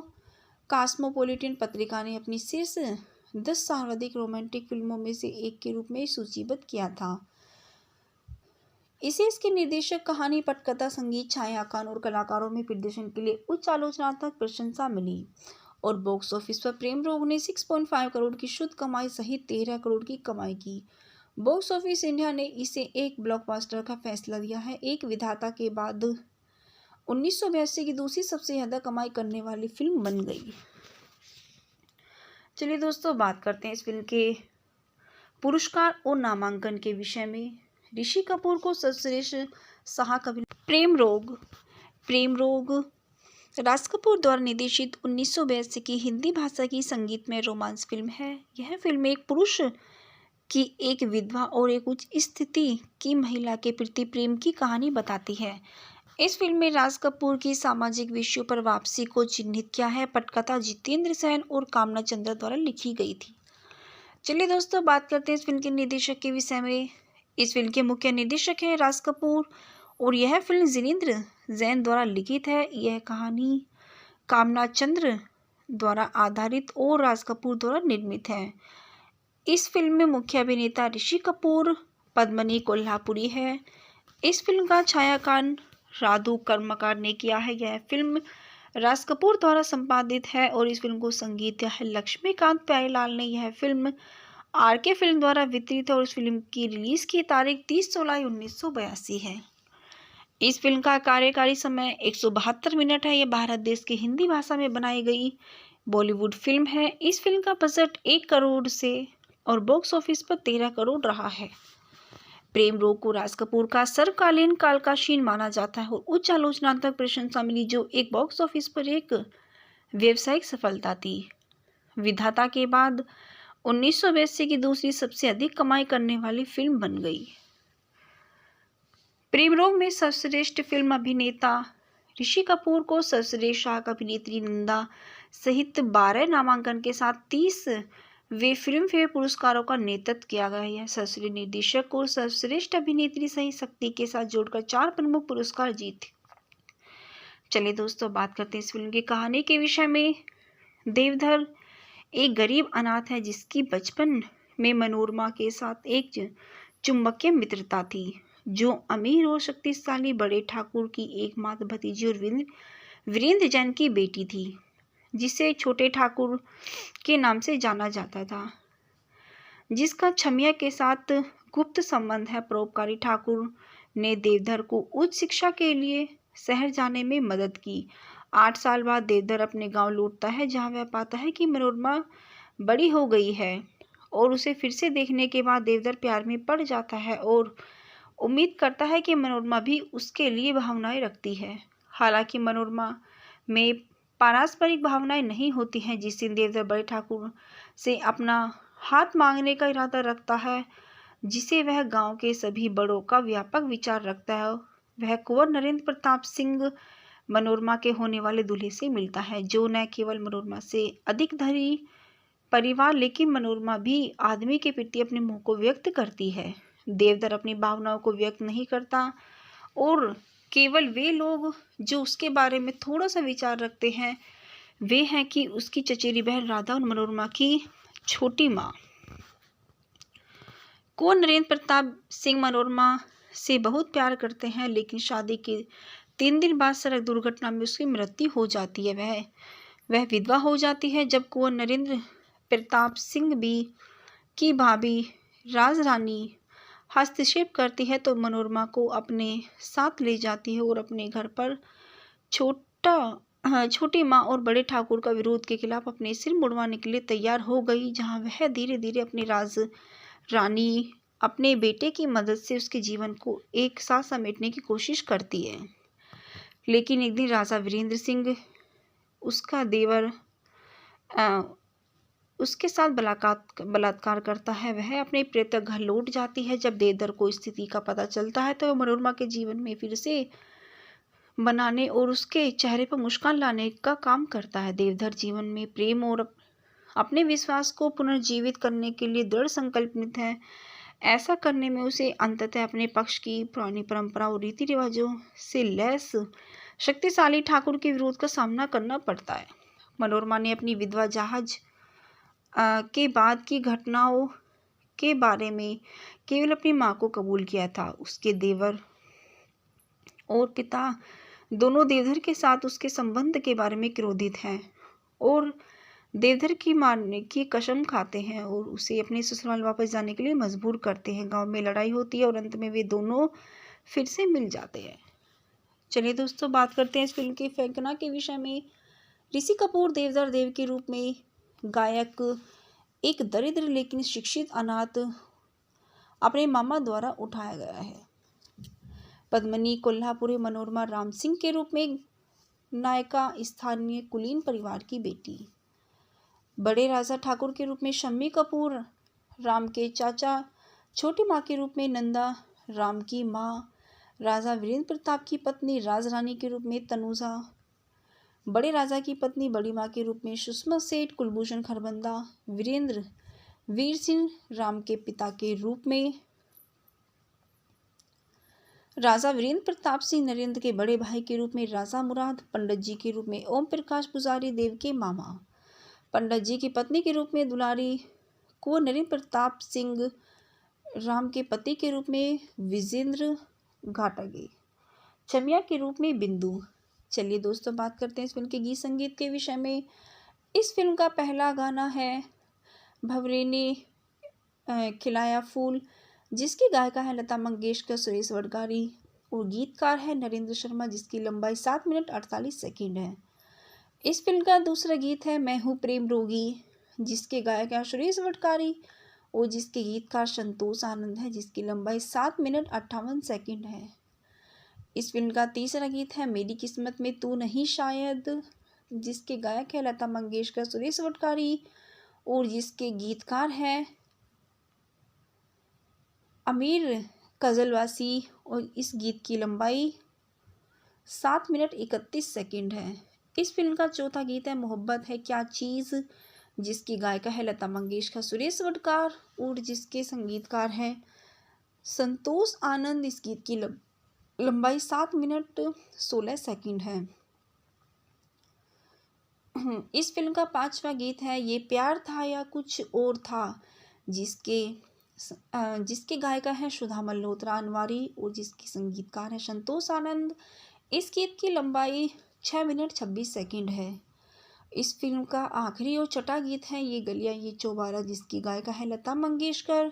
कॉस्मोपॉलिटन पत्रिका ने अपनी शीर्ष 10 सर्वाधिक रोमांटिक फिल्मों में से एक के रूप में सूचीबद्ध किया था। इसे इसके निर्देशक, कहानी, पटकथा, संगीत, छायांकन और कलाकारों में प्रदर्शन के लिए उच्च आलोचनात्मक प्रशंसा मिली और बॉक्स ऑफिस पर प्रेम रोग ने 6.5 करोड़ की शुद्ध कमाई सहित 13 करोड़ की कमाई की। बॉक्स ऑफिस इंडिया ने इसे एक ब्लॉकबस्टर का फैसला दिया है। एक विधाता के बाद 1982 की दूसरी सबसे ज्यादा कमाई करने वाली फिल्म बन गई। चलिए दोस्तों, बात करते हैं इस फिल्म के पुरस्कार और नामांकन के विषय में। ऋषि कपूर को सर्वश्रेष्ठ सहायक अभिनेता। प्रेम रोग राज कपूर द्वारा निर्देशित 1982 की हिंदी भाषा की संगीतमय रोमांस फिल्म है। यह फिल्म एक पुरुष की एक विधवा और एक उच्च स्थिति की महिला के प्रति प्रेम की कहानी बताती है। इस फिल्म में राज कपूर की सामाजिक विषयों पर वापसी को चिन्हित किया है। पटकथा जितेंद्र सेन और कामना चंद्रा द्वारा लिखी गई थी। चलिए दोस्तों, बात करते हैं इस फिल्म के निर्देशक के विषय में। इस फिल्म के मुख्य निर्देशक हैं राज कपूर और यह फिल्म जितेंद्र जैन द्वारा लिखित है। यह कहानी कामना चंद्र द्वारा आधारित और राज कपूर द्वारा निर्मित है। इस फिल्म में मुख्य अभिनेता ऋषि कपूर, पद्मिनी कोल्हापुरी है। इस फिल्म का छायांकन राधु कर्मकार ने किया है। यह फिल्म राज कपूर द्वारा संपादित है और इस फिल्म को संगीत दिया है लक्ष्मीकांत प्यारेलाल ने। यह फिल्म आरके फिल्म द्वारा वितरित है और इस फिल्म की रिलीज की तारीख 30 जुलाई 1982 है। इस फिल्म का कार्यकारी समय 172 मिनट है। यह भारत देश की हिंदी भाषा में बनाई गई बॉलीवुड फिल्म है। इस फिल्म का बजट 1 करोड़ से और बॉक्स ऑफिस पर 13 करोड़ रहा है। प्रेम रोग को राज कपूर का सर्वकालीन कालकाशीन माना जाता है और उच्च आलोचनात्मक प्रशंसा मिली, जो एक बॉक्स ऑफिस पर एक व्यावसायिक सफलता थी। विधाता के बाद 1982 की दूसरी सबसे अधिक कमाई करने वाली फिल्म बन गई। प्रेम रोग में सर्वश्रेष्ठ फिल्म अभिनेता ऋषि कपूर को सर्वश्रेष्ठ सहायक अभिनेत्री नंदा सहित 12 नामांकन के साथ 30वें फिल्म फेयर पुरस्कारों का नेतृत्व किया गया है। सर्वश्रेष्ठ निर्देशक और सर्वश्रेष्ठ अभिनेत्री सहित शक्ति के साथ जोड़कर 4 प्रमुख पुरस्कार जीते। चलिए दोस्तों, बात करते हैं इस फिल्म की कहानी के विषय में। देवधर एक गरीब अनाथ है जिसकी बचपन में मनोरमा के साथ एक चुंबकीय मित्रता थी, जो अमीर और शक्तिशाली बड़े ठाकुर की एकमात्र भतीजी और वीरेंद्र जैन की बेटी थी, जिसे छोटे ठाकुर के नाम से जाना जाता था, जिसका छमिया के साथ गुप्त संबंध है। परोपकारी ठाकुर ने देवधर को उच्च शिक्षा के लिए शहर जाने में मदद की। 8 साल बाद देवधर अपने गांव लौटता है, जहां वह पाता है कि मनोरमा बड़ी हो गई है और उसे फिर से देखने के बाद देवधर प्यार में पड़ जाता है और उम्मीद करता है कि मनोरमा भी उसके लिए भावनाएं रखती है। हालांकि मनोरमा में पारस्परिक भावनाएं नहीं होती हैं। जिस दिन देवधर बड़े ठाकुर से अपना हाथ मांगने का इरादा रखता है, जिसे वह गांव के सभी बड़ों का व्यापक विचार रखता है, वह कुंवर नरेंद्र प्रताप सिंह मनोरमा के होने वाले दूल्हे से मिलता है, जो न केवल मनोरमा से अधिक धनी परिवार लेकिन मनोरमा भी आदमी के प्रति अपने मुंह को व्यक्त करती है। देवधर अपनी भावनाओं को व्यक्त नहीं करता और केवल वे लोग जो उसके बारे में थोड़ा सा विचार रखते हैं, वे हैं कि उसकी चचेरी बहन राधा और मनोरमा की छोटी माँ। कुंवर नरेंद्र प्रताप सिंह मनोरमा से बहुत प्यार करते हैं, लेकिन शादी के 3 दिन बाद सड़क दुर्घटना में उसकी मृत्यु हो जाती है। वह विधवा हो जाती है। जब कुंवर नरेंद्र प्रताप सिंह की भाभी राजरानी हस्तक्षेप करती है तो मनोरमा को अपने साथ ले जाती है और अपने घर पर छोटी माँ और बड़े ठाकुर का विरोध के खिलाफ अपने सिर मुड़वाने के लिए तैयार हो गई, जहाँ वह धीरे धीरे अपनी रानी अपने बेटे की मदद से उसके जीवन को एक साथ समेटने की कोशिश करती है। लेकिन एक दिन राजा वीरेंद्र सिंह, उसका देवर अ, उसके साथ बलात्कार करता है। वह अपने प्रेत घर लौट जाती है। जब देवधर को स्थिति का पता चलता है तो वह मनोरमा के जीवन में फिर से बनाने और उसके चेहरे पर मुस्कान लाने का काम करता है। देवधर जीवन में प्रेम और अपने विश्वास को पुनर्जीवित करने के लिए दृढ़ संकल्पित है। ऐसा करने में उसे अंततः अपने पक्ष की पुरानी परंपरा और रीति रिवाजों से लैस शक्तिशाली ठाकुर के विरोध का सामना करना पड़ता है। मनोरमा ने अपनी विधवा जहाज के बाद की घटनाओं के बारे में केवल अपनी मां को कबूल किया था। उसके देवर और पिता दोनों देवधर के साथ उसके संबंध के बारे में क्रोधित हैं और देवधर की मारने की कसम खाते हैं और उसे अपने ससुराल वापस जाने के लिए मजबूर करते हैं। गांव में लड़ाई होती है और अंत में वे दोनों फिर से मिल जाते हैं। चलिए दोस्तों, बात करते हैं इस फिल्म की फेंकना के विषय में। ऋषि कपूर देवधर देव के रूप में गायक एक दरिद्र लेकिन शिक्षित अनाथ अपने मामा द्वारा उठाया गया है। पद्मिनी कोल्हापुरी मनोरमा राम सिंह के रूप में नायिका स्थानीय कुलीन परिवार की बेटी। बड़े राजा ठाकुर के रूप में शम्मी कपूर राम के चाचा। छोटी माँ के रूप में नंदा राम की माँ। राजा वीरेंद्र प्रताप की पत्नी राजरानी के रूप में तनुजा। बड़े राजा की पत्नी बड़ी माँ के रूप में सुषमा सेठ। कुलभूषण खरबंदा वीरेंद्र वीर सिंह राम के पिता के रूप में। राजा वीरेंद्र प्रताप सिंह नरेंद्र के बड़े भाई के रूप में राजा मुराद। पंडित जी के रूप में ओम प्रकाश पुजारी देव के मामा। पंडित जी की पत्नी के रूप में दुलारी कुंवर नरेंद्र प्रताप सिंह राम के पति के रूप में विजेंद्र घाटगे। चमिया के रूप में बिंदु। चलिए दोस्तों, बात करते हैं इस फिल्म के गीत संगीत के विषय में। इस फिल्म का पहला गाना है भंवरे ने खिलाया फूल, जिसकी गायिका है लता मंगेशकर, सुरेश वडगारी और गीतकार है नरेंद्र शर्मा, जिसकी लंबाई 7 मिनट 48 सेकंड है। इस फिल्म का दूसरा गीत है मैं हूँ प्रेम रोगी, जिसके गायक है सुरेश वडगारी और जिसके गीतकार संतोष आनंद है, जिसकी लंबाई 7 मिनट 58 सेकंड है। इस फिल्म का तीसरा गीत है मेरी किस्मत में तू नहीं शायद, जिसके गायक है लता मंगेशकर, सुरेश वडगारी और जिसके गीतकार है अमीर कजलवासी और इस गीत की लंबाई 7 मिनट 31 सेकंड है। इस फिल्म का चौथा गीत है मोहब्बत है क्या चीज़, जिसकी गायिका है लता मंगेशकर, सुरेश वडगार और जिसके संगीतकार हैं संतोष आनंद। इस गीत की लंबाई 7 मिनट 16 सेकंड है। इस फिल्म का पांचवा गीत है ये प्यार था या कुछ और था, जिसके गायिका है सुधा मल्होत्रा अनवारी और जिसके संगीतकार है संतोष आनंद। इस गीत की लंबाई 6 मिनट 26 सेकंड है। इस फिल्म का आखिरी और छठा गीत है ये गलियां ये चौबारा, जिसकी गायिका है लता मंगेशकर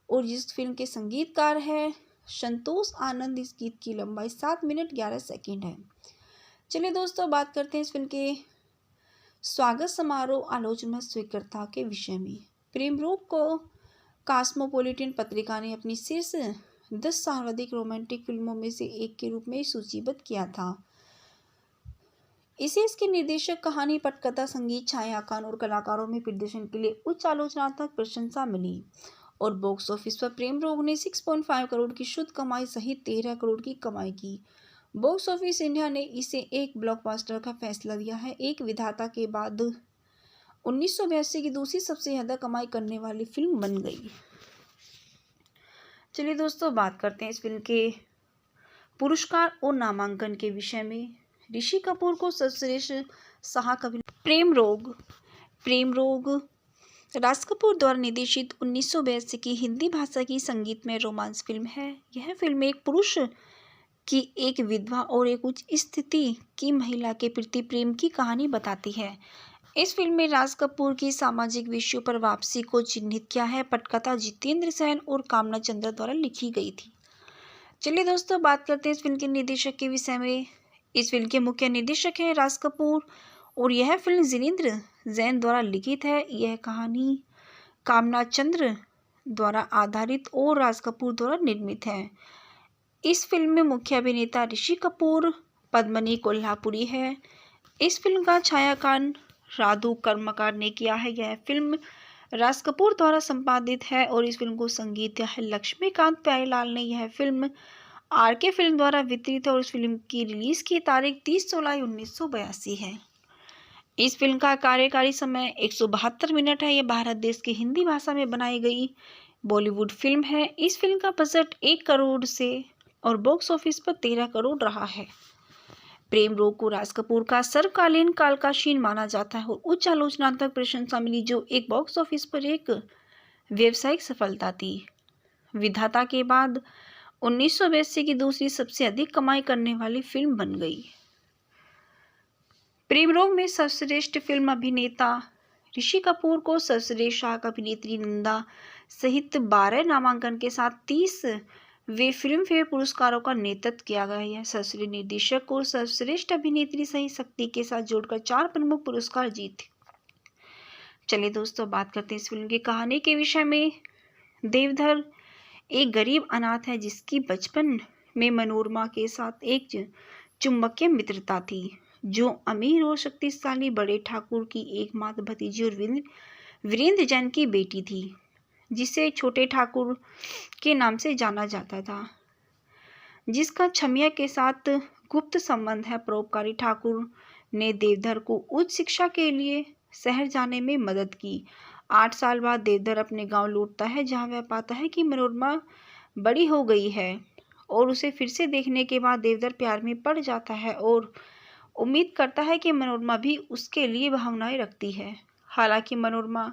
और जिस फिल्म के संगीतकार है संतोष आनंद। इस गीत की लंबाई 7 मिनट 11 सेकंड है। चलिए दोस्तों, बात करते हैं इस फिल्म के स्वागत समारोह आलोचना स्वीकृता के विषय में। प्रेम रोग को कॉस्मोपॉलिटन पत्रिका ने अपनी शीर्ष 10 सर्वाधिक रोमांटिक फिल्मों में से एक के रूप में सूचीबद्ध किया था। इसे इसके निर्देशक, कहानी, पटकथा, संगीत, छायांकन और कलाकारों में प्रदर्शन के लिए उच्च आलोचनात्मक प्रशंसा मिली और बॉक्स ऑफिस पर प्रेम रोग ने 6.5 करोड़ की शुद्ध कमाई सहित 13 करोड़ की कमाई की। बॉक्स ऑफिस इंडिया ने इसे एक ब्लॉकबस्टर का फैसला दिया है। एक विधाता के बाद 1982 की दूसरी सबसे ज़्यादा कमाई करने वाली फिल्म बन गई। चलिए दोस्तों, बात करते हैं इस फिल्म के पुरस्कार और नामांकन के विषय में। ऋषि कपूर को सर्वश्रेष्ठ सहायक अभिनेता। प्रेम रोग राज कपूर द्वारा निर्देशित 1982 की हिंदी भाषा की संगीतमय रोमांस फिल्म है। यह फिल्म एक पुरुष की एक विधवा और एक उच्च स्थिति की महिला के प्रति प्रेम की कहानी बताती है। इस फिल्म में राज कपूर की सामाजिक विषयों पर वापसी को चिन्हित किया है। पटकथा जितेंद्र सेन और कामना चंद्रा द्वारा लिखी गई थी। चलिए दोस्तों, बात करते हैं इस फिल्म के निर्देशक के विषय में। इस फिल्म के मुख्य निर्देशक हैं राज कपूर और यह फिल्म जितेंद्र जैन द्वारा लिखित है। यह कहानी कामना चंद्र द्वारा आधारित और राज कपूर द्वारा निर्मित है। इस फिल्म में मुख्य अभिनेता ऋषि कपूर, पद्मिनी कोल्हापुरी है। इस फिल्म का छायांकन राधु कर्मकार ने किया है। यह फिल्म राज कपूर द्वारा संपादित है और इस फिल्म को संगीत दिया है लक्ष्मीकांत प्यारेलाल ने। यह फिल्म आरके फिल्म द्वारा वितरित है और इस फिल्म की रिलीज की तारीख 30 जुलाई 1982 है। इस फिल्म का कार्यकारी समय 172 मिनट है। यह भारत देश की हिंदी भाषा में बनाई गई बॉलीवुड फिल्म है। इस फिल्म का बजट 1 करोड़ से और बॉक्स ऑफिस पर 13 करोड़ रहा है। प्रेम रोग को राज कपूर का सर्वकालीन काल का शीन माना जाता है और उच्च आलोचनात्मक प्रशंसा मिली, जो एक बॉक्स ऑफिस पर एक व्यावसायिक सफलता थी। विधाता के बाद 1982 की दूसरी सबसे अधिक कमाई करने वाली फिल्म बन गई। प्रेम रोग में सर्वश्रेष्ठ फिल्म अभिनेता ऋषि कपूर को सर्वश्रेष्ठ सहायक अभिनेत्री नंदा सहित 12 नामांकन के साथ 30 वे फिल्म फेयर पुरस्कारों का नेतृत्व किया गया है। सर्वश्रेष्ठ निर्देशक को सर्वश्रेष्ठ अभिनेत्री सही शक्ति के साथ जोड़कर 4 प्रमुख पुरस्कार जीते। चलिए दोस्तों, बात करते हैं इस फिल्म की कहानी के विषय में। देवधर एक गरीब अनाथ है जिसकी बचपन में मनोरमा के साथ एक चुंबकीय मित्रता थी, जो अमीर और शक्तिशाली बड़े ठाकुर की एकमात्र भतीजी और वीरेंद्र जैन की बेटी थी, जिसे छोटे ठाकुर के नाम से जाना जाता था, जिसका छमिया के साथ गुप्त संबंध है। परोपकारी ठाकुर ने देवधर को उच्च शिक्षा के लिए शहर जाने में मदद की। 8 साल बाद देवधर अपने गांव लौटता है, जहां वह पाता है कि मनोरमा बड़ी हो गई है और उसे फिर से देखने के बाद देवधर प्यार में पड़ जाता है और उम्मीद करता है कि मनोरमा भी उसके लिए भावनाएं रखती है। हालांकि मनोरमा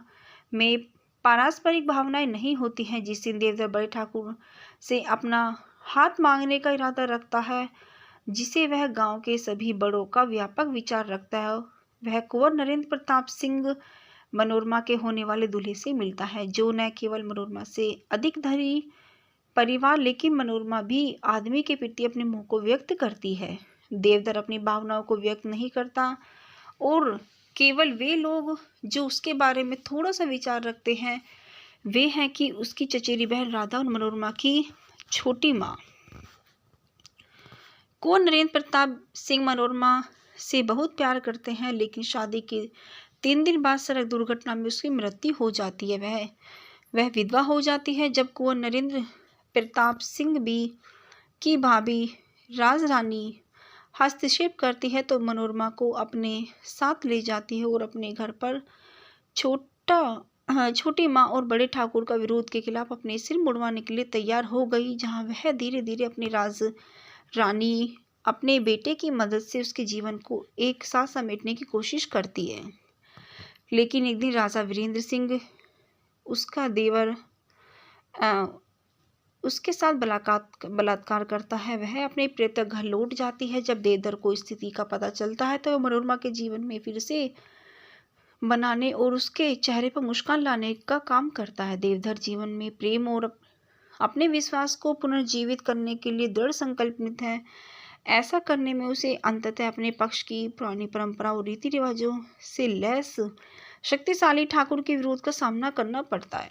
में पारस्परिक भावनाएं नहीं होती हैं। जिस दिन देवधर बड़े ठाकुर से अपना हाथ मांगने का इरादा रखता है, जिसे वह गांव के सभी बड़ों का व्यापक विचार रखता है, वह कुंवर नरेंद्र प्रताप सिंह मनोरमा के होने वाले दूल्हे से मिलता है, जो न केवल मनोरमा से अधिक धनी परिवार, लेकिन मनोरमा भी आदमी के प्रति अपने मोह को व्यक्त करती है। देवधर अपनी भावनाओं को व्यक्त नहीं करता और केवल वे लोग जो उसके बारे में थोड़ा सा विचार रखते हैं, वे हैं कि उसकी चचेरी बहन राधा और मनोरमा की छोटी माँ। कुंवर नरेंद्र प्रताप सिंह मनोरमा से बहुत प्यार करते हैं, लेकिन शादी के 3 दिन बाद सड़क दुर्घटना में उसकी मृत्यु हो जाती है। वह विधवा हो जाती है। जब कुंवर नरेंद्र प्रताप सिंह भी की भाभी राजरानी हस्तक्षेप करती है, तो मनोरमा को अपने साथ ले जाती है और अपने घर पर छोटी माँ और बड़े ठाकुर का विरोध के खिलाफ अपने सिर मुड़वाने के लिए तैयार हो गई, जहाँ वह धीरे धीरे अपनी रानी अपने बेटे की मदद से उसके जीवन को एक साथ समेटने की कोशिश करती है। लेकिन एक दिन राजा वीरेंद्र सिंह, उसका देवर, उसके साथ बलात्कार करता है। वह अपने प्रेतक घर लौट जाती है। जब देवधर को स्थिति का पता चलता है, तो वह मनोरमा के जीवन में फिर से बनाने और उसके चेहरे पर मुस्कान लाने का काम करता है। देवधर जीवन में प्रेम और अपने विश्वास को पुनर्जीवित करने के लिए दृढ़ संकल्पित है। ऐसा करने में उसे अंततः अपने पक्ष की पुरानी परंपरा और रीति रिवाजों से लैस शक्तिशाली ठाकुर के विरोध का सामना करना पड़ता है।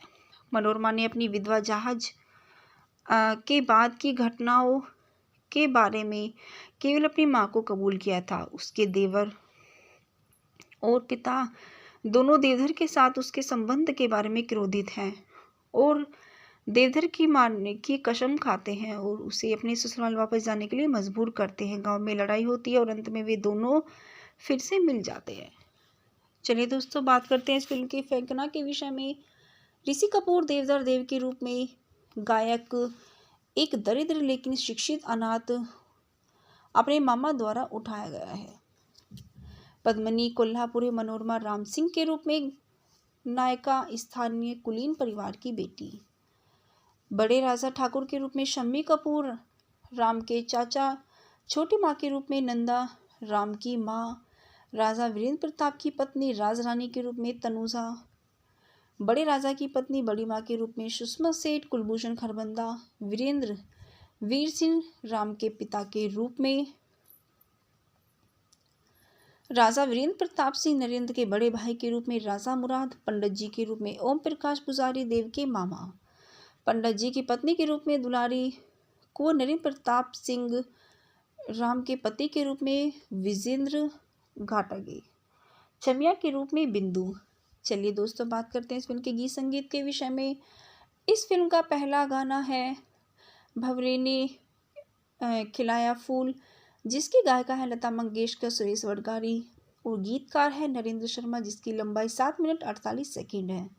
मनोरमा ने अपनी विधवा जहाज के बाद की घटनाओं के बारे में केवल अपनी माँ को कबूल किया था। उसके देवर और पिता दोनों देवधर के साथ उसके संबंध के बारे में क्रोधित हैं और देवधर की मारने की कसम खाते हैं और उसे अपने ससुराल वापस जाने के लिए मजबूर करते हैं। गांव में लड़ाई होती है और अंत में वे दोनों फिर से मिल जाते हैं। चलिए दोस्तों, बात करते हैं इस फिल्म की फेंकना के विषय में। ऋषि कपूर देवधर देव के रूप में गायक एक दरिद्र लेकिन शिक्षित अनाथ अपने मामा द्वारा उठाया गया है। पद्मिनी कोल्हापुरी मनोरमा राम सिंह के रूप में नायिका स्थानीय कुलीन परिवार की बेटी। बड़े राजा ठाकुर के रूप में शम्मी कपूर राम के चाचा। छोटी माँ के रूप में नंदा राम की माँ। राजा वीरेंद्र प्रताप की पत्नी राजरानी के रूप में तनुजा। बड़े राजा की पत्नी बड़ी माँ के रूप में सुषमा सेठ। कुलभूषण खरबंदा वीरेंद्र वीर सिंह राम के पिता के रूप में। राजा वीरेंद्र प्रताप सिंह नरेंद्र के बड़े भाई के रूप में राजा मुराद। पंडित जी के रूप में ओम प्रकाश पुजारी देव के मामा। पंडित जी की पत्नी के रूप में दुलारी। कुंवर नरेंद्र प्रताप सिंह राम के पति के रूप में विजेंद्र घाटगे। छमिया के रूप में बिंदु। चलिए दोस्तों बात करते हैं इस फिल्म के गीत संगीत के विषय में। इस फिल्म का पहला गाना है भंवरे ने खिलाया फूल, जिसकी गायिका है लता मंगेशकर, सुरेश वडगारी और गीतकार है नरेंद्र शर्मा, जिसकी लंबाई 7 मिनट 48 सेकंड है।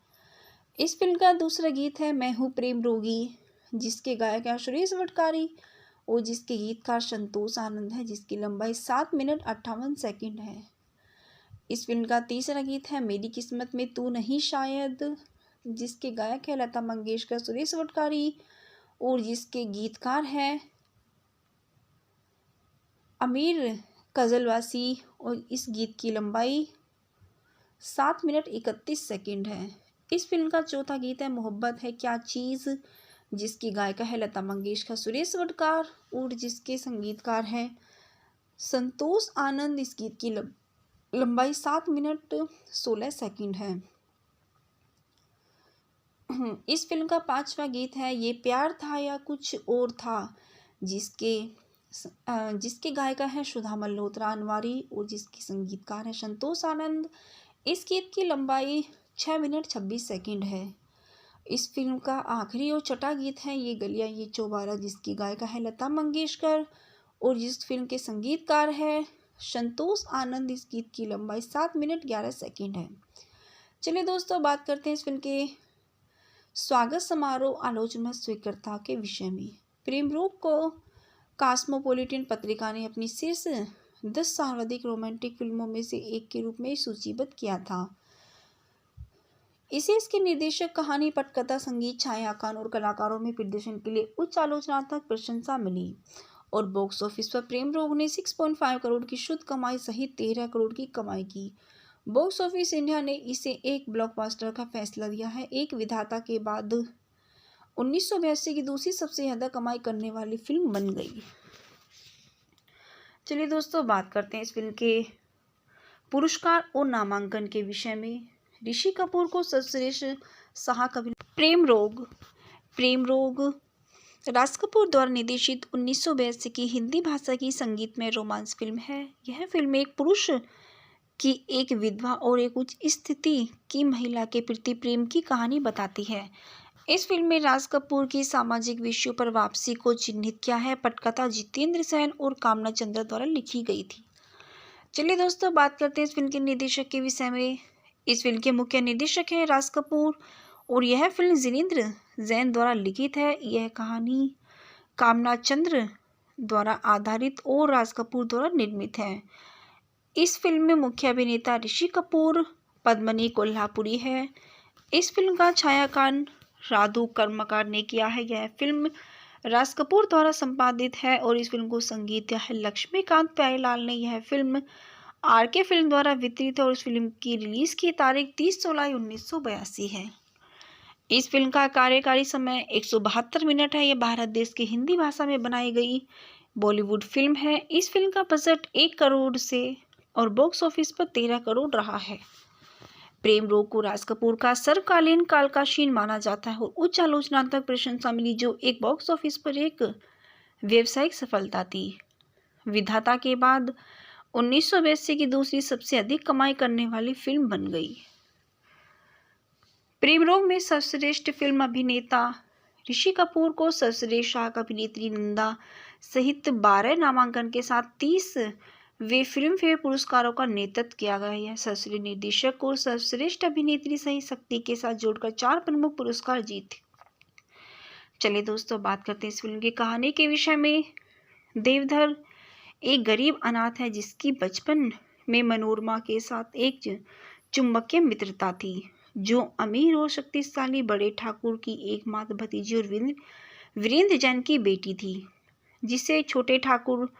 इस फिल्म का दूसरा गीत है मैं हूँ प्रेम रोगी, जिसके गायक है सुरेश वडगारी और जिसके गीतकार संतोष आनंद है, जिसकी लंबाई 7 मिनट 58 सेकंड है। इस फिल्म का तीसरा गीत है मेरी किस्मत में तू नहीं शायद, जिसके गायक है लता मंगेशकर, सुरेश वडगारी और जिसके गीतकार हैं आमिर कजलवासी और इस गीत की लंबाई 7 मिनट 31 सेकंड है। इस फिल्म का चौथा गीत है मोहब्बत है क्या चीज़, जिसकी गायिका है लता मंगेशकर, सुरेश वडगार और जिसके संगीतकार हैं संतोष आनंद। इस गीत की लंबाई 7 मिनट 16 सेकंड है। इस फिल्म का पांचवा गीत है ये प्यार था या कुछ और था, जिसके गायिका है सुधा मल्होत्रा अनवारी और जिसके संगीतकार है संतोष आनंद। इस गीत की लंबाई 6 मिनट 26 सेकंड है। इस फिल्म का आखिरी और छठा गीत है ये गलियां ये चौबारा, जिसकी गायिका है लता मंगेशकर और जिस फिल्म के संगीतकार है संतोष आनंद। इस गीत की लंबाई 7 मिनट 11 सेकंड है। चलिए दोस्तों बात करते हैं इस फिल्म के स्वागत समारोह आलोचना स्वीकृता के विषय में। प्रेम रोग को कॉस्मोपॉलिटन पत्रिका ने अपनी शीर्ष 10 सर्वाधिक रोमांटिक फिल्मों में से एक के रूप में सूचीबद्ध किया था। इसे इसके निर्देशक, कहानी, पटकथा, संगीत, छायांकन और कलाकारों में प्रदर्शन के लिए उच्च आलोचनात्मक प्रशंसा मिली और बॉक्स ऑफिस पर प्रेम रोग ने 6.5 करोड़ की शुद्ध कमाई सहित 13 करोड़ की कमाई की। बॉक्स ऑफिस इंडिया ने इसे एक ब्लॉकबस्टर का फैसला दिया है। एक विधाता के बाद 1982 की दूसरी सबसे ज्यादा कमाई करने वाली फिल्म बन गई। चलिए दोस्तों बात करते हैं इस फिल्म के पुरस्कार और नामांकन के विषय में। ऋषि कपूर को सर्वश्रेष्ठ सहायक अभिनेता। प्रेम रोग राज कपूर द्वारा निर्देशित 1982 की हिंदी भाषा की संगीतमय रोमांस फिल्म है। यह फिल्म एक पुरुष की एक विधवा और एक उच्च स्थिति की महिला के प्रति प्रेम की कहानी बताती है। इस फिल्म में राज कपूर की सामाजिक विषयों पर वापसी को चिन्हित किया है। पटकथा जितेंद्र सेन और कामना चंद्र द्वारा लिखी गई थी। चलिए दोस्तों बात करते हैं इस फिल्म के निर्देशक के विषय में। इस फिल्म के मुख्य निर्देशक हैं राज कपूर और यह फिल्म जितेंद्र जैन द्वारा लिखित है। यह कहानी कामना चंद्र द्वारा आधारित और राज कपूर द्वारा निर्मित है। इस फिल्म में मुख्य अभिनेता ऋषि कपूर, पद्मिनी कोल्हापुरी है। इस फिल्म का छायांकन राधु कर्मकार ने किया है। यह फिल्म राज कपूर द्वारा संपादित है और इस फिल्म को संगीत दिया है लक्ष्मीकांत प्यारेलाल ने। यह फिल्म आरके फिल्म द्वारा वितरित है और इस फिल्म की रिलीज की तारीख 30 जुलाई 1982 है। इस फिल्म का कार्यकारी समय 172 मिनट है। यह भारत देश की हिंदी भाषा में बनाई गई बॉलीवुड फिल्म है। इस फिल्म का बजट 1 करोड़ से और बॉक्स ऑफिस पर 13 करोड़ रहा है। प्रेम रोग को राज कपूर का सर्वकालीन कालकाशीन माना जाता है और उच्च आलोचनात्मक प्रशंसा मिली, जो एक बॉक्स ऑफिस पर एक व्यावसायिक सफलता थी। विधाता के बाद 1982 की दूसरी सबसे अधिक कमाई करने वाली फिल्म बन गई। प्रेम रोग में सर्वश्रेष्ठ फिल्म अभिनेता ऋषि कपूर को सर्वश्रेष्ठ सहायक अभिनेत्री नंदा सहित 12 नामांकन के साथ 30 वे फिल्म फेयर पुरस्कारों का नेतृत्व किया गया है। सर्वश्रेष्ठ निर्देशक और सर्वश्रेष्ठ अभिनेत्री सहित शक्ति के साथ जोड़कर 4 प्रमुख पुरस्कार जीते। चलिए दोस्तों बात करते हैं इस फिल्म की कहानी के विषय में। देवधर एक गरीब अनाथ है जिसकी बचपन में मनोरमा के साथ एक चुंबकीय मित्रता थी, जो अमीर और शक्तिशाली बड़े ठाकुर की एकमात्र भतीजी और वीरेंद्र जैन की बेटी थी, जिसे छोटे ठाकुर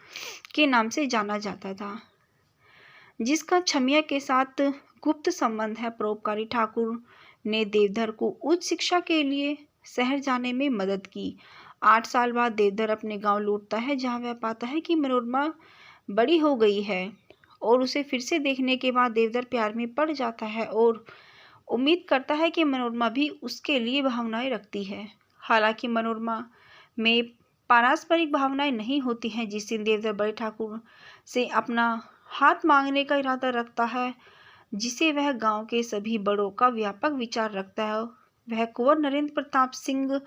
के नाम से जाना जाता था, जिसका छमिया के साथ गुप्त संबंध है। परोपकारी ठाकुर ने देवधर को उच्च शिक्षा के लिए शहर जाने में मदद की। 8 साल बाद देवधर अपने गांव लौटता है, जहां वह पाता है कि मनोरमा बड़ी हो गई है और उसे फिर से देखने के बाद देवधर प्यार में पड़ जाता है और उम्मीद करता है कि मनोरमा भी उसके लिए भावनाएं रखती है। हालांकि मनोरमा में पारस्परिक भावनाएं नहीं होती हैं। जिस दिन देवधर बड़े ठाकुर से अपना हाथ मांगने का इरादा रखता है, जिसे वह गांव के सभी बड़ों का व्यापक विचार रखता है। वह कुंवर नरेंद्र प्रताप सिंह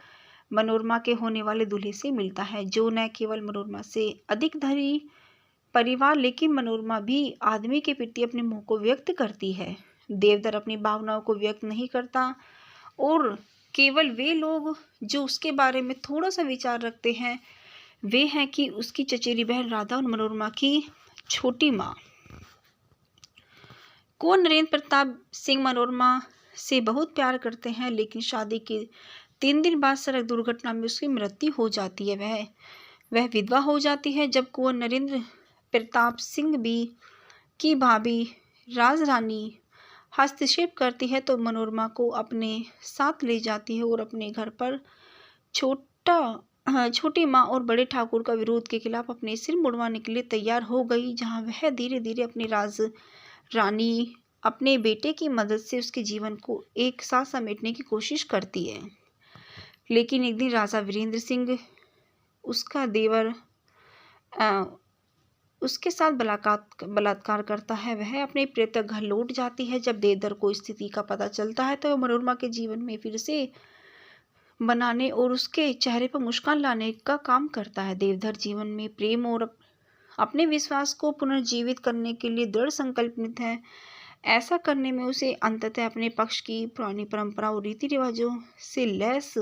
मनोरमा के होने वाले दूल्हे से मिलता है, जो न केवल मनोरमा से अधिक धनी परिवार लेकिन मनोरमा भी आदमी के प्रति अपने मोह को व्यक्त करती है। देवधर अपनी भावनाओं को व्यक्त नहीं करता और केवल वे लोग जो उसके बारे में थोड़ा सा विचार रखते हैं वे हैं कि उसकी चचेरी बहन राधा और मनोरमा की छोटी माँ। कुंवर नरेंद्र प्रताप सिंह मनोरमा से बहुत प्यार करते हैं, लेकिन शादी के 3 दिन बाद सड़क दुर्घटना में उसकी मृत्यु हो जाती है। वह विधवा हो जाती है। जब कुंवर नरेंद्र प्रताप सिंह भी की भाभी राजरानी हस्तक्षेप करती है तो मनोरमा को अपने साथ ले जाती है और अपने घर पर छोटी माँ और बड़े ठाकुर का विरोध के खिलाफ अपने सिर मुड़वाने के लिए तैयार हो गई, जहाँ वह धीरे धीरे अपनी रानी अपने बेटे की मदद से उसके जीवन को एक साथ समेटने की कोशिश करती है। लेकिन एक दिन राजा वीरेंद्र सिंह उसका देवर उसके साथ बलात्कार करता है। वह अपने प्रेत घर लौट जाती है। जब देवधर को स्थिति का पता चलता है तो वह मनोरमा के जीवन में फिर से बनाने और उसके चेहरे पर मुस्कान लाने का काम करता है। देवधर जीवन में प्रेम और अपने विश्वास को पुनर्जीवित करने के लिए दृढ़ संकल्पित है। ऐसा करने में उसे अंततः अपने पक्ष की पुरानी परंपरा और रीति रिवाजों से लैस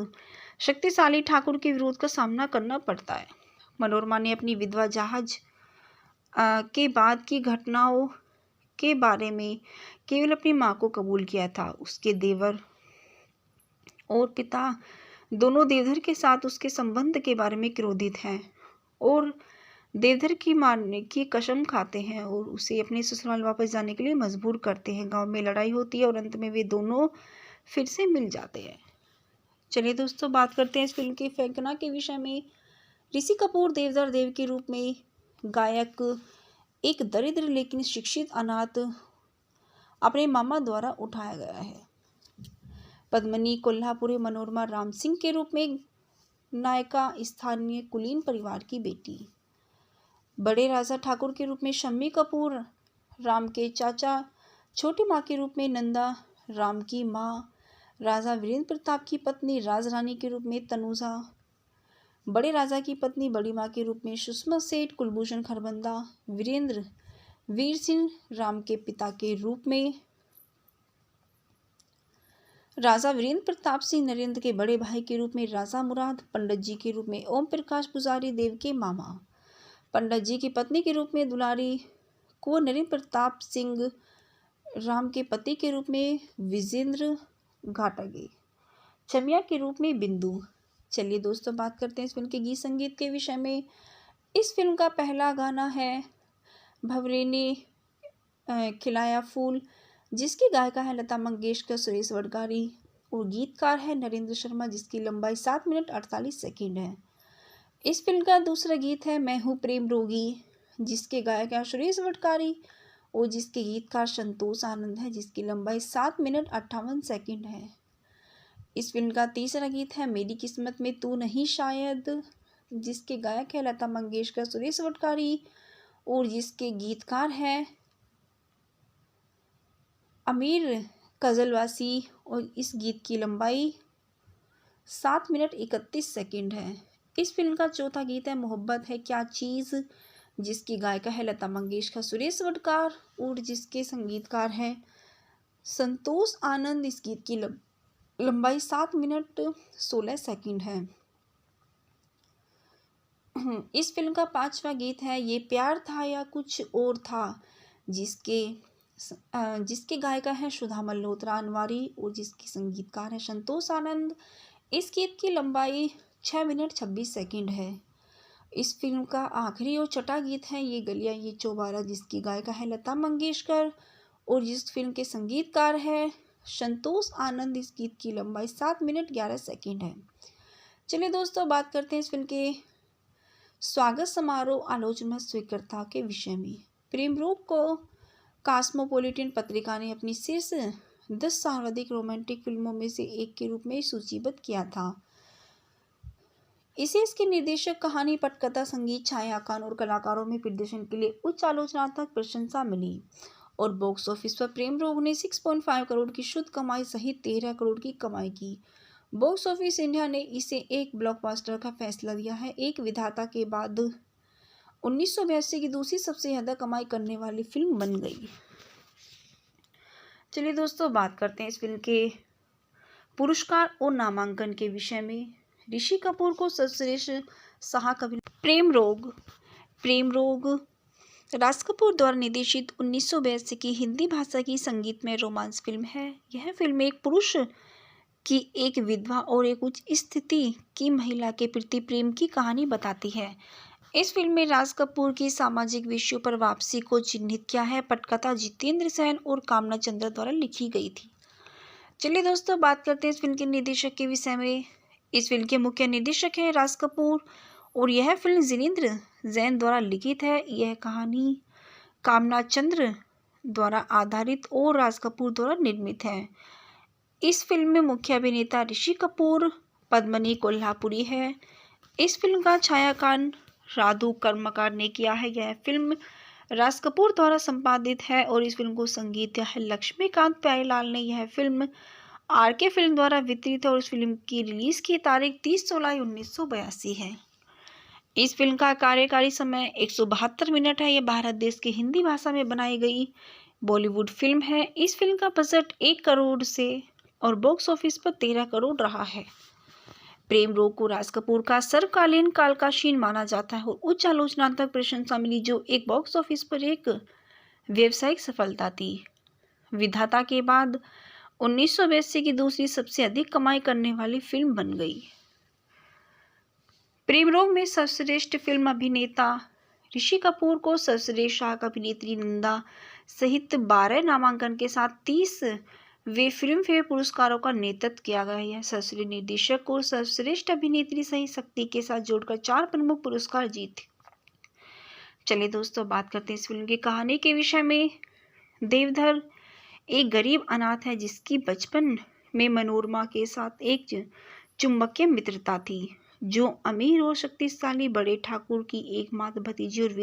शक्तिशाली ठाकुर के विरोध का सामना करना पड़ता है। मनोरमा ने अपनी विधवा जहाज के बाद की घटनाओं के बारे में केवल अपनी माँ को कबूल किया था। उसके देवर और पिता दोनों देवधर के साथ उसके संबंध के बारे में क्रोधित हैं और देवधर की मारने की कसम खाते हैं और उसे अपने ससुराल वापस जाने के लिए मजबूर करते हैं। गांव में लड़ाई होती है और अंत में वे दोनों फिर से मिल जाते हैं। चलिए दोस्तों, बात करते हैं इस फिल्म की फेंकना के विषय में। ऋषि कपूर देवधर देव के रूप में गायक एक दरिद्र लेकिन शिक्षित अनाथ अपने मामा द्वारा उठाया गया है। पद्मिनी कोल्हापुरी मनोरमा राम सिंह के रूप में नायिका स्थानीय कुलीन परिवार की बेटी। बड़े राजा ठाकुर के रूप में शम्मी कपूर राम के चाचा। छोटी माँ के रूप में नंदा राम की माँ। राजा वीरेंद्र प्रताप की पत्नी राजरानी के रूप में तनुजा। बड़े राजा की पत्नी बड़ी माँ के रूप में सुषमा सेठ। कुलभूषण खरबंदा वीरेंद्र वीर सिंह राम के पिता के रूप में। राजा वीरेंद्र प्रताप सिंह नरेंद्र के बड़े भाई के रूप में राजा मुराद। पंडित जी के रूप में ओम प्रकाश पुजारी देव के मामा। पंडित जी की पत्नी के रूप में दुलारी। कुंवर नरेंद्र प्रताप सिंह राम के पति के रूप में विजेंद्र घाटगे। चमिया के रूप में बिंदु। चलिए दोस्तों, बात करते हैं इस फिल्म के गीत संगीत के विषय में। इस फिल्म का पहला गाना है भंवरे ने खिलाया फूल, जिसकी गायिका है लता मंगेशकर, सुरेश वडगारी और गीतकार है नरेंद्र शर्मा, जिसकी लंबाई 7 मिनट 48 सेकंड है। इस फिल्म का दूसरा गीत है मैं हूँ प्रेम रोगी, जिसके गायक है सुरेश वडगारी और जिसके गीतकार संतोष आनंद है, जिसकी लंबाई 7 मिनट 58 सेकंड है। इस फिल्म का तीसरा गीत है मेरी किस्मत में तू नहीं शायद, जिसके गायक है लता मंगेशकर, सुरेश वडगारी और जिसके गीतकार है अमीर कजलवासी और इस गीत की लंबाई 7 मिनट 31 सेकंड है। इस फिल्म का चौथा गीत है मोहब्बत है क्या चीज़, जिसकी गायिका है लता मंगेशकर, सुरेश वडगार और जिसके संगीतकार हैं संतोष आनंद। इस गीत की लंबाई 7 मिनट 16 सेकंड है। इस फिल्म का पांचवा गीत है ये प्यार था या कुछ और था, जिसके गायिका है सुधा मल्होत्रा अनवारी और जिसके संगीतकार है संतोष आनंद। इस गीत की लंबाई 6 मिनट 26 सेकंड है। इस फिल्म का आखिरी और छठा गीत है ये गलियां ये चौबारा, जिसकी गायिका है लता मंगेशकर और जिस फिल्म के संगीतकार है संतोष आनंद। इस गीत की लंबाई 7 मिनट 11 सेकंड है। चलिए दोस्तों, बात करते हैं इस फिल्म के स्वागत समारोह आलोचना स्वीकृता के विषय में। प्रेम रोग को कॉस्मोपॉलिटन पत्रिका ने अपनी शीर्ष 10 सर्वाधिक रोमांटिक फिल्मों में से एक के रूप में सूचीबद्ध किया था। इसे इसके निर्देशक, कहानी, पटकथा, संगीत, छायांकन और कलाकारों में प्रदर्शन के लिए उच्च आलोचनात्मक प्रशंसा मिली और बॉक्स ऑफिस पर प्रेम रोग ने 6.5 करोड़ की शुद्ध कमाई सहित 13 करोड़ की कमाई की। बॉक्स ऑफिस इंडिया ने इसे एक ब्लॉकबस्टर का फैसला दिया है। एक विधाता के बाद 1982 की दूसरी सबसे ज़्यादा कमाई करने वाली फिल्म बन गई। चलिए दोस्तों, बात करते हैं इस फिल्म के पुरस्कार और नामांकन के विषय में। ऋषि कपूर को सर्वश्रेष्ठ सहायक अभिनेता। प्रेम रोग राज कपूर द्वारा निर्देशित 1982 की हिंदी भाषा की संगीतमय रोमांस फिल्म है। यह फिल्म एक पुरुष की एक विधवा और एक उच्च स्थिति की महिला के प्रति प्रेम की कहानी बताती है। इस फिल्म में राज कपूर की सामाजिक विषयों पर वापसी को चिन्हित किया है। पटकथा जितेंद्र सेन और कामना चंद्र द्वारा लिखी गई थी। चलिए दोस्तों, बात करते हैं इस फिल्म के निर्देशक के विषय में। इस फिल्म के मुख्य निर्देशक हैं राज कपूर और यह फिल्म जितेंद्र जैन द्वारा लिखित है। यह कहानी कामना चंद्र द्वारा आधारित और राज कपूर द्वारा निर्मित है। इस फिल्म में मुख्य अभिनेता ऋषि कपूर, पद्मिनी कोल्हापुरी है। इस फिल्म का छायांकन राधु कर्मकार ने किया है। यह फिल्म राज कपूर द्वारा संपादित है और इस फिल्म को संगीत दिया है लक्ष्मीकांत प्यारेलाल ने। यह फिल्म आरके फिल्म द्वारा वितरित है और इस फिल्म की रिलीज की तारीख 30 जुलाई 1982 है। इस फिल्म का कार्यकारी समय 172 मिनट है। यह भारत देश की हिंदी भाषा में बनाई गई बॉलीवुड फिल्म है। इस फिल्म का बजट 1 करोड़ से और बॉक्स ऑफिस पर 13 करोड़ रहा है। प्रेम रोग को राज कपूर का सर्वकालीन कालकाशीन माना जाता है और उच्च आलोचनात्मक प्रशंसा मिली, जो एक बॉक्स ऑफिस पर एक व्यावसायिक सफलता थी। विधाता के बाद 1982 की दूसरी सबसे अधिक कमाई करने वाली फिल्म बन गई। प्रेम रोग में सर्वश्रेष्ठ फिल्म अभिनेता ऋषि कपूर को सर्वश्रेष्ठ सहायक अभिनेत्री नंदा सहित 12 नामांकन के साथ 30 वे फिल्म फेयर पुरस्कारों का नेतृत्व किया गया है। सर्वश्रेष्ठ निर्देशक और सर्वश्रेष्ठ अभिनेत्री सही शक्ति के साथ जोड़कर 4 प्रमुख पुरस्कार जीते। चलिए दोस्तों, बात करते हैं इस फिल्म की कहानी के विषय में। देवधर एक गरीब अनाथ है जिसकी बचपन में मनोरमा के साथ एक चुंबकीय मित्रता थी, जो अमीर और शक्तिशाली बड़े ठाकुर की एकमात्र भतीजी और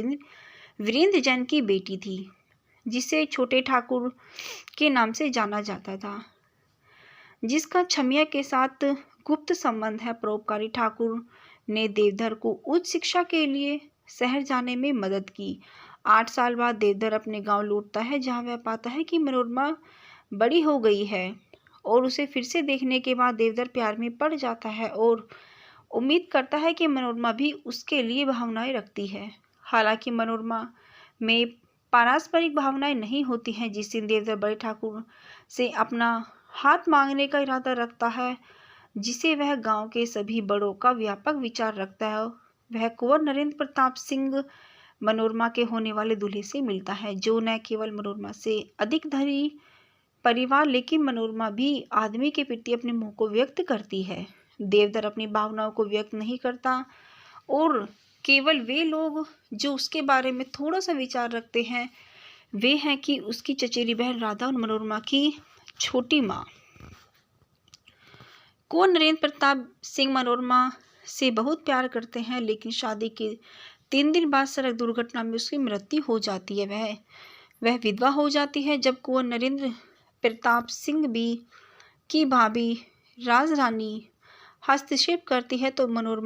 वीरेंद्र जैन की बेटी थी, जिसे छोटे ठाकुर के नाम से जाना जाता था, जिसका छमिया के साथ गुप्त संबंध है। परोपकारी ठाकुर ने देवधर को उच्च शिक्षा के लिए शहर जाने में मदद की। 8 साल बाद देवधर अपने गांव लौटता है, जहां वह पाता है कि मनोरमा बड़ी हो गई है और उसे फिर से देखने के बाद देवधर प्यार में पड़ जाता है और उम्मीद करता है कि मनोरमा भी उसके लिए भावनाएं रखती है। हालांकि मनोरमा में पारस्परिक भावनाएं नहीं होती हैं। जिस दिन देवधर बड़े ठाकुर से अपना हाथ मांगने का इरादा रखता है, जिसे वह गांव के सभी बड़ों का व्यापक विचार रखता है, वह कुंवर नरेंद्र प्रताप सिंह मनोरमा के होने वाले दूल्हे से मिलता है, जो न केवल मनोरमा से अधिक धनी परिवार, लेकिन मनोरमा भी आदमी के प्रति अपने मोह को व्यक्त करती है। देवधर अपनी भावनाओं को व्यक्त नहीं करता और केवल वे लोग जो उसके बारे में थोड़ा सा विचार रखते हैं, वे हैं कि उसकी चचेरी बहन राधा और मनोरमा की छोटी माँ। कुंवर नरेंद्र प्रताप सिंह मनोरमा से बहुत प्यार करते हैं, लेकिन शादी के 3 दिन बाद सड़क दुर्घटना में उसकी मृत्यु हो जाती है। वह विधवा हो जाती है। जब कुंवर नरेंद्र प्रताप सिंह भी की भाभी राज रानी हस्तक्षेप करती है तो मनोरमा